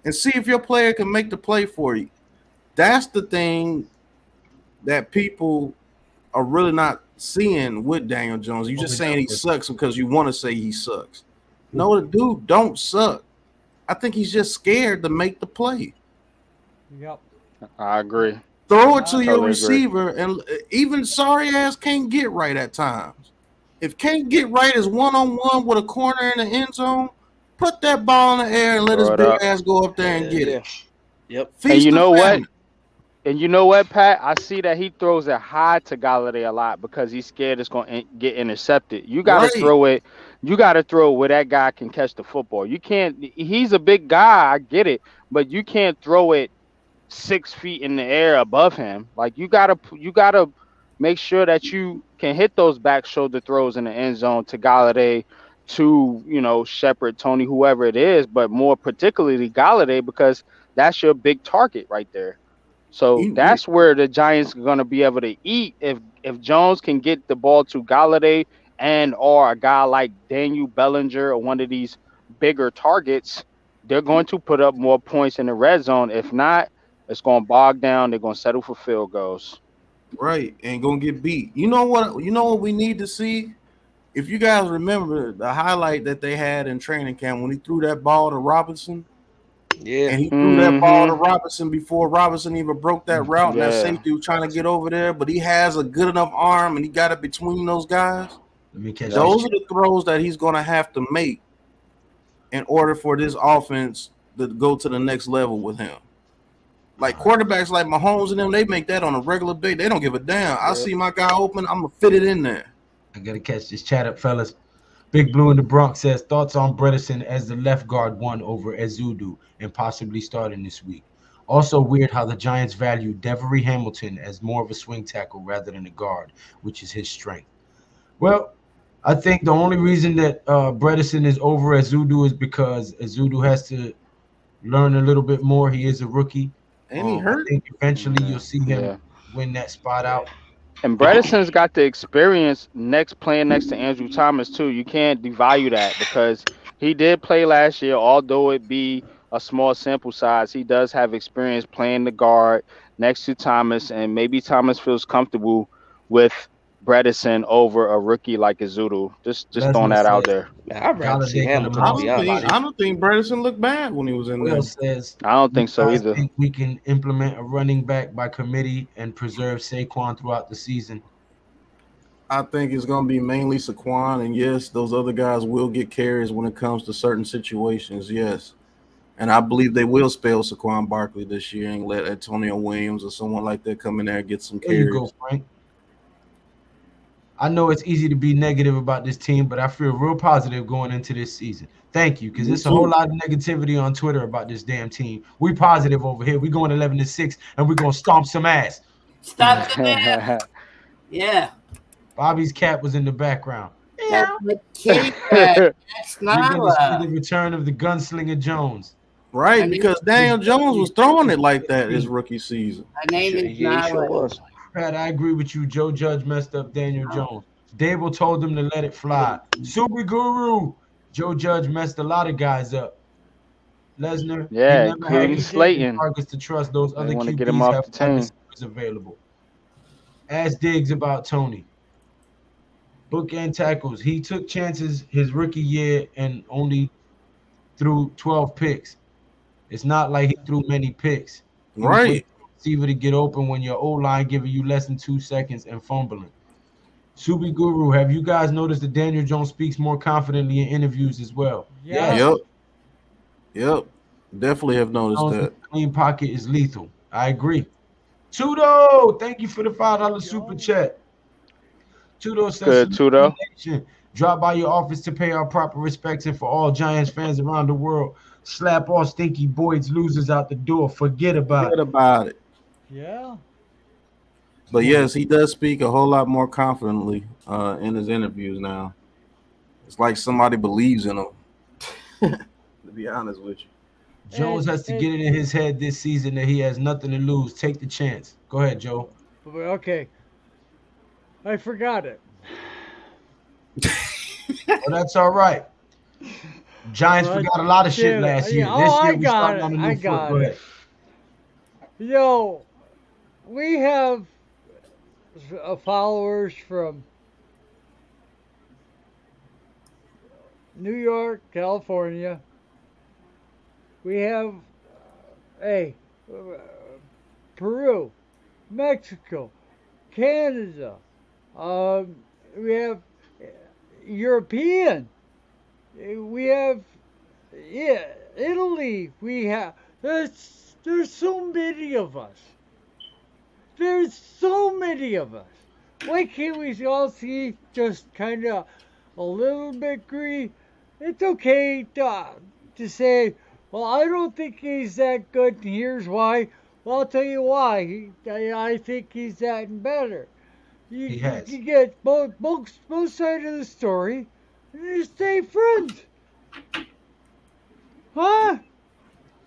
and see if your player can make the play for you. That's the thing that people are really not seeing with Daniel Jones. You're just saying he sucks because you want to say he sucks. No, the dude don't suck. I think he's just scared to make the play. Yep. I agree. Throw it to your Totally agree. receiver, and even sorry ass can't get right at times. If can't get right is one-on-one with a corner in the end zone, put that ball in the air and let his Throw it big up. ass go up there and get yeah, it. yep. And Feast you the know what? famine. And you know what, Pat? I see that he throws it high to Galladay a lot because he's scared it's going to get intercepted. You got to Right. throw it. You got to throw it where that guy can catch the football. You can't. He's a big guy. I get it, but you can't throw it 6 feet in the air above him. Like you gotta make sure that you can hit those back shoulder throws in the end zone to Galladay, to Shepard, Tony, whoever it is, but more particularly Galladay because that's your big target right there. So You- that's where the Giants are gonna be able to eat if Jones can get the ball to Galladay and or a guy like Daniel Bellinger or one of these bigger targets, they're going to put up more points in the red zone. If not, it's going to bog down. They're going to settle for field goals. right, and gonna get beat. You know what? You know what we need to see? If you guys remember the highlight that they had in training camp when he threw that ball to Robinson, Yeah. and he threw that ball to Mm-hmm. Robinson before Robinson even broke that route, and that Yeah. safety was trying to get over there, but he has a good enough arm, and he got it between those guys. Let me catch Those this. are the throws that he's going to have to make in order for this offense to go to the next level with him. Like quarterbacks like Mahomes and them, they make that on a regular day. They don't give a damn. I see my guy open, I'm going to fit it in there. I gotta catch this chat up, fellas. Big Blue in the Bronx says thoughts on Bredesen as the left guard one over Ezudu and possibly starting this week. Also weird how the Giants value Devery Hamilton as more of a swing tackle rather than a guard, which is his strength. Well, I think the only reason that Bredesen is over Ezudu is because Ezudu has to learn a little bit more. He is a rookie. And he I hurt. think eventually you'll see him Yeah. win that spot out. And Bredeson's got the experience playing next to Andrew Thomas too. You can't devalue that because he did play last year, although it be a small sample size. He does have experience playing the guard next to Thomas, and maybe Thomas feels comfortable with Bredesen over a rookie like Izudu. Just throwing Lesnar that out says there. Man, I'd rather see Galladay gonna Hamilton, to bounce be his honest. body. I don't think Bredesen looked bad when he was in there. Will says, I don't "You think so guys either. think we can implement a running back by committee and preserve Saquon throughout the season?" I think it's going to be mainly Saquon, and yes, those other guys will get carries when it comes to certain situations. Yes, and I believe they will spell Saquon Barkley this year and let Antonio Williams or someone like that come in there and get some There you carries. go, Frank. I know it's easy to be negative about this team, but I feel real positive going into this season. Thank you, because Me there's a whole too. lot of negativity on Twitter about this damn team. We positive over here. We going 11-6, and we're gonna stomp some ass. Stop the man. Yeah. Bobby's cat was in the background. That's the kitty cat. That's You're gonna see the Nala. return of the gunslinger Jones. Right, I mean, because Daniel Jones was throwing it like that his rookie season. My name is He sure Nala. was. Pat, I agree with you. Joe Judge messed up Daniel Jones. Dable told him to let it fly. Super Guru. Joe Judge messed a lot of guys up. Lesnar, he Yeah, never had including the Slayton. targets to trust. Those They other want to get him QBs off have the wide team. receivers available. Ask Diggs about Tony. Bookend tackles. He took chances his rookie year and only threw 12 picks. It's not like he threw many picks. He was waiting Right. for the receiver to get open when your O-line giving you less than 2 seconds and fumbling. Subi Guru, have you guys noticed that Daniel Jones speaks more confidently in interviews as well? Yeah. Yep. Yep. Definitely have noticed Jones that. with a clean pocket is lethal. I agree. Tudo, thank you for the $5 super chat. Tudo says, Good, Tudo. "Nation, drop by your office to pay our proper respects, and for all Giants fans around the world, slap all Stinky Boyd's losers out the door. Forget about Forget it." about it. Yeah. But yes, he does speak a whole lot more confidently in his interviews now. It's like somebody believes in him. To be honest with you. Jones has to get it in his head this season that he has nothing to lose. Take the chance. Go ahead, Joe. Okay. I forgot it. Well, that's all right. Giants forgot a lot of shit last year. Yeah, This oh, year I we got starting it. on a I new foot. got Go it. ahead. We have followers from New York, California. We have, Peru, Mexico, Canada. We have European. We have Italy. We have there's so many of us. There's so many of us. Why can't we all see just kind of a little bit green? It's okay to say, well, I don't think he's that good, and here's why. Well, I'll tell you why. I think he's that better. He has. You get both sides of the story, and you stay friends. Huh?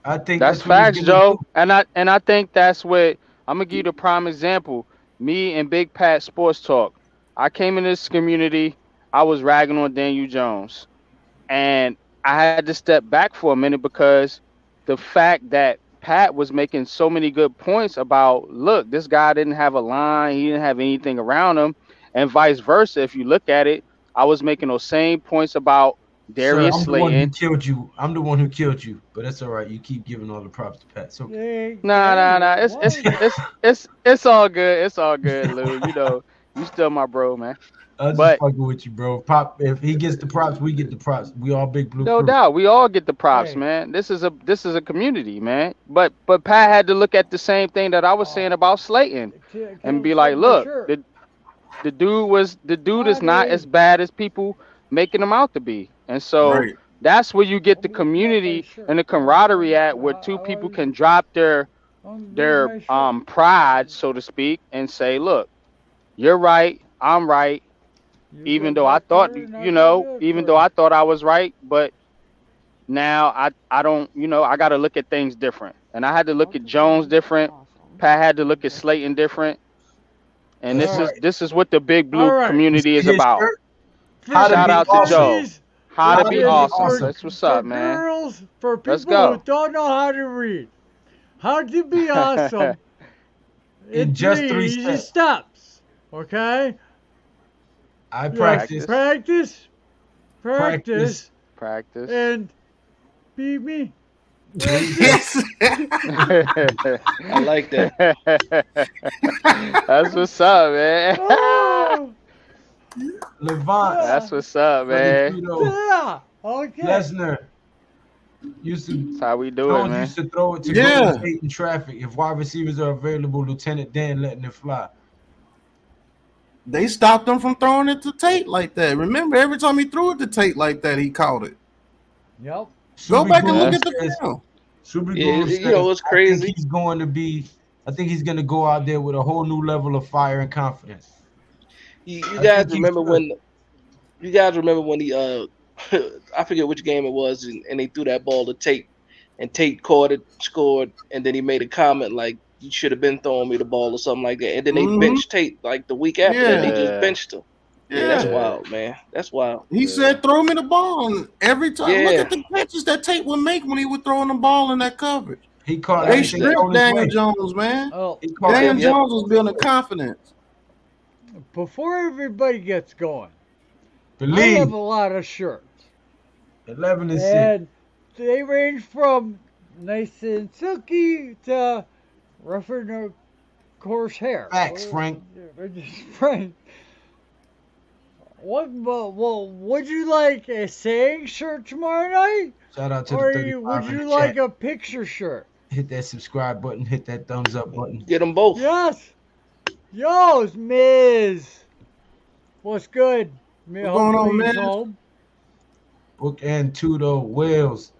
I think That's what he's facts, gonna Joe. do. And I think that's what I'm gonna give you the prime example. Me and Big Pat Sports Talk. I came in this community. I was ragging on Daniel Jones, and I had to step back for a minute because the fact that Pat was making so many good points about, look, this guy didn't have a line, he didn't have anything around him, and vice versa. If you look at it, I was making those same points about Sir, Darius I'm the one who Slayton. killed you. I'm the one who killed you, but that's all right. You keep giving all the props to Pat. So Nah. It's all good. It's all good, Lou. You know, you still my bro, man. I'm just But fucking with you, bro. Pop, if he gets the props, we get the props. We all big blue no crew. doubt, we all get the props, man. This is a community, man. But Pat had to look at the same thing that I was saying about Slayton and be like, look, the dude is not as bad as people making him out to be. And so Right. that's where you get the community and the camaraderie at, where two people can drop their pride, so to speak, and say, look, you're right, I'm right. Even though I thought, even though I thought I was right, but now I don't, I got to look at things different. And I had to look at Jones different. Pat had to look at Slayton different. And this is what the big blue community is about. Shout out to Joe. How to be awesome. That's what's up, man. Girls, for Let's people go. who don't know how to read, how to be awesome In just 3 easy steps. steps. Okay? I Yes, practice. practice, Practice. and be me. I like that. That's what's up, man. Oh, Levant, That's what's up, for the man. judo. Yeah. Okay. Lesnar used to. That's how we do it, Jones man. used to throw it to Yeah. Golden Tate in traffic. If wide receivers are available, Lieutenant Dan letting it fly. They stopped him from throwing it to Tate like that. Remember, every time he threw it to Tate like that, he caught it. Yep. Go Subri back and look Guru at the says, film. Subri Yeah, Guru you know says, what's I think crazy? he's going to be, I think he's going to go out there with a whole new level of fire and confidence. You I guys think he remember should. when? You guys remember when he I forget which game it was, and they threw that ball to Tate, and Tate caught it, scored, and then he made a comment like, "You should have been throwing me the ball" or something like that. And then they Mm-hmm. benched Tate like the week after that. They just Yeah. benched him. Yeah, that's Yeah. wild, man. That's wild. He said, "Throw me the ball." And every time, look Yeah, at the catches that Tate would make when he was throwing the ball in that coverage. He caught They everything stripped thrown his Daniel way. Jones, man. Oh, He caught Daniel everything. Yep. Jones was building confidence. before everybody gets going, I have Believe a lot of shirts. 11 and 6. And they range from nice and silky to rougher and coarse hair. Facts, Frank. They're just Frank. Well, would you like a saying shirt tomorrow night? Shout out to Or the 35 would in you the like chat. a picture shirt? Hit that subscribe button. Hit that thumbs up button. get them both. Yes. Yo, it's Miz. What's good? What's going on, Hopefully he's Miz? home. Book and Tudo Wales.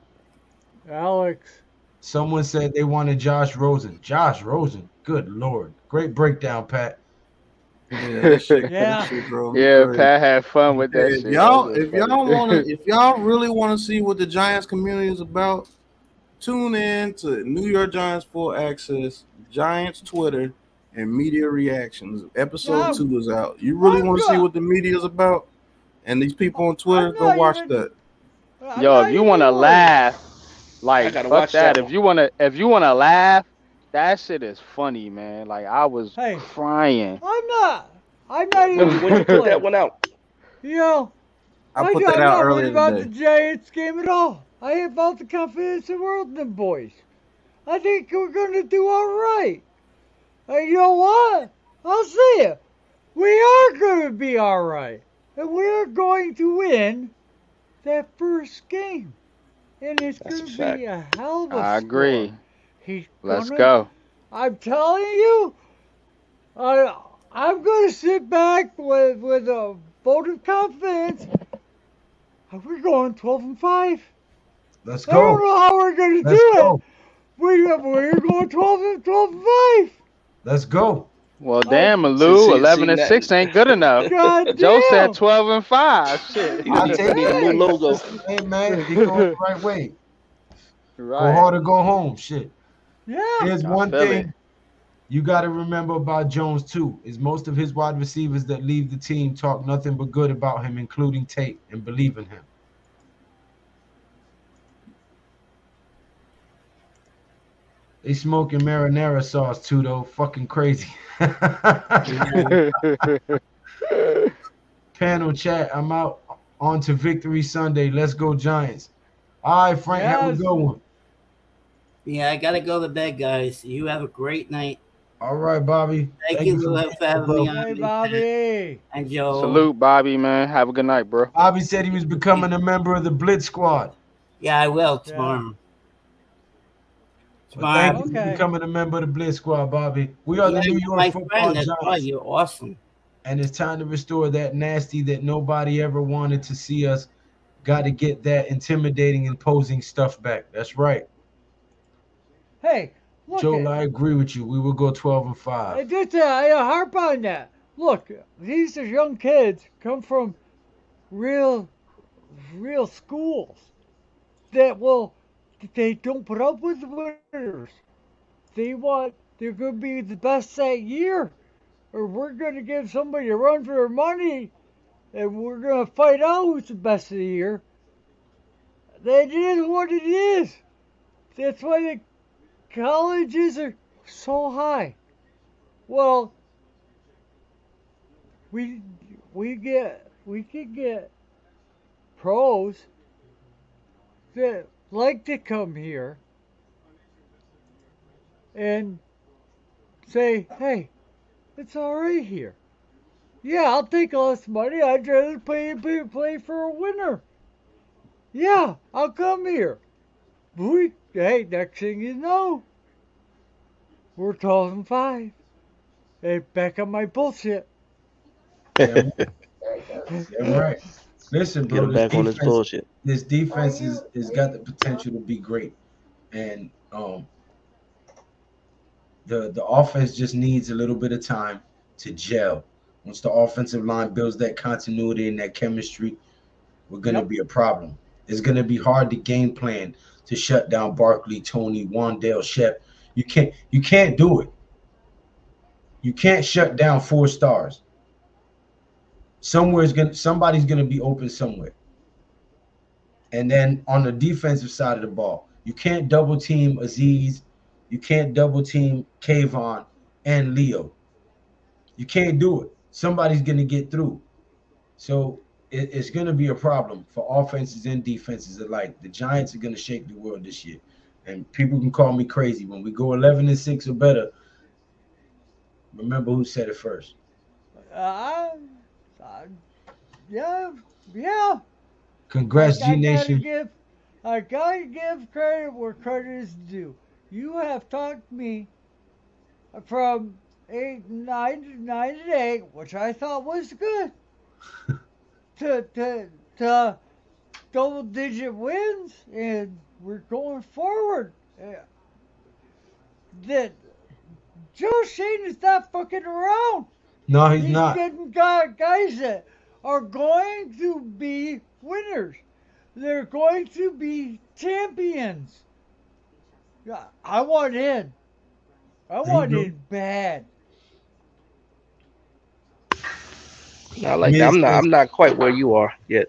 Alex. Someone said they wanted Josh Rosen. Josh Rosen. Good Lord. Great breakdown, Pat. Yeah, that shit, Yeah. that shit drove me Yeah, crazy. Pat had fun with that If shit. y'all, That was if y'all funny. want to, if y'all really want to see what the Giants community is about, tune in to New York Giants Full Access, Giants Twitter, and Media Reactions. Episode 2 is out. You really I'm want to see good. what the media is about, and these people on Twitter, I'm go not watch even- that. I'm Yo, not if you even want to worried. laugh, I like gotta fuck watch that. that If you wanna laugh, that shit is funny, man. Like I was Hey. crying. I'm not even When you put that one out, You know, I put that I'm out not earlier worried about today. the Giants game at all. I have all the confidence in the world in them boys. I think we're going to do all right. And you know what? I'll say it. We are going to be all right. And we're going to win that first game. And it's That's going a to be a hell of a I agree. score. He's Let's gonna, go. I'm telling you, I'm going to sit back with a vote of confidence. We're going 12-5. Let's I don't go. know how we're going to Let's do go. it. We're going 12-5. Let's go. Well, damn, see, Lou, 11-6 ain't good enough. God Joe said damn. 12-5. Shit. you I need, take need a new it. logo. Hey, man, he going the right way. Go Right. hard or go home. Shit. Yeah. Here's I one feel thing it. you got to remember about Jones, too, is most of his wide receivers that leave the team talk nothing but good about him, including Tate, and believe in him. They smoking marinara sauce, too, though. Fucking crazy. Panel chat, I'm out. On to Victory Sunday. Let's go, Giants. All right, Frank, have a Yes. good one. Yeah, I gotta go to bed, guys. You have a great night. All right, Bobby. Thank you, for Lou, being for having here, me bro. on. Hey, Bobby. And Joe. Salute, Bobby, man. Have a good night, bro. Bobby said he was becoming a member of the Blitz Squad. Yeah, I will tomorrow. Well, thank you Okay. for becoming a member of the Blitz Squad, Bobby. We are Yeah, the New you're my York Football friend. That's why Giants, you're awesome. and it's time to restore that nasty that nobody ever wanted to see us. Got to get that intimidating, imposing stuff back. That's right. Hey, look Joel, at I agree with you. We will go I 12-5. just I harp on that. Look, these are young kids come from real schools that they don't put up with the winners. They're going to be the best that year, or we're going to give somebody a run for their money, and we're going to fight out who's the best of the year. That is what it is. That's why the colleges are so high. Well, we could get pros that like to come here and say, hey, it's all right here. Yeah, I'll take less money. I'd rather play for a winner. Yeah, I'll come here. Hey, next thing you know, we're 12-5. Hey, back on my bullshit. Damn, damn right. Listen, Get bro, him back on his bullshit. this defense is got the potential to be great, and the offense just needs a little bit of time to gel. Once the offensive line builds that continuity and that chemistry, we're going to Yep. be a problem. It's going to be hard to game plan to shut down Barkley, Tony, Wandale, Shep. You can't do it. You can't shut down 4 stars. Somebody's gonna be open somewhere. And then on the defensive side of the ball, you can't double team Aziz, you can't double team Kayvon and Leo. You can't do it. Somebody's gonna get through. So it's gonna be a problem for offenses and defenses alike. The Giants are gonna shake the world this year. And people can call me crazy. When we go 11-6 or better, remember who said it first. Uh, uh, yeah, yeah. Congrats, G Nation. I gotta give credit where credit is due. You have talked me from 9 to 8, which I thought was good, to double-digit wins, and we're going forward. That Joe Shane is not fucking around. No, he's He's not. getting guys that are going to be winners. They're going to be champions. Yeah, I want in. I want in bad. I like that. I'm not quite where you are yet.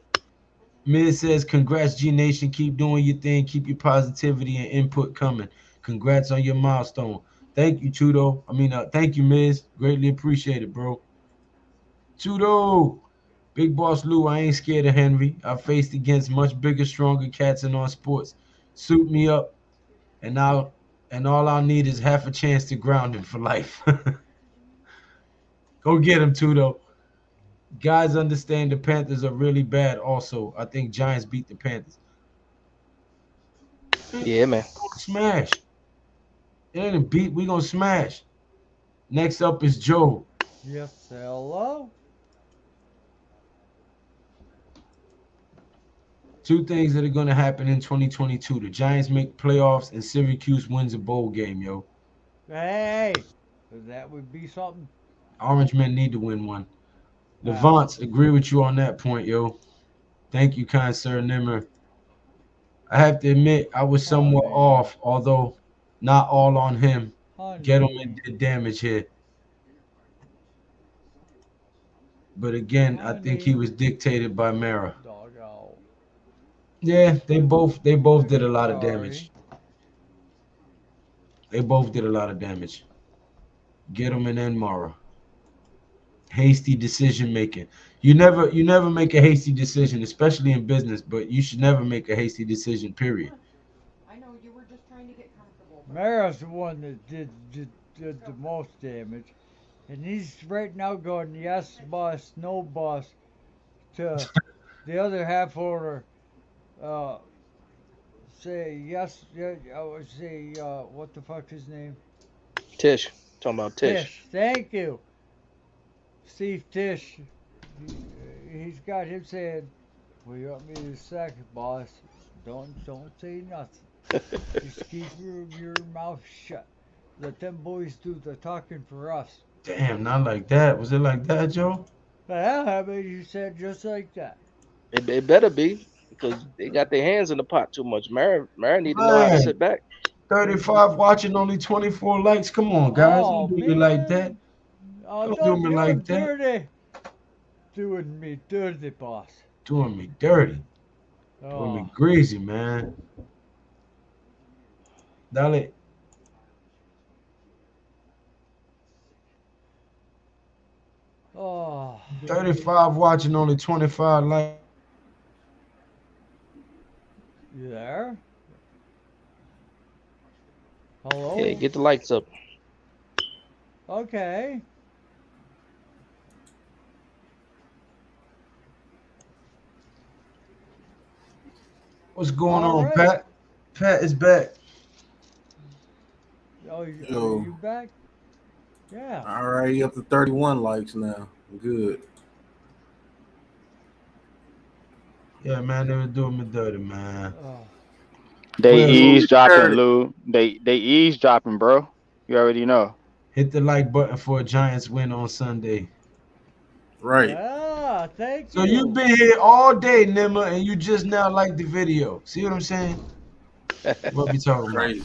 Miz says, congrats, G Nation. Keep doing your thing. Keep your positivity and input coming. Congrats on your milestone. Thank you, Tudo. Thank you, Miz. Greatly appreciate it, bro. Tudo. Big Boss Lou, I ain't scared of Henry. I faced against much bigger, stronger cats in our sports. Suit me up, and all I'll need is half a chance to ground him for life. Go get him, Tudo. Guys understand the Panthers are really bad also. I think Giants beat the Panthers. Yeah, man. Smash. It ain't a beat. We gonna smash. Next up is Joe. Yes, hello. 2 things that are gonna happen in 2022. The Giants make playoffs and Syracuse wins a bowl game, yo. Hey, that would be something. Orange men need to win one. Levance, agree with you on that point, yo. Thank you, kind sir Nimmer. I have to admit, I was somewhat off, although not all on him. Gettleman did damage here. But again, I think he was dictated by Mara. Yeah, they both did a lot of damage. They both did a lot of damage. Gettleman and Mara. Hasty decision making. You never make a hasty decision, especially in business, but you should never make a hasty decision, period. I know you were just trying to get comfortable. Mara's the one that did the most damage. And he's right now going, yes, boss, no, boss, to the other half owner. Say yes, yeah, I would say, what the fuck his name? Tish. Talking about Tish. Thank you. Steve Tish. He's got him saying, well, you want me to sack it, boss? Don't say nothing. Just keep your mouth shut. Let them boys do the talking for us. Damn, not like that. Was it like that, Joe? Yeah, I mean, you said just like that. It better be, because they got their hands in the pot too much. Mara need to know how to sit back. 35 watching, only 24 likes. Come on, guys. Don't do me like that. Don't do me like that. Dirty. Doing me dirty, boss. Doing me dirty. Doing me greasy, man. Dale. Oh. 35 watching, only 25 likes. You there? Hello? Yeah, get the lights up. Okay. What's going All on, right. Pat? Pat is back. Oh, are Yo, you back? Yeah. all right, you up to 31 likes now. Good. Yeah, man, they were doing me dirty, man. Oh. They Players, Do me eavesdropping, dirty. Lou. They eavesdropping, bro. You already know. hit the like button for a Giants win on Sunday. Right. Yeah. Thank So you've you. been here all day, Nimma, and you just now like the video. See what I'm saying? What we talking about? Crazy.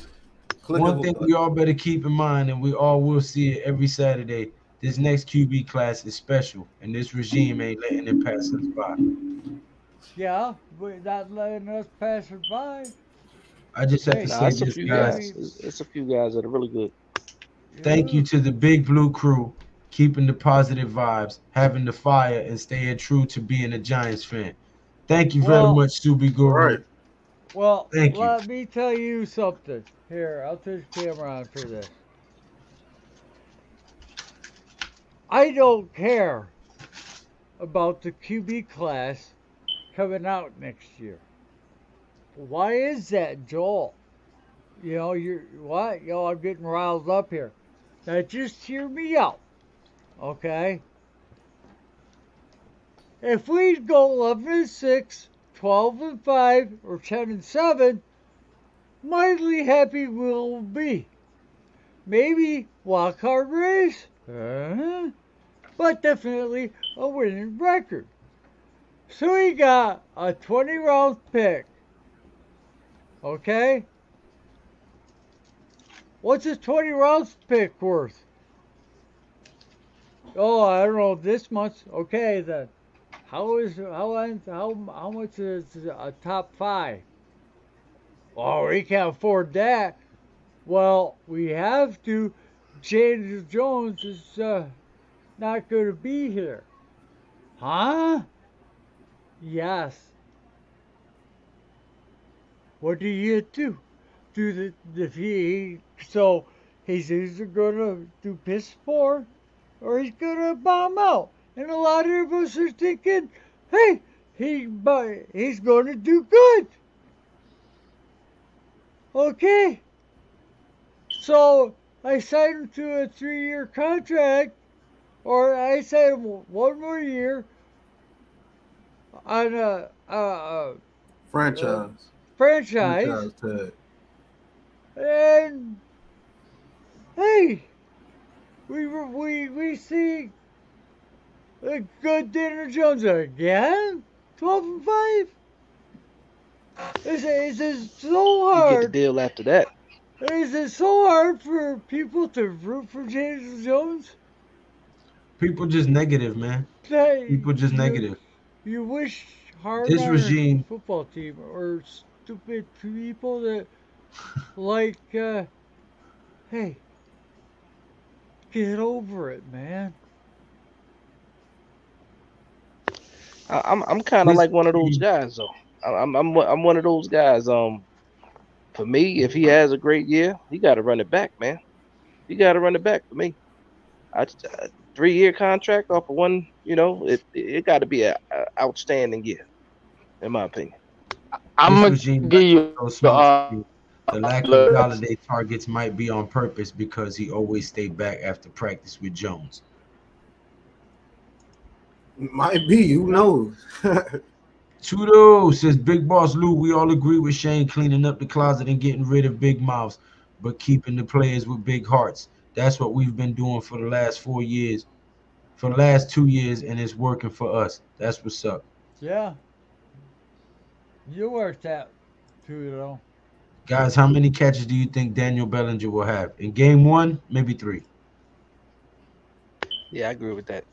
Click One of thing we all better keep in mind, and we all will see it every Saturday, this next QB class is special, and this regime ain't letting it pass us by. Yeah. We're not letting us pass it by. I just have to Hey, Nah, say it's a this, few guys. guys. we. It's a few guys that are really good. Thank Yeah. you to the Big Blue Crew, keeping the positive vibes, having the fire, and staying true to being a Giants fan. Thank you very Well. much, Subi All right. Guru. Well. Thank you. Let me tell you something. Here, I'll turn the camera on for this. I don't care about the QB class coming out next year. Why is that, Joel? You're what? I'm getting riled up here. Now, just hear me out, okay? If we go 11-6, 12-5, or 10-7, mightily happy we'll be. Maybe wild card race, but definitely a winning record. So we got a 20-round pick, okay? What's a 20 rounds pick worth? Oh, I don't know, this much. Okay, then. How much is a top five? Oh, we can't afford that. Well, we have to. James Jones is not going to be here. Huh? Yes. What do you do? So he's either gonna do piss poor or he's gonna bomb out. And a lot of us are thinking, hey, he's gonna do good. Okay. So I signed him to a 3-year contract, or I signed him 1 more year on a Franchise. franchise. Franchise tag. And hey, we see a good Daniel Jones again. 12-5. Is it so You get the hard? deal after that. Is it so hard for people to root for James Jones? People just negative, man. That People just negative. you wish hard This on our regime, football team or stupid people that like. Hey, get over it, man. I'm kind of this like one of those regime, guys though. I'm one of those guys. For me, if he has a great year, he got to run it back, man. He got to run it back for me. A 3-year contract off of one, it got to be a outstanding year, in my opinion. I'm this gonna regime give like to you throw smoke to you. The lack of alerts. Galladay targets might be on purpose because he always stayed back after practice with Jones. Might be. Who knows? Tudo says Big Boss Lou. We all agree with Shane cleaning up the closet and getting rid of big mouths, but keeping the players with big hearts. That's what we've been doing for the last 4 years, for the last 2 years, and it's working for us. That's what's up. Yeah, you worked out too, though. Guys, how many catches do you think Daniel Bellinger will have? In game one, maybe 3. Yeah, I agree with that.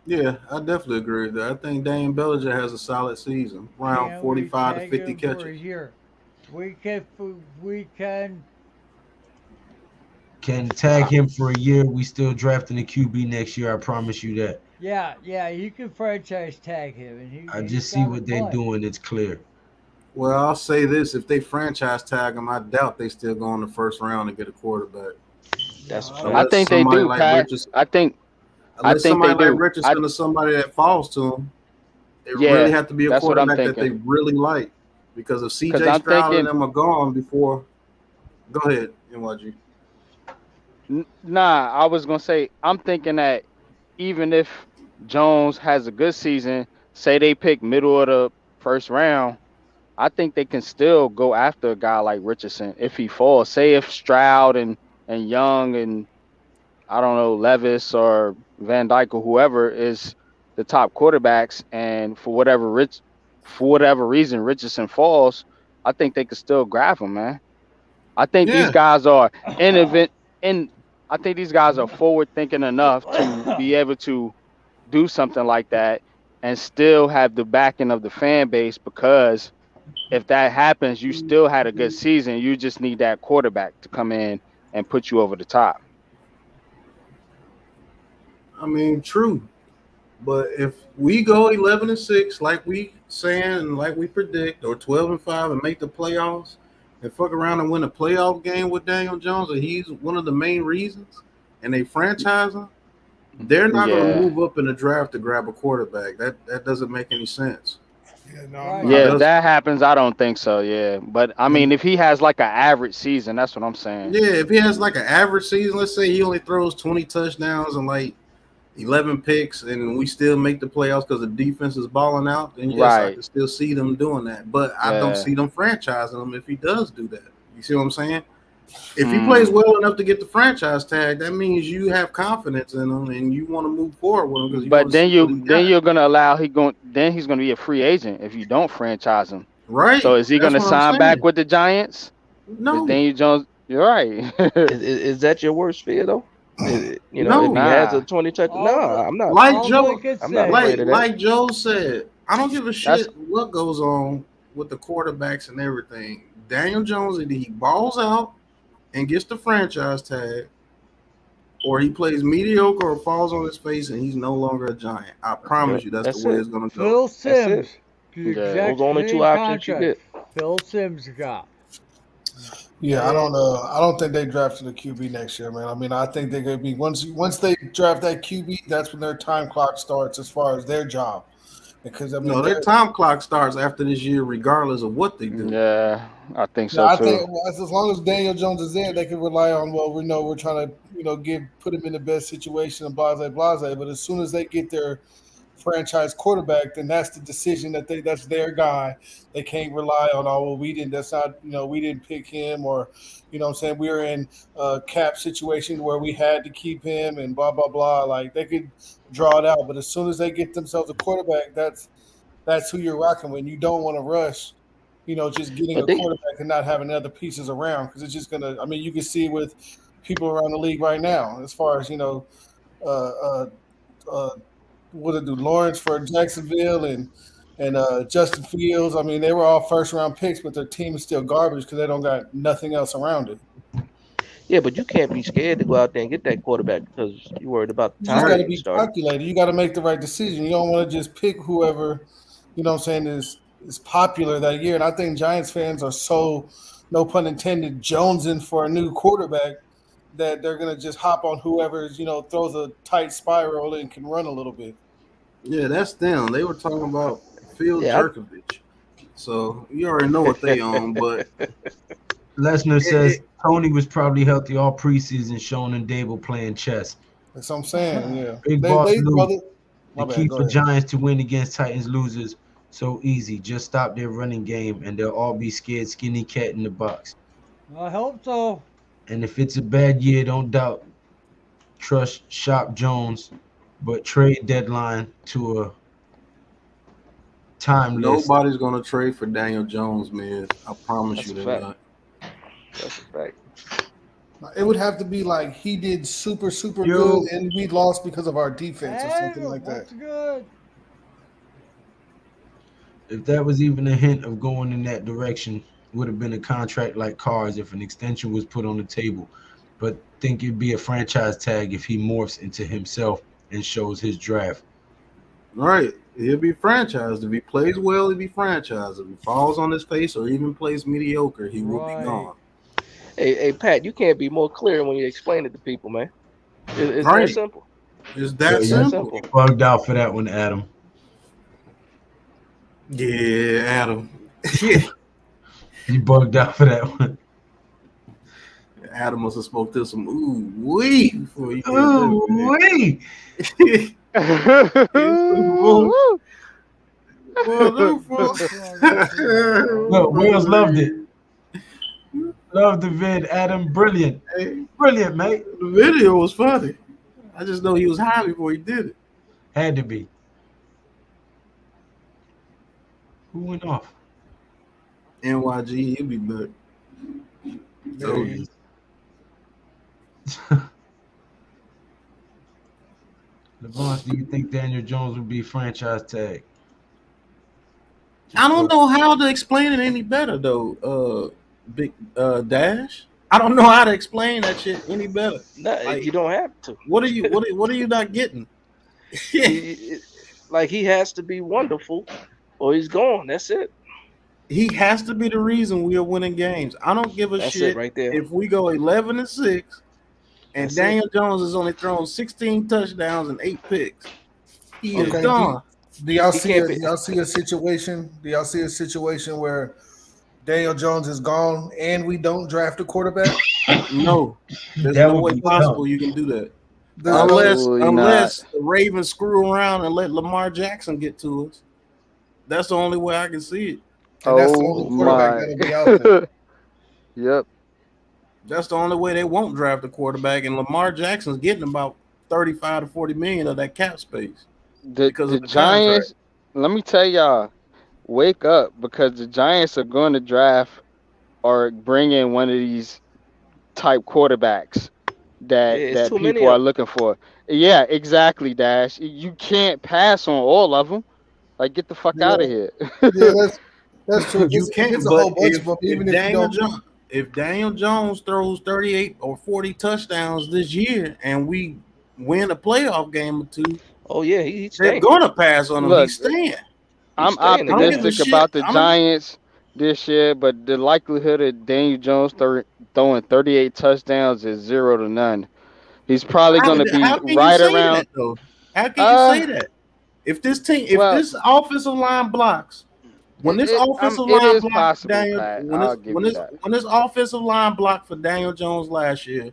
Yeah, I definitely agree with that. I think Dane Bellinger has a solid season, around Can we 45 to tag 50 him for a catches. year? We can. Can tag him for a year. We still drafting a QB next year. I promise you that. Yeah. You can franchise tag him, and I he's just see got to what they're play. doing. It's clear. Well, I'll say this: if they franchise tag him, I doubt they still go in the first round and get a quarterback. That's a No, fact. I Unless think they somebody do, like Pat. Richardson, I think unless they somebody like do. Richardson or somebody that falls to him, it Yeah, really have to be a that's what I'm quarterback that they thinking. really like. Because if Because CJ I'm Stroud and thinking, them are gone before, go ahead, NYG. nah, I was gonna say I'm thinking that even if Jones has a good season, say they pick middle of the first round, I think they can still go after a guy like Richardson if he falls. Say if Stroud and Young and I don't know Levis or Van Dyke or whoever is the top quarterbacks, and for whatever reason Richardson falls, I think they could still grab him, man. I think these Yeah, guys are innovative, and I think these guys are forward thinking enough to be able to do something like that and still have the backing of the fan base, because if that happens, you still had a good season. You just need that quarterback to come in and put you over the top. I mean, true. But if we go 11-6, like we saying and like we predict, or 12-5 and make the playoffs, and fuck around and win a playoff game with Daniel Jones, and he's one of the main reasons, and they franchise him, they're not going to Yeah. move up in the draft to grab a quarterback. That doesn't make any sense. Yeah, no, I'm Right. not. Yeah, if that happens, I don't think so. Yeah. But I mean, if he has like an average season, that's what I'm saying. Yeah, if he has like an average season, let's say he only throws 20 touchdowns and like 11 picks, and we still make the playoffs because the defense is balling out, then yes, I Right. can still see them doing that. But I don't Yeah. see them franchising him if he does do that. You see what I'm saying? If he plays well enough to get the franchise tag, that means you have confidence in him and you want to move forward with him because you want But to then see what he got. you're gonna allow he's gonna be a free agent if you don't franchise him. Right? So is he That's gonna what I'm sign back saying. with the Giants? No. If Daniel Jones, you're right. Is that your worst fear though? You know, if No. he has a Nah. 20 touch, All no, the- I'm not. Like all Joe, they could I'm not say, afraid of that. like Joe said, I don't give a That's shit what goes on with the quarterbacks and everything. Daniel Jones, either he balls out and gets the franchise tag, or he plays mediocre or falls on his face and he's no longer a Giant. I promise you that's the That's way it. it's gonna go. Phil That's it. Sims, the Yeah. exact Those are only two same options you contract get. Phil Sims got. Yeah, I don't think they drafted a QB next year, man. I mean, I think they're gonna be once they draft that QB, that's when their time clock starts as far as their job. Because I mean, No, their time clock starts after this year, regardless of what they do. Yeah, I think yeah, so I too. think as long as Daniel Jones is there, they can rely on. Well, we know we're trying to put him in the best situation and blah blah blah. But as soon as they get their franchise quarterback, then that's the decision that's their guy. They can't rely on, oh well, we didn't, that's not, we didn't pick him, or what I'm saying, we were in a cap situation where we had to keep him and blah blah blah. Like they could draw it out, but as soon as they get themselves a quarterback, that's who you're rocking with. You don't want to rush, just getting But a they, quarterback and not having other pieces around, because it's just gonna. I mean, you can see with people around the league right now, as far as uh, uh, what did do Lawrence for Jacksonville and Justin Fields. I mean, they were all first round picks, but their team is still garbage because they don't got nothing else around it. yeah, but you can't be scared to go out there and get that quarterback because you're worried about the You just time got to getting be started. calculated. You got to make the right decision. You don't want to just pick whoever, is popular that year. And I think Giants fans are so, no pun intended, jonesing for a new quarterback that they're gonna just hop on whoever's, throws a tight spiral and can run a little bit. Yeah, that's them. They were talking about Phil Yeah, Jerkovich. So you already know what they own, but Lesnar says Tony was probably healthy all preseason, Sean and Dable playing chess. That's what I'm saying. Yeah, Big boss Lou, brother. the My key bad. Go for ahead. Giants to win against Titans losers so easy. Just stop their running game and they'll all be scared skinny cat in the box. I hope so. And if it's a bad year, don't doubt. Trust Shop Jones, but trade deadline to a time list. nobody's gonna trade for Daniel Jones, man. I promise that's you a they're fact. not. That's a fact. It would have to be like he did super Yo. good, and we lost because of our defense or something Hey, like that. that's good. If that was even a hint of going in that direction, would have been a contract like Carr's if an extension was put on the table. But think it'd be a franchise tag if he morphs into himself and shows his draft. Right. He'll be franchised. If he plays well, he'll be franchised. If he falls on his face or even plays mediocre, he will be Right. gone. Hey, Pat, you can't be more clear when you explain it to people, man. It's Right. that simple. It's that Yeah, That simple. simple. Bugged out for that one, Adam. Yeah, Adam. You bugged out for that one. Adam must have smoked this some ooh wee before he did Ooh that. wee! Well, Look, Wales loved it. Loved the vid, Adam. Brilliant. Brilliant, mate. The video was funny. I just know he was high before he did it. Had to be. Who went off? NYG, he'll be back. There he is. Levance, do you think Daniel Jones would be franchise tag? I don't know how to explain it any better though. Big Dash. I don't know how to explain that shit any better. No, Like, you don't have to. What are you not getting? Like he has to be wonderful, or he's gone. That's it. He has to be the reason we are winning games. I don't give a That's shit it right there. if we go 11-6 and That's Daniel Jones has only thrown 16 touchdowns and 8 picks. He is gone. Do y'all He see can't do y'all see a situation? Do y'all see a situation where Daniel Jones is gone and we don't draft a quarterback? No, there's That no would way be possible tough. you can do that. There's Unless the Ravens screw around and let Lamar Jackson get to us. That's the only way I can see it. And that's the only quarterback that'll be out there. Yep. That's the only way they won't draft a quarterback, and Lamar Jackson's getting about 35 to 40 million of that cap space. Because The of the Giants, let me tell y'all, wake up, because the Giants are going to draft or bring in one of these type quarterbacks It's that too many people are of them. looking for. Yeah, exactly, Dash. You can't pass on all of them. Like, get the fuck out of here. Yeah, that's true. You If can't, it's a whole but bunch of them, even if you don't. If Daniel Jones throws 38 or 40 touchdowns this year and we win a playoff game or two, oh yeah, he's they're staying. gonna pass on him. Look, He's staying. I'm staying together. optimistic about the Giants this year, but the likelihood of Daniel Jones throwing 38 touchdowns is 0 to none. He's probably going to be How can right you say around. that though? How can you say that? If this team, if this offensive line blocks, when this offensive it line is blocked possible, Daniel, Pat. when I'll this give when you this that. when this offensive line blocked for Daniel Jones last year,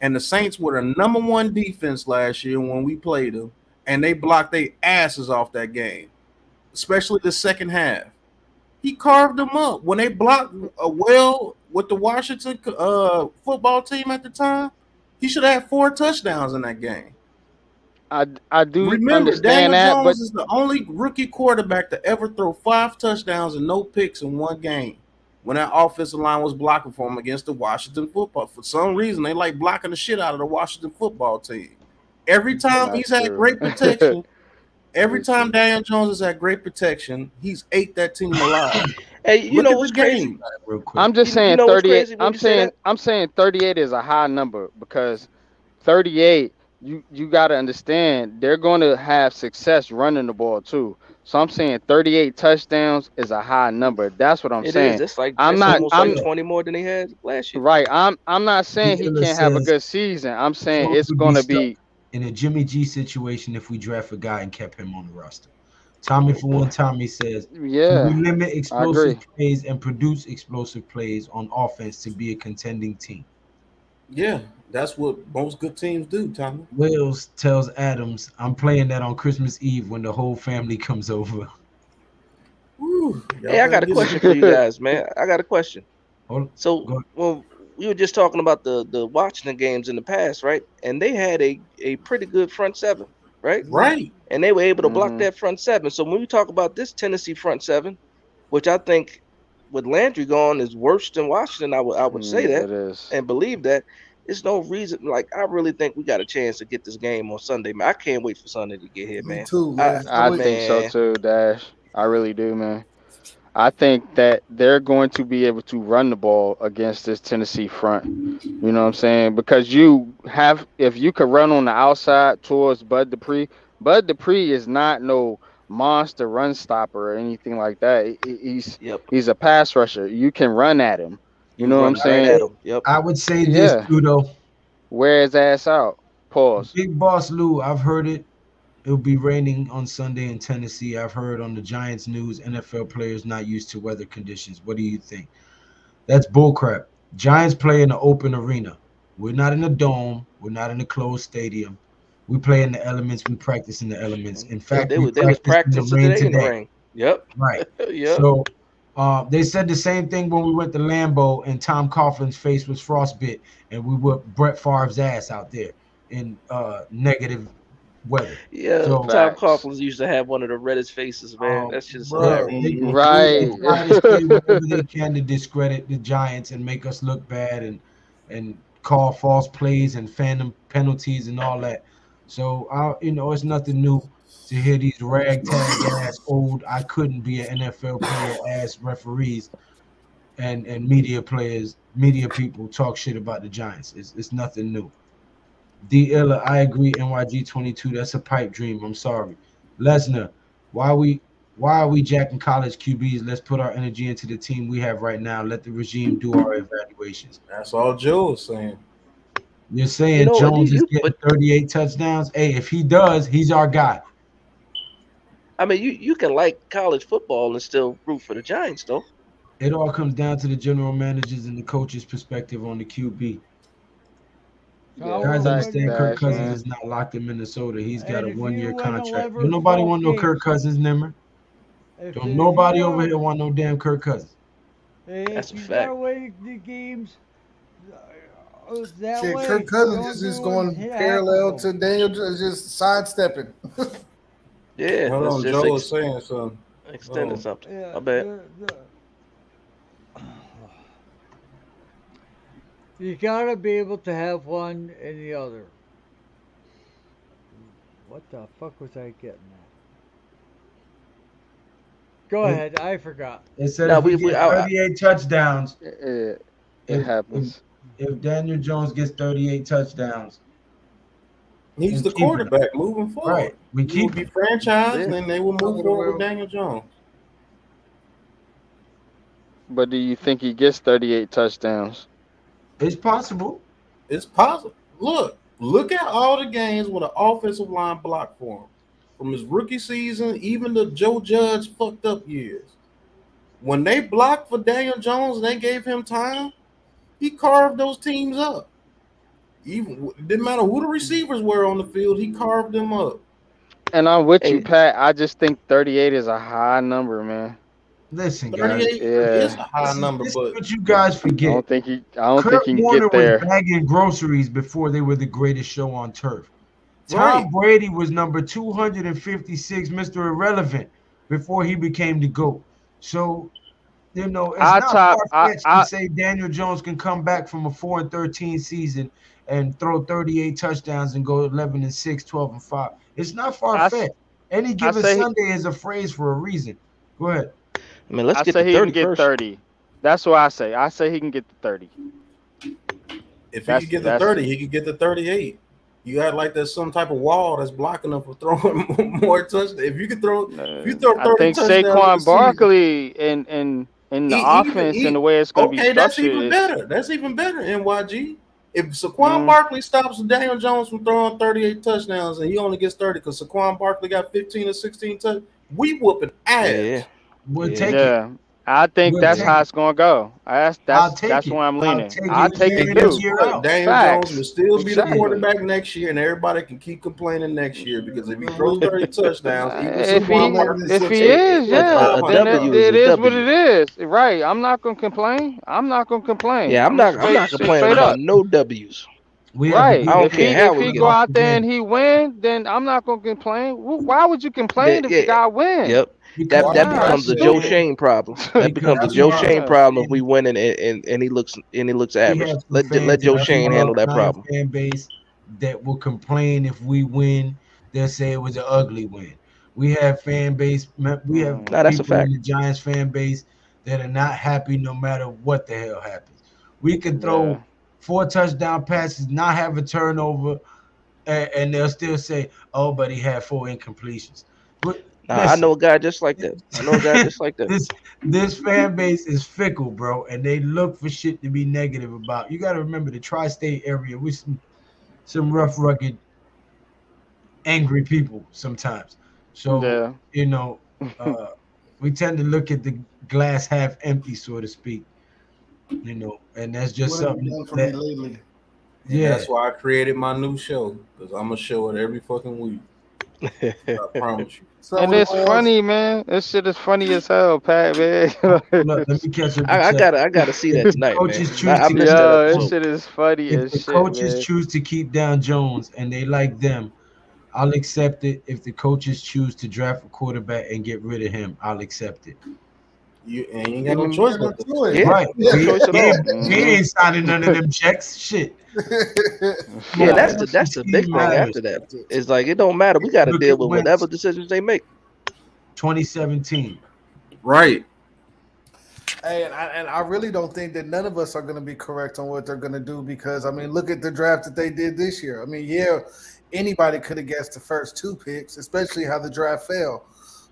and the Saints were the #1 defense last year when we played them, and they blocked their asses off that game, especially the second half. He carved them up when they blocked well with the Washington football team at the time. He should have had 4 touchdowns in that game. I do Remember, understand Daniel that, Jones but is the only rookie quarterback to ever throw 5 touchdowns and no picks in one game when that offensive line was blocking for him against the Washington football. For some reason, they like blocking the shit out of the Washington football team. Every time he's had great protection, every time Daniel Jones has had great protection, he's ate that team alive. Hey, you Look know at what's the crazy? game. I'm just saying you know what's 38. crazy when you say that? I'm saying 38 is a high number because 38. You got to understand they're going to have success running the ball too. So I'm saying 38 touchdowns is a high number. That's what I'm It saying. is. It's like I'm it's not. almost like 20 more than he had last year. Right. I'm not saying he Taylor can't have a says good season. I'm saying Jones it's would going to stuck be. in a Jimmy G situation if we draft a guy and kept him on the roster. Tommy for one, Tommy says, Yeah, "Can we limit I explosive agree. plays and produce explosive plays on offense to be a contending team?" Yeah, that's what most good teams do, Tommy. Wills tells Adams, "I'm playing that on Christmas Eve when the whole family comes over." Woo, Hey, I got a question for you guys, man. I got a question. So, well, we were just talking about the Washington games in the past, right? And they had a pretty good front seven, right? Right. And they were able to block Mhm. that front seven. So when we talk about this Tennessee front seven, which I think with Landry gone is worse than Washington, I would say that It is. and believe that. There's no reason. Like I really think we got a chance to get this game on Sunday, man. I can't wait for Sunday to get here, man. Me too, man. I think so too, Dash. I really do, man. I think that they're going to be able to run the ball against this Tennessee front. You know what I'm saying? Because if you could run on the outside towards Bud Dupree is not no monster run stopper or anything like that. He's a pass rusher. You can run at him. You know what I'm saying? Yep. I would say this too, though. Wear his ass out. Pause. Big Boss Lou, I've heard it. It'll be raining on Sunday in Tennessee. I've heard on the Giants news, NFL players not used to weather conditions. What do you think? That's bullcrap. Giants play in an open arena. We're not in a dome. We're not in a closed stadium. We play in the elements. We practice in the elements. In fact, we They was practiced in the practicing rain today in the today. rain. Yep. Right. Yep. So they said the same thing when we went to Lambeau and Tom Coughlin's face was frostbit and we whooped Brett Favre's ass out there in negative weather. Yeah, So, Tom Facts. Coughlin used to have one of the reddest faces, man. That shit is bro, hilarious. they Right. try to say whatever they can to discredit the Giants and make us look bad and call false plays and phantom penalties and all that. So, it's nothing new to hear these ragtag ass old I couldn't be an NFL player ass referees and media people talk shit about the Giants. It's nothing new. D Illa, I agree. NYG 22, that's a pipe dream. I'm sorry. Lesnar, why we why are we jacking college QBs? Let's put our energy into the team we have right now. Let the regime do our evaluations. That's all Joe is saying. You're You saying know what? Jones is getting But 38 touchdowns? Hey, if he does, he's our guy. I mean, you can like college football and still root for the Giants, though. It all comes down to the general managers and the coaches' perspective on the QB. So I Yeah, Guys will fact put it understand Kirk this dash, Cousins way. man. is not locked in Minnesota. He's got And a if you 1-year win contract. 11 Don't or nobody 12 want no Kirk games, Cousins, Nimmer. Don't if you nobody over gotta here want no damn Kirk Cousins. That's if a you gotta fact. win the games that Shit, Kirk way, Cousins don't is just do going half of parallel them. to Daniel, just sidestepping. Yeah, Hold that's on, just Joe is saying something. extending Oh, something. Yeah, I bet. you gotta be able to have one and the other. What the fuck was I getting at? Go It, ahead, I forgot. it said Now if we we get I, 38 touchdowns, It if if, happens. if Daniel Jones gets 38 touchdowns, he's we the keep him. quarterback moving Right. forward. We He will keep be him. franchised, yeah. and they will move forward with Daniel Jones. But do you think he gets 38 touchdowns? It's possible. It's possible. Look at all the games with an offensive line block for him. From his rookie season, even the Joe Judge fucked up years. When they blocked for Daniel Jones and they gave him time, he carved those teams up. Even it didn't matter who the receivers were on the field, he carved them up. And I'm with you, Hey, Pat. I just think 38 is a high number, man. Listen, guys. 38 is Yeah. a high number, This is but what you guys forget. I don't Kurt think he can Warner get was there. bagging groceries before they were the greatest show on turf. right. Tom Brady was number 256, Mr. Irrelevant, before he became the GOAT. So, it's I not top far-fetched to say Daniel Jones can come back from a 4-13 season and throw 38 touchdowns and go 11-6, 12-5. It's not I far-fetched. Any I given say Sunday is a phrase for a reason. Go ahead. I mean, let's I get to say he can 30 get first. 30. That's what I say. I say he can get to 30. If he could get the 30, he could get the 38. You act like there's some type of wall that's blocking him from throwing more touchdowns. If you throw I 30 think touchdowns in the Saquon season, Barkley in the offense and the way it's going to be okay, that's even structured. better. That's even better, NYG. If Saquon Barkley stops Daniel Jones from throwing 38 touchdowns and he only gets 30 because Saquon Barkley got 15 or 16 touchdowns, we whooping ass. Yeah. We'll Yeah. take it. Yeah, I think We'll that's take how it. it's going to go. I'll take That's it. where I'm I'll leaning. take I it take year it in and too. year out. Daniel Facts. Jones will still be the Exactly. quarterback next year, and everybody can keep complaining next year because if he throws 30 touchdowns, even If Saquon Barkley if sits he at is, yeah, A 500 then W yards. is it a is what it W. is. Right. I'm not gonna complain. I'm not gonna complain. Yeah, I'm gonna I'm not say complaining straight about up. no W's. We have a Right. good I don't If care he fan. how if we he get go them. out there and Again, he win, then I'm not gonna complain. Why would you complain if the Yeah. guy win? Yep. because That Nah, becomes that's a Joe stupid. Shane problem. That because becomes a we Joe have Shane Yeah. some problem if we fans, win and he looks we average. have some Let fans in Joe the Shane handle that Giants problem. fan base that will complain if we win. They'll say it was an ugly win. We have we have Nah, that's a people in fact. the Giants fan base that are not happy no matter what the hell happens. We can throw Yeah. 4 touchdown passes, not have a turnover, and they'll still say, "Oh, but he had 4 incompletions." But Nah, I listen, know a guy just like that. I know a guy just like that. this fan base is fickle, bro, and they look for shit to be negative about. You got to remember the tri-state area with some rough, rugged, angry people sometimes. So Yeah. you know, uh, we tend to look at the glass half empty, so to speak. You know, and that's just What have you something done for me that, lately? And yeah. that's why I created my new show, because I'm gonna show it every fucking week. I promise you. So And with it's Oz, funny, man. This shit is funny as hell, Pat, man. Look, let me catch up the I chat. gotta see that If the tonight, man. coaches choose I to missed that Yo, this episode. shit is funny if as the shit, coaches man. choose to keep down Jones and they like them, I'll accept it. If the coaches choose to draft a quarterback and get rid of him, I'll accept it. You ain't I got no mean, choice you got but to no choice. accept Yeah, it. Right. no choice at all. We ain't signing none of them checks. Shit. Come Yeah, on, that's man. the The big team thing. matters. After that, it's like it don't matter. We got to Look deal at with Wentz, whatever decisions they make. 2017. Right. Hey, and I really don't think that none of us are going to be correct on what they're going to do because, I mean, look at the draft that they did this year. I mean, yeah, anybody could have guessed the first two picks, especially how the draft fell.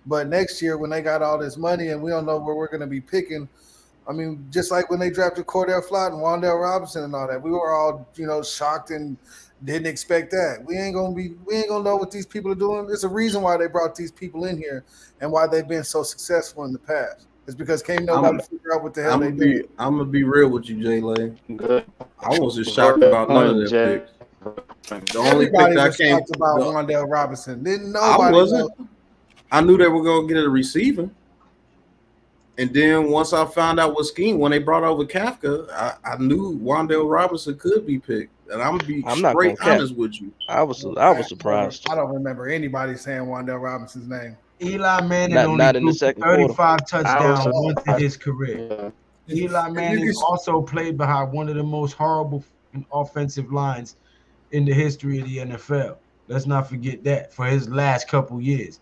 But next year, when they got all this money and we don't know where we're going to be picking, I mean, just like when they drafted Cordell Flott and Wandale Robinson and all that, we were all, shocked and didn't expect that. We ain't gonna know what these people are doing. There's a reason why they brought these people in here and why they've been so successful in the past. It's because can't nobody figure out what the hell they doing. I'm gonna be real with you, Jay Lane. good I wasn't shocked about none of point, their Jay. picks. The only pick Everybody that I was came, shocked about Wandale Robinson. Didn't I nobody know? wasn't. I knew they were gonna get a receiver. And then once I found out what scheme, when they brought over Kafka, I knew Wandale Robinson could be picked. And I'm gonna be I'm not straight gonna cap. honest with you. I was surprised. I don't remember anybody saying Wandale Robinson's name. Eli Manning Not only in the threw for second quarter. 35 I was touchdowns once in surprised. his career. Yeah. Eli Manning also played behind one of the most horrible offensive lines in the history of the NFL. Let's not forget that for his last couple years.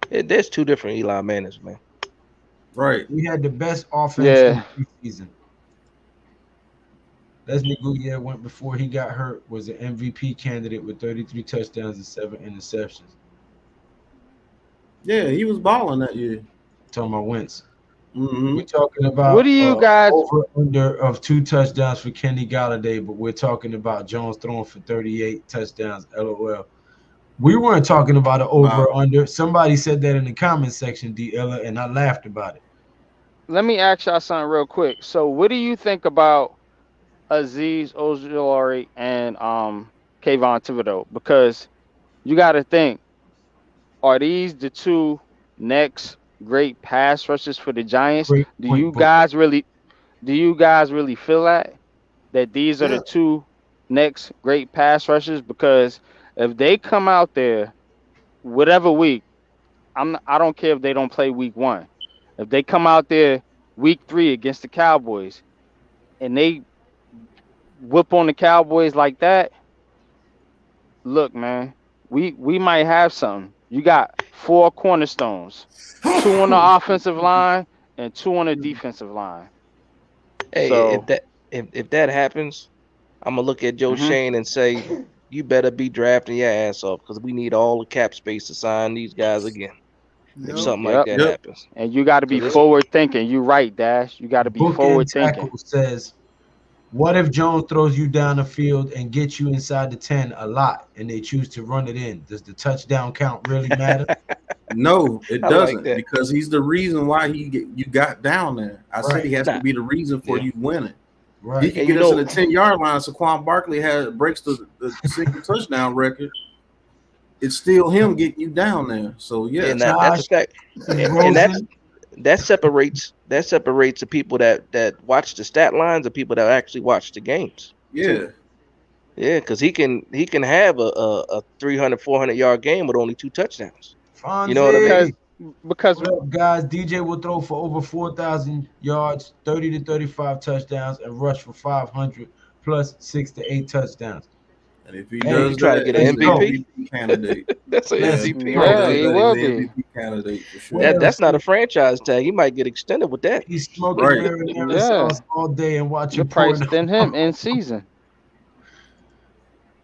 There's two different Eli Mannings, man. Right. We had the best offense Yeah. in the preseason. Leslie Gouye went before he got hurt, was an MVP candidate with 33 touchdowns and 7 interceptions. Yeah, he was balling that year. Talking about Wentz. Mm-hmm. We're talking about What do you guys? over under of 2 touchdowns for Kenny Galladay, but we're talking about Jones throwing for 38 touchdowns. LOL. We weren't talking about an over or under. Somebody said that in the comment section, D. Ella, and I laughed about it. Let me ask y'all something real quick. So, what do you think about Aziz Ojulari and Kayvon Thibodeau? Because you got to think, are these the two next great pass rushers for the Giants? Great Do point, you Booker. guys really feel that these are Yeah. the two next great pass rushers? Because if they come out there whatever week, I don't care if they don't play week 1. If they come out there week 3 against the Cowboys and they whoop on the Cowboys like that, look, man, we might have something. You got 4 cornerstones, 2 on the offensive line and 2 on the defensive line. Hey, So, if that happens, I'm gonna look at Joe Shane and say, you better be drafting your ass off because we need all the cap space to sign these guys again. If something like that happens, and you got to be 'Cause it's- forward thinking. You right, Dash. You got to be Bookend forward thinking. Tackle says, what if Jones throws you down the field and gets you inside the 10 a lot and they choose to run it in? Does the touchdown count really matter? No, it I like doesn't, that. because he's the reason why you got down there. I said he has Nah. to be the reason for you winning. Right. He can And get you us in know- the 10-yard line. Saquon Barkley breaks the single touchdown record. It's still him getting you down there. So yeah, and that's a fact. And that separates the people that watch the stat lines and people that actually watch the games. yeah. Yeah, because he can have a 300, 400 yard game with only 2 touchdowns. You know what I mean? Because what up, guys? DJ will throw for over 4,000 yards, 30 to 35 touchdowns, and rush for 500 plus 6 to 8 touchdowns. And if he Hey, does you try to that, get an he's MVP? candidate. That's an Let's MVP. go. right Yeah, there. he He's will an be. MVP candidate for sure. That's not a franchise tag. He might get extended with that. He's smoking Right. marinara Yeah. sauce all day and watching the price porn. than him in season.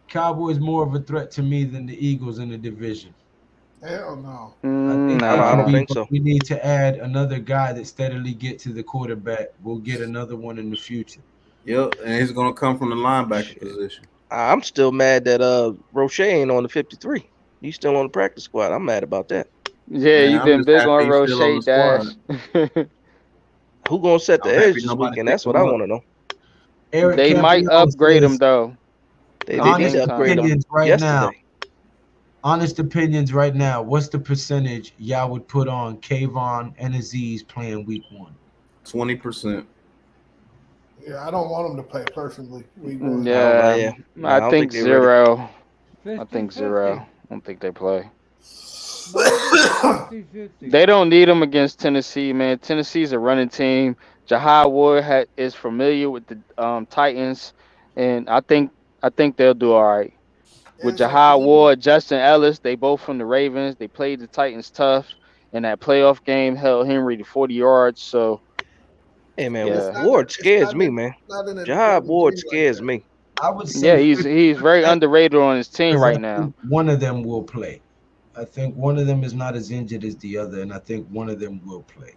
Cowboys more of a threat to me than the Eagles in the division. Hell no. I think I don't we- think so. We need to add another guy that steadily get to the quarterback. We'll get another one in the future. Yep, and he's gonna come from the linebacker position. I'm still mad that Roche ain't on the 53. He's still on the practice squad. I'm mad about that. Yeah, Man, you've I'm been just big happy on he's still on Roche the Dash. Who gonna set the I'm happy edge this nobody weekend? picked That's what him I up. want to know. Eric They might Campione upgrade him says, though. They At the need honest to same upgrade time, them opinions right now. yesterday. Honest opinions right now. What's the percentage y'all would put on Kayvon and Aziz playing week 1? 20%. Yeah, I don't want him to play personally. Week Mm, one. I don't know. yeah, Yeah, no, I I don't think think they're ready. 0. I 50 think 0. 50. I don't think they play. Mine says 50 50. They don't need him against Tennessee, man. Tennessee's a running team. Jahad Ward is familiar with the Titans, and I think they'll do all right. And With it's like Jahad Ward, Justin Ellis, they both from the Ravens. They played the Titans tough in that playoff game, held Henry to 40 yards. So Hey man, it's yeah, not Ward it's scares not me, an, man. not an Jahad important Ward game like scares that. me. I would say yeah, he's 50% very underrated on his team because I right now. think one of them will play. I think one of them is not as injured as the other, and I think one of them will play.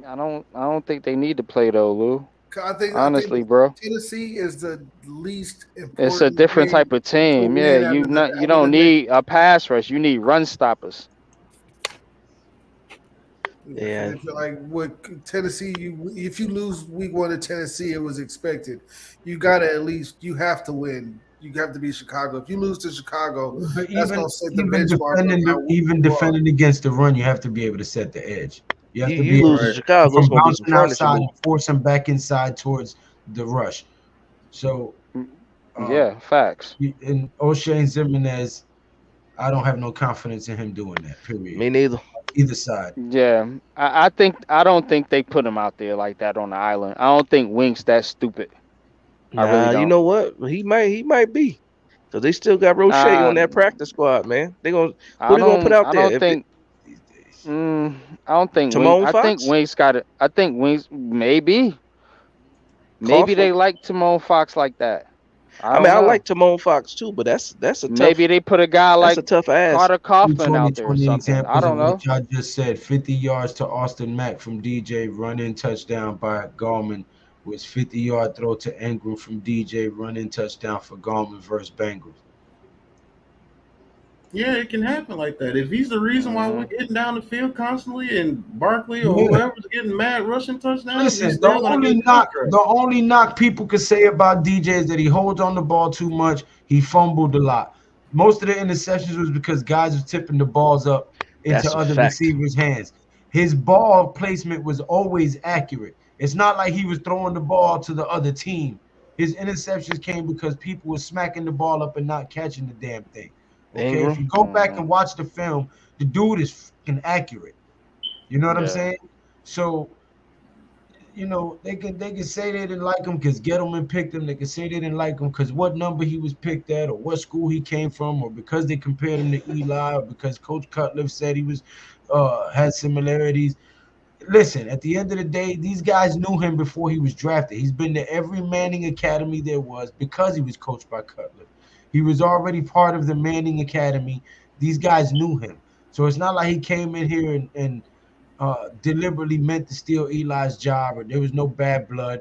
I don't think they need to play though, Lou. 'Cause I think Honestly, bro. Tennessee is the least It's a important different type game of to team. Yeah, win you out of the don't next. need a pass rush. You need run stoppers. Yeah, Yeah, and I feel like with Tennessee, if you lose week 1 to Tennessee, it was expected. You gotta you have to win. You have to beat Chicago. If you lose to Chicago, But that's even gonna set the even benchmark of defending how weak even you are. defending against the run, you have to be able to set the edge. You have to you be lose to Right. Chicago, it's from gonna be some bouncing furniture outside moving. and force them back inside towards the rush. So, Mm, uh, Yeah, facts. and O'Shane Zimenez, I don't have no confidence in him doing that. Period. Me neither. Either side. Yeah, I don't think they put him out there like that on the island. I don't think Wink's that stupid. I really Nah, you don't. know what? He might be, because they still got Roche on Uh, that practice squad, man. They gonna Who I they gonna put don't. out I there? don't If it, think. I don't think Wink. Timon I think Fox, Wink's got it. I think Wink's maybe. Maybe Coughlin. they like Timon Fox like that. I I mean, don't I know. like Timon Fox too, but Maybe they put a guy that's like a tough ass. Carter Coughlin out there or 2020 something. I examples of don't what know. y'all just said. 50 yards to Austin Mack from DJ, run-in touchdown by Gallman. Was 50-yard throw to Ingram from DJ, run-in touchdown for Gallman versus Bengals. Yeah, it can happen like that. If he's the reason why we're getting down the field constantly and Barkley or Yeah. whoever's getting mad rushing touchdowns, he's Listen, still going to get contract. the only knock people could say about DJ is that he holds on the ball too much. He fumbled a lot. Most of the interceptions was because guys were tipping the balls up into That's a other fact. receivers' hands. His ball placement was always accurate. It's not like he was throwing the ball to the other team. His interceptions came because people were smacking the ball up and not catching the damn thing. Okay, if Ingram. you go back and watch the film, the dude is fucking accurate. You know what I'm Yeah. saying? So, you know, they can say they didn't like him because Gettleman picked him. They can say they didn't like him because what number he was picked at, or what school he came from, or because they compared him to Eli, or because Coach Cutcliffe said he was had similarities. Listen, at the end of the day, these guys knew him before he was drafted. He's been to every Manning Academy there was because he was coached by Cutcliffe. He was already part of the Manning Academy. These guys knew him. So it's not like he came in here and deliberately meant to steal Eli's job, or there was no bad blood.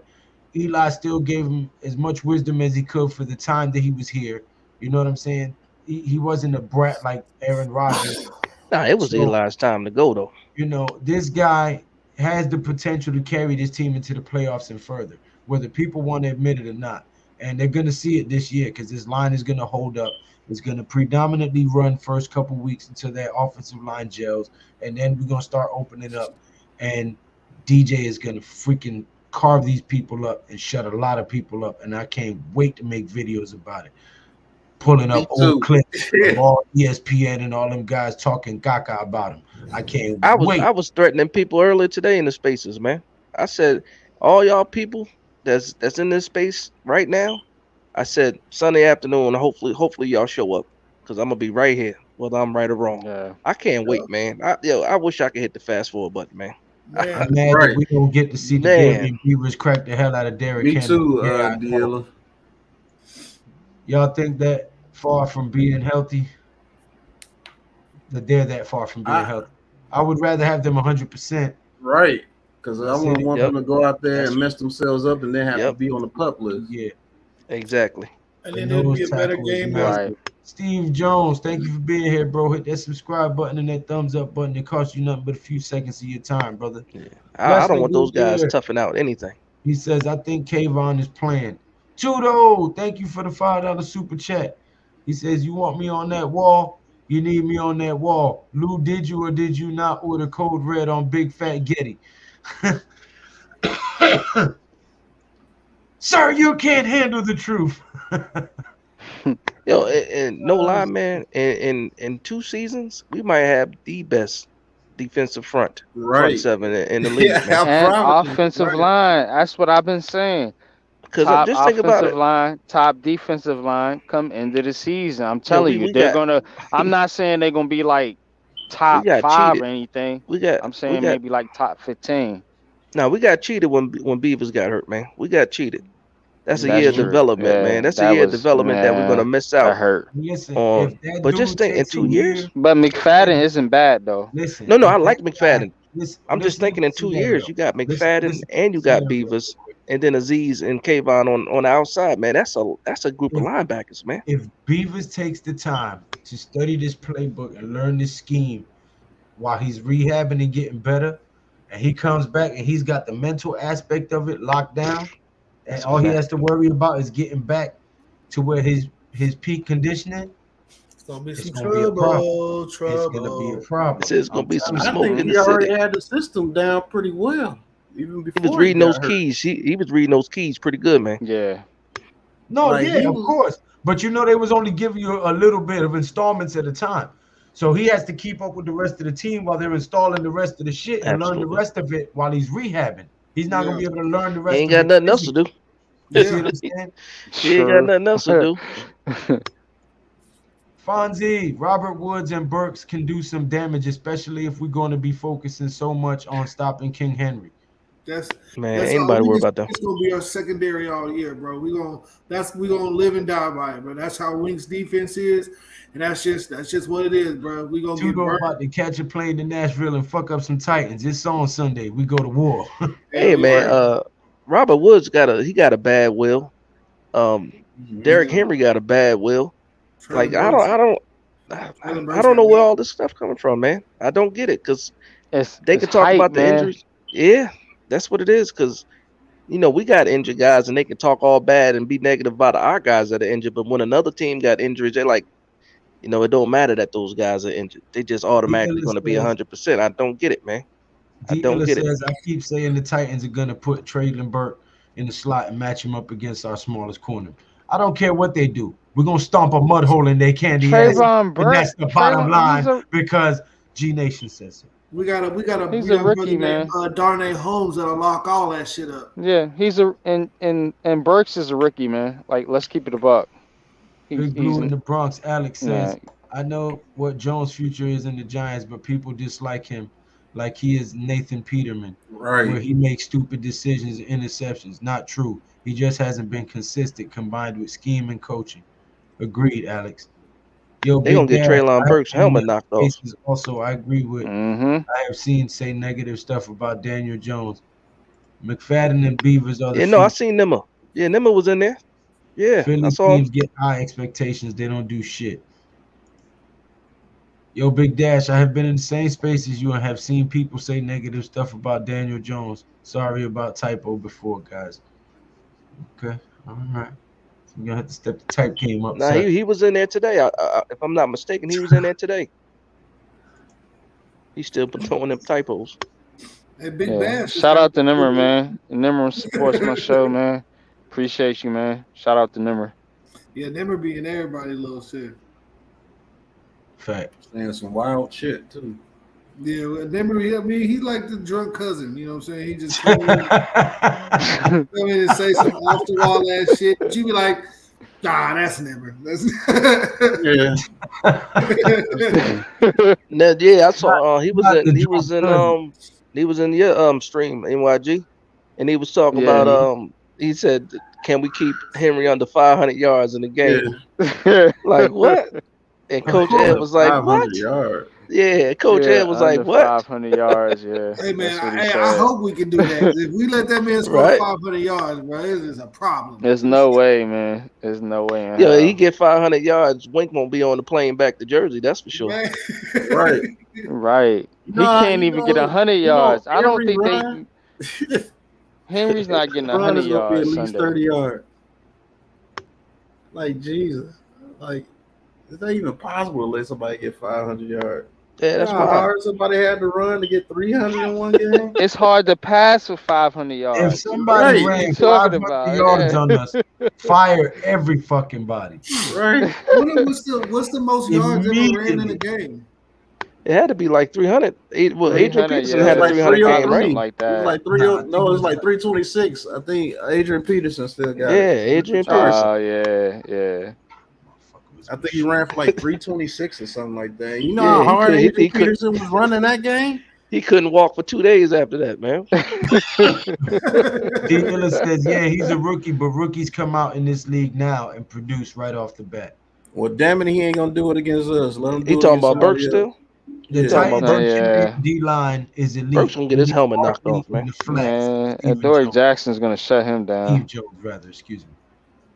Eli still gave him as much wisdom as he could for the time that he was here. You know what I'm saying? He wasn't a brat like Aaron Rodgers. Nah, it was So, Eli's time to go though. you know, this guy has the potential to carry this team into the playoffs and further, whether people want to admit it or not. And they're going to see it this year because this line is going to hold up. It's going to predominantly run first couple weeks until that offensive line gels, and then we're going to start opening up. And DJ is going to freaking carve these people up and shut a lot of people up. And I can't wait to make videos about it. Pulling Me up old too. clips of all ESPN and all them guys talking gaga about him. I can't I wait. was threatening people earlier today in the spaces, man. I said, all y'all people that's in this space right now, I said Sunday afternoon, hopefully y'all show up, because I'm gonna be right here, whether I'm right or wrong. Yeah. I can't wait, man. I wish I could hit the fast forward button, man. Man, I'm mad that Right. we don't get to see the Man. Darian Beavers crack the hell out of Derrick Me Henry. too, Yeah, I know. Dealer. Y'all think that far from being healthy? That they're that far from being healthy? I would rather have them 100%. Right. Because I That's wouldn't it. want Yep. them to go out there That's- and mess themselves up and then have to Yep. be on the pup list. Yeah. and Exactly. then it'll be a better game. Right. Right. Steve Jones, thank you for being here, bro. Hit that subscribe button and that thumbs up button. It costs you nothing but a few seconds of your time, brother. Yeah, I don't Leslie want those guys Gutierrez, toughing out anything. he says, I think Kayvon is playing. Tudo, thank you for the $5 super chat. He says, you want me on that wall? You need me on that wall. Lou, did you or did you not order Code Red on Big Fat Getty? Sir, you can't handle the truth. Yo, and no lie, man. In 2 seasons, we might have the best defensive front seven in the league, man. And offensive line. That's what I've been saying. Because Top just think about offensive it. line, top defensive line come into the season. I'm telling you, they're gonna. I'm not saying they're gonna be like top 5 cheated. or anything. I'm I'm saying maybe like top 15. Now we got cheated when Beavers got hurt, man. We got cheated. That's a year of true. development, man. That's a year of development that we're gonna miss out That hurt. Listen, on. if that But dude just think, in takes 2 a years. year, But McFadden isn't bad though. Listen. No, I if like that McFadden. guy- I'm just thinking in 2 years, you got McFadden listen and you got Beavers, and then Aziz and Kayvon on the outside, man. That's a group of linebackers, man. If Beavers takes the time to study this playbook and learn this scheme while he's rehabbing and getting better, and he comes back and he's got the mental aspect of it locked down, and all he has to worry about is getting back to where his peak conditioning. It's gonna be some gonna be a trouble. It's gonna be a problem. It's gonna be some I smoke think in he the already city. had the system down pretty well. Even before He was reading got those hurt. keys. He was reading those keys pretty good, man. Yeah. No, Like, yeah, he of was- course. But you know they was only giving you a little bit of installments at a time. So he has to keep up with the rest of the team while they're installing the rest of the shit and learn the Absolutely. rest of it while he's rehabbing. He's not gonna be able to learn the rest He ain't of got it. nothing else to do. You see what I'm saying? He ain't got nothing else to do. Fonzie, Robert Woods and Burks can do some damage, especially if we're going to be focusing so much on stopping King Henry. That's Man, that's ain't all nobody we worried just- about that. It's gonna be our secondary all year, bro. We gonna live and die by it, bro. That's how Wings defense is, and that's just what it is, bro. We gonna get Tudo burned. about to catch a plane to Nashville and fuck up some Titans. It's on Sunday. We go to war. Hey man, Robert Woods got a bad will. Derrick Henry got a bad will. Like I don't know where all this stuff coming from, man. I don't get it because they can talk hype, about the man. injuries. Yeah, that's what it is. Because we got injured guys and they can talk all bad and be negative about our guys that are injured. But when another team got injuries, they're like, it don't matter that those guys are injured. They just automatically going to be 100%. I don't get it, man. I don't get it. Says, I keep saying the Titans are going to put Traylon Burke in the slot and match him up against our smallest corner. I don't care what they do. We're going to stomp a mud hole in their candy ass. Trayvon Burke, And that's the bottom line he's because G-Nation says so. We gotta He's a rookie, man. Darnay Holmes that'll lock all that shit up. Yeah, and Burks is a rookie, man. Like, let's keep it a buck. Big Blue in the Bronx, Alex says, Yeah. I know what Jones' future is in the Giants, but people dislike him like he is Nathan Peterman, Right. where he makes stupid decisions and interceptions. Not true. He just hasn't been consistent combined with scheme and coaching. Agreed, Alex. Yo, They gonna Big get Dad, Traylon I Burke's have helmet seen knocked off. cases Also, I agree with. Mm-hmm. I have seen say negative stuff about Daniel Jones. McFadden and Beavers are the Yeah, no, I future. seen Nimmer. Yeah, Nimmer was in there. Yeah, I Philly saw him. teams get high expectations. They don't do shit. Yo, Big Dash, I have been in the same space as you and have seen people say negative stuff about Daniel Jones. Sorry about typo before, guys. Okay, all right. So we're gonna have to step the type game up. Nah, he was in there today. If I'm not mistaken, he was in there today. He's still throwing them typos. Hey, Big Yeah. Bass. Shout out to Nimmer, man. Nimmer supports my show, man. Appreciate you, man. Shout out to Nimmer. Yeah, never being everybody's little shit. Fact. Saying some wild shit too. Yeah, well, never. I mean, he like the drunk cousin. You know what I'm saying? He just come in and say some off the wall ass shit. But you be like, nah, that's never. That's Yeah. Now, yeah, I saw. He was not in. the He was in. drunk He was in your stream NYG, and he was talking Yeah. about. He said, "Can we keep Henry under 500 yards in the game?" Yeah. Like what? And Coach Ed was like, 500 "What?" yards. Yeah, Coach Yeah, Ed was like, under "What?" 500 yards. Yeah, Hey man, that's what he I said. hope we can do that. If we let that man score Right? 500 yards, bro, it is a problem. There's no way, man. There's no way in Yeah, he hell. get 500 yards. Wink won't be on the plane back to Jersey. That's for sure. Man. Right. Right. He can't even get 100 yards. I don't every think run, Henry's not getting run 100 is gonna be at yards least Sunday. 30 yards. Like Jesus, like is that even possible to let somebody get 500 yards? Yeah, that's You know how wild. hard somebody had to run to get 300 in one game. It's hard to pass for 500 If yards. somebody Right. What you ran talking 500 about? yards Yeah. on us, fire every fucking body. Right. What's the most yards ever ran in a game? It had to be like 300. Well, Adrian 300, Peterson yeah, had a Like 300 probably game, something right? like It was that. like three. Nah, I think No, it was it's like 326. I think Adrian Peterson still got Yeah, it. Adrian Peterson. Oh yeah, yeah. I think he ran for like 326 or something like that. You know Yeah, how he hard could. Adrian He could. Peterson was running that game? He couldn't walk for 2 days after that, man. D. Illa says, yeah, he's a rookie, but rookies come out in this league now and produce right off the bat. Well, damn it, he ain't gonna do it against us. Let him He do it talking against about Burks somebody else. still? The Yeah. Talking about Titans' Burks? Yeah. D line is elite. Burks gonna get his helmet knocked Barkley off, man. in the flats. Man, Stephen Adoree Jones. Jackson's gonna shut him down. Steve Jones, rather, excuse me.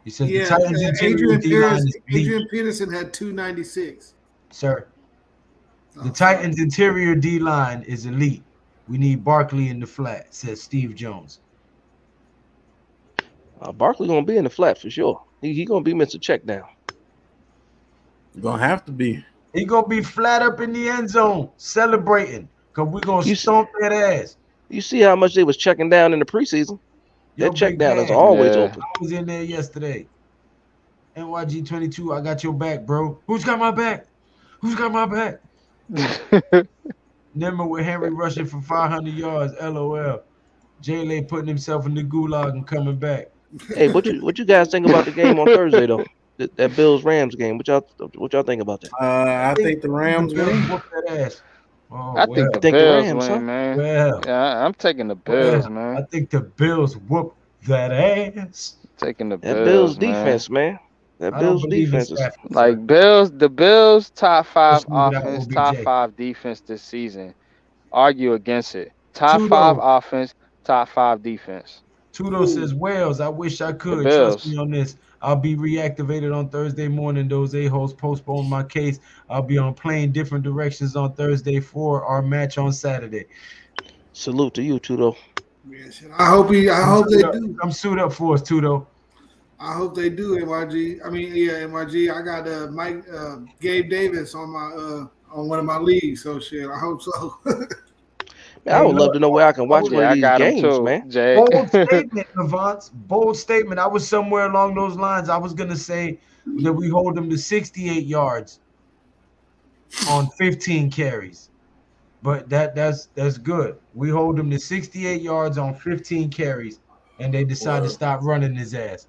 He says Yeah, the Titans' interior D line is elite, Adrian Peterson had 296. sir. The Oh, Titans' interior D line is elite. We need Barkley in the flat, says Steve Jones. Barkley gonna be in the flat for sure. He gonna be Mr. Checkdown. You're gonna have to be. He gonna be flat up in the end zone celebrating because we're gonna stomp that ass. You see how much they was checking down in the preseason? Yo, That check big down is man, always Yeah. open. I was in there yesterday. NYG22, I got your back, bro. Who's got my back? Who's got my back? Remember with Henry rushing for 500 yards, LOL. Jay putting himself in the gulag and coming back. Hey, what you guys think about the game on Thursday though? That Bills Rams game. What y'all think about that? I think the Rams Bills win. whoop that ass. Oh, I well. think the I think the Bills Rams, win, huh? man. Well. Yeah, I'm taking the Bills, I man. think the Bills whoop that ass. Taking the That Bills, Bills man. defense, man. That I don't Bills believe in defense is Stafford, sir. Like the Bills top 5 Especially without offense, OBJ. top 5 defense this season. Argue against it. Top Tudo. 5 offense, top 5 defense. Tudo says, Wells, I wish I could. Bills. Trust me on this. I'll be reactivated on Thursday morning. Those a-holes postponed my case. I'll be on playing different directions on Thursday for our match on Saturday. salute to you, Tudo. Man, shit, I hope they do. I'm suited up for us, Tudo. I hope they do, NYG. I mean, yeah, NYG. I got Mike Gabe Davis on my on one of my leagues, so shit. I hope so. Man, I would love to know where I can watch one Yeah, of I these got him games, too, man. Jay. Bold statement, Avance. Bold statement. I was somewhere along those lines. I was gonna say that we hold them to 68 yards on 15 carries. But that's good. We hold them to 68 yards on 15 carries, and they decide to stop running his ass.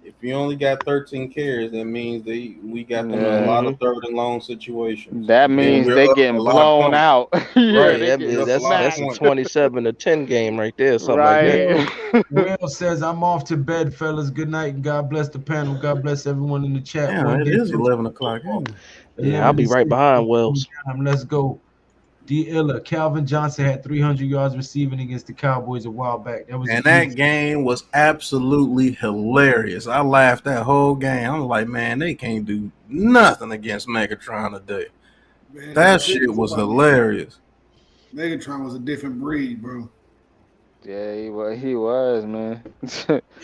If you only got 13 carries, that means we got them in a lot of third and long situations. That And means we're they up getting a lot of blown points. out. Yeah, Right, they getting that's smacked. a 27-10 game right there, something like that. Right. Will says, I'm off to bed, fellas. Good night, and God bless the panel. God bless everyone in the chat. Yeah, One it day, is 11 o'clock. Ain't it? Yeah, I'll be right behind Wells. Let's go. D. Illa, Calvin Johnson had 300 yards receiving against the Cowboys a while back. And that game was absolutely hilarious. I laughed that whole game. I'm like, man, they can't do nothing against Megatron today. Man, That shit was hilarious. Megatron was a different breed, bro. Yeah, he was, man.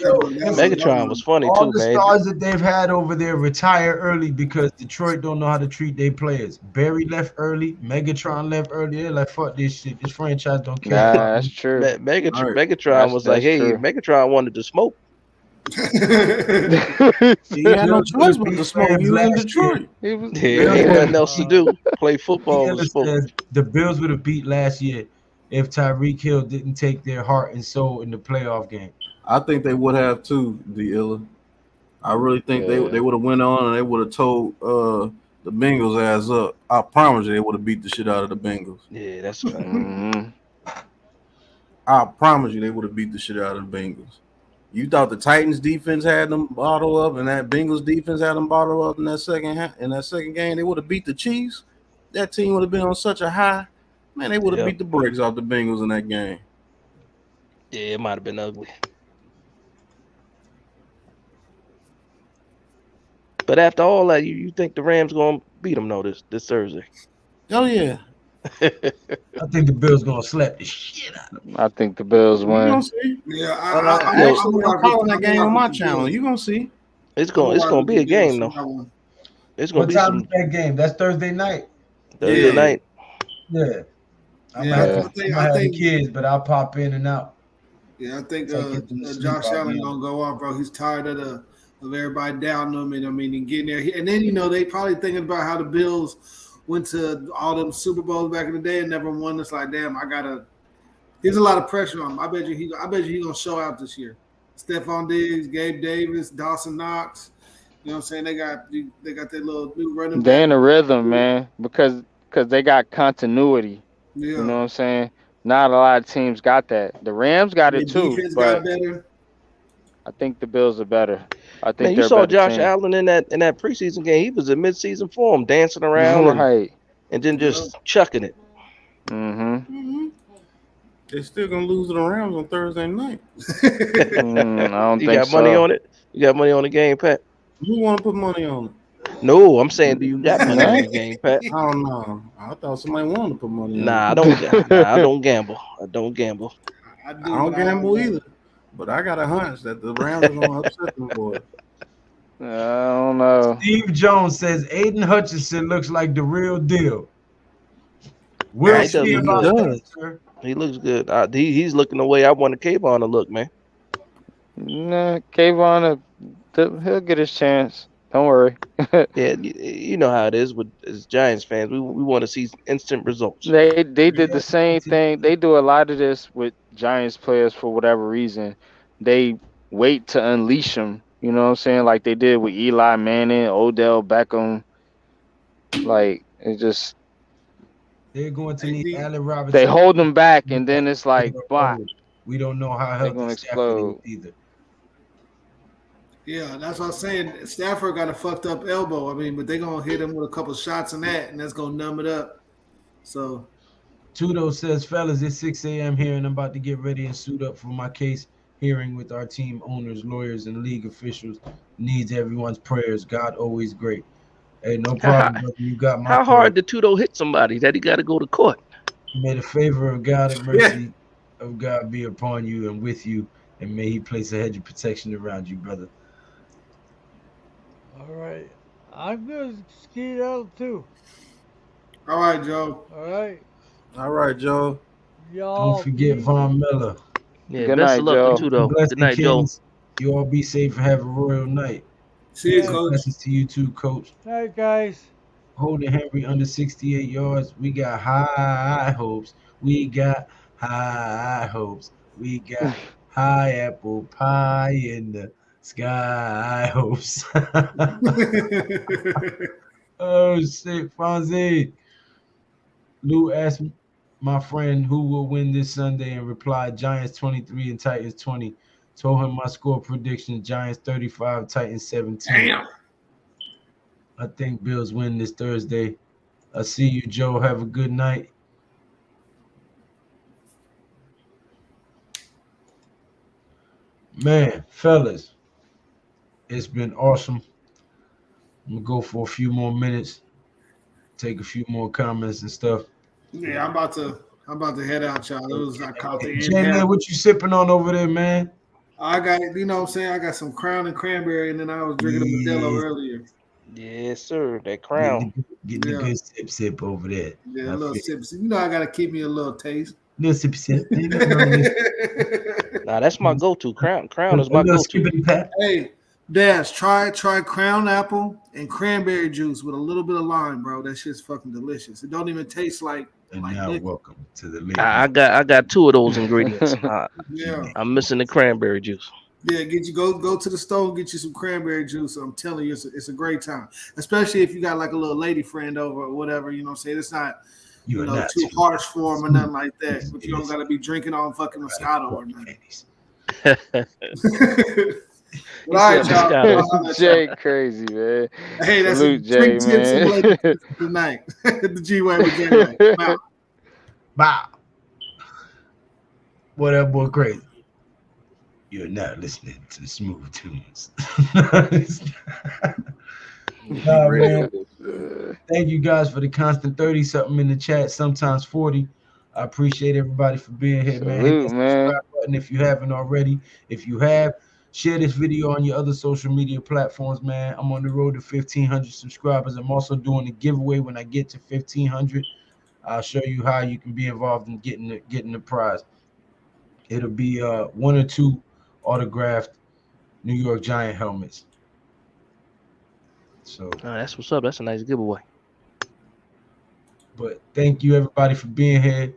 Megatron was funny all too, the man. stars that they've had over there retire early because Detroit don't know how to treat their players. Barry left early, Megatron left early. They're like, fuck this shit. This franchise don't care. Nah, that's true. Megatron was like, hey, true. Megatron wanted to smoke. He had no choice but to smoke. He was in Detroit. Yeah, ain't nothing else to do. Play football and smoke. Says the Bills would have beat last year if Tyreek Hill didn't take their heart and soul in the playoff game. I think they would have too, the Illa. I really think they would have went on and they would have told the Bengals ass up. I promise you they would have beat the shit out of the Bengals. Yeah, that's I promise you they would have beat the shit out of the Bengals. You thought the Titans defense had them bottled up and that Bengals defense had them bottled up in that second game, they would have beat the Chiefs? that team would have been on such a high. Man, they would have beat the brakes off the Bengals in that game. Yeah, it might have been ugly. But after all that, you think the Rams gonna beat them though this Thursday? Oh yeah. I think the Bills gonna slap the shit out of them. I think the Bills You win. gonna see? Yeah, I'm calling that game on my channel. You gonna see? It's gonna be a game though. It's gonna What be time some is that game? That's Thursday night. Thursday night. Yeah. I'm Yeah, gonna I have the think kids, but I'll pop in and out. Yeah, I think So I get them to sleep, Josh I'll Allen be gonna go off, bro. He's tired of everybody down him, and and getting there. And then they probably thinking about how the Bills went to all them Super Bowls back in the day and never won. It's like, damn, there's a lot of pressure on him. I bet you he gonna show out this year. Stephon Diggs, Gabe Davis, Dawson Knox. You know what I'm saying? They got that little new running back. They in a rhythm, man, because they got continuity. Yeah. You know what I'm saying? Not a lot of teams got that. The Rams got it too, Defense but got better. I think the Bills are better. I think Man, you they're a saw better Josh team. Allen in that preseason game. He was in midseason form, dancing around Right. and then just chucking it. Mm-hmm. They're still gonna lose to the Rams on Thursday night. I don't You think got money so. on it? You got money on the game, Pat? Who want to put money on it? No, I'm saying, do you got money on the game, Pat? I don't know. I thought somebody wanted to put money on Nah, it. I don't gamble. I don't gamble. I don't gamble either. But I got a hunch that the Rams are gonna upset them boys. I don't know. Steve Jones says Aiden Hutchinson looks like the real deal. We'll Yeah, he see does about look that, good. sir. He looks good. He's looking the way I wanted Kayvon to look, man. Nah, Kayvon, he'll get his chance. Don't worry. Yeah, you know how it is with as Giants fans. We want to see instant results. They did the same thing. They do a lot of this with Giants players for whatever reason. They wait to unleash them. You know what I'm saying? Like they did with Eli Manning, Odell Beckham. Like it just They're going to need Allen Robinson. they hold them back, and then it's like, blah. We don't know how They're gonna healthy Stafford explode. is either. Yeah, that's what I'm saying. Stafford got a fucked up elbow. I mean, but they're gonna hit him with a couple shots in that, and that's gonna numb it up. So Tudo says, fellas, it's 6 a.m. here, and I'm about to get ready and suit up for my case hearing with our team owners, lawyers, and league officials. Needs everyone's prayers. God always great. Hey, no problem, brother. You got my How prayer. hard did Tudo hit somebody that he got to go to court? May the favor of God and mercy of God be upon you and with you, and may He place a hedge of protection around you, brother. All right. I'm going to ski out too. all right, Joe. All right. All right, Joe. Y'all. Don't forget Von Miller. Yeah, Good best night, of luck to Joe. Tudo. Blessed Good night, Joe. Kings. You all be safe and have a royal night. See you, Coach. Blessings to you too, Coach. Night, guys. Holding Henry under 68 yards. We got high hopes. We got high hopes. We got high apple pie in the sky hopes. Oh shit, Fonzie. Lou asked my friend who will win this Sunday and replied Giants 23 and Titans 20. Told him my score prediction: Giants 35, Titans 17. Damn. I think Bills win this Thursday. I see you, Joe. Have a good night. Man, fellas, it's been awesome. I'm gonna go for a few more minutes, take a few more comments and stuff. Yeah, I'm about to head out, y'all. I caught the Jay, what you sipping on over there, man? I got, you know what I'm saying? I got some Crown and Cranberry, and then I was drinking a Modelo earlier. Yes, sir. That Crown. Getting a good sip over there. Yeah, a little sip. You know, I got to keep me a little taste. Little sip. Nah, that's my go-to. Crown is my go-to. Hey, Dash, try Crown apple and cranberry juice with a little bit of lime, bro. That shit's fucking delicious. It don't even taste like. And now, welcome to the league. I got two of those ingredients. Yeah, I'm missing the cranberry juice. Yeah, go to the store, get you some cranberry juice. I'm telling you, it's a great time, especially if you got like a little lady friend over or whatever. You know what I'm saying? It's not too harsh for them or nothing like that. But you don't got to be drinking on fucking Moscato or nothing. But all right, said y'all. Moscato. I'll let y'all. Jay crazy, man. Hey, that's a Salute Jay, Drink Tip man. Simulator tonight. The G-Way with J-Way. Wow. Bow. What up, boy? Crazy. You're not listening to Smooth Tunes. Nah, man. Thank you guys for the constant 30 something in the chat, sometimes 40. I appreciate everybody for being here, man. Hit that Salute, man. subscribe button if you haven't already. If you have, share this video on your other social media platforms, man. I'm on the road to 1,500 subscribers. I'm also doing a giveaway when I get to 1,500. I'll show you how you can be involved in getting the prize. It'll be one or two autographed New York Giant helmets. So That's what's up. That's a nice giveaway. But thank you everybody for being here.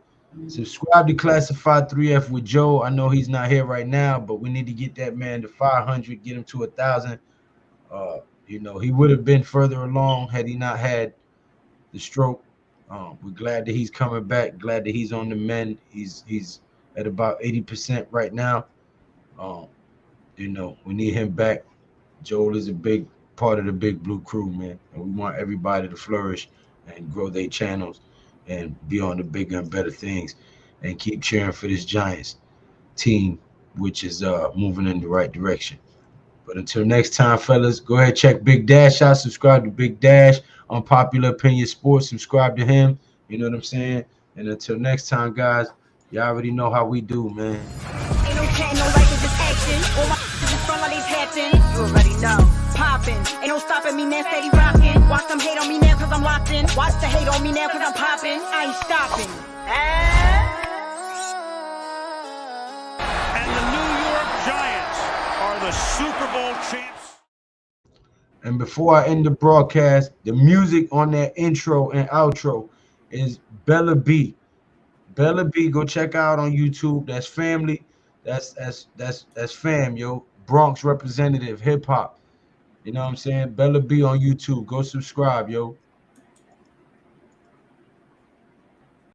Subscribe to Classified 3F with Joe. I know he's not here right now, but we need to get that man to 500, get him to 1,000. You know, he would have been further along had he not had the stroke. We're glad that he's coming back. Glad that he's on the mend. He's at about 80% right now. You know, we need him back. Joel is a big part of the Big Blue Crew, man, and we want everybody to flourish and grow their channels and be on the bigger and better things, and keep cheering for this Giants team, which is moving in the right direction. But until next time, fellas, go ahead, check Big Dash out. Subscribe to Big Dash on Popular Opinion Sports. Subscribe to him. You know what I'm saying? And until next time, guys, y'all already know how we do, man. Ain't no chatting, no liking, just action. All my in front like these hatching. You already know. Popping. Ain't no stopping me now, steady rocking. Watch them hate on me now, cause I'm locked in. Watch the hate on me now, cause I'm popping. I ain't stopping. And the New York Giants are the Super Bowl champs. And before I end the broadcast, the music on that intro and outro is Bella B. Bella B, go check out on YouTube. That's family. That's fam, yo. Bronx representative hip hop. You know what I'm saying? Bella B on YouTube. Go subscribe, yo.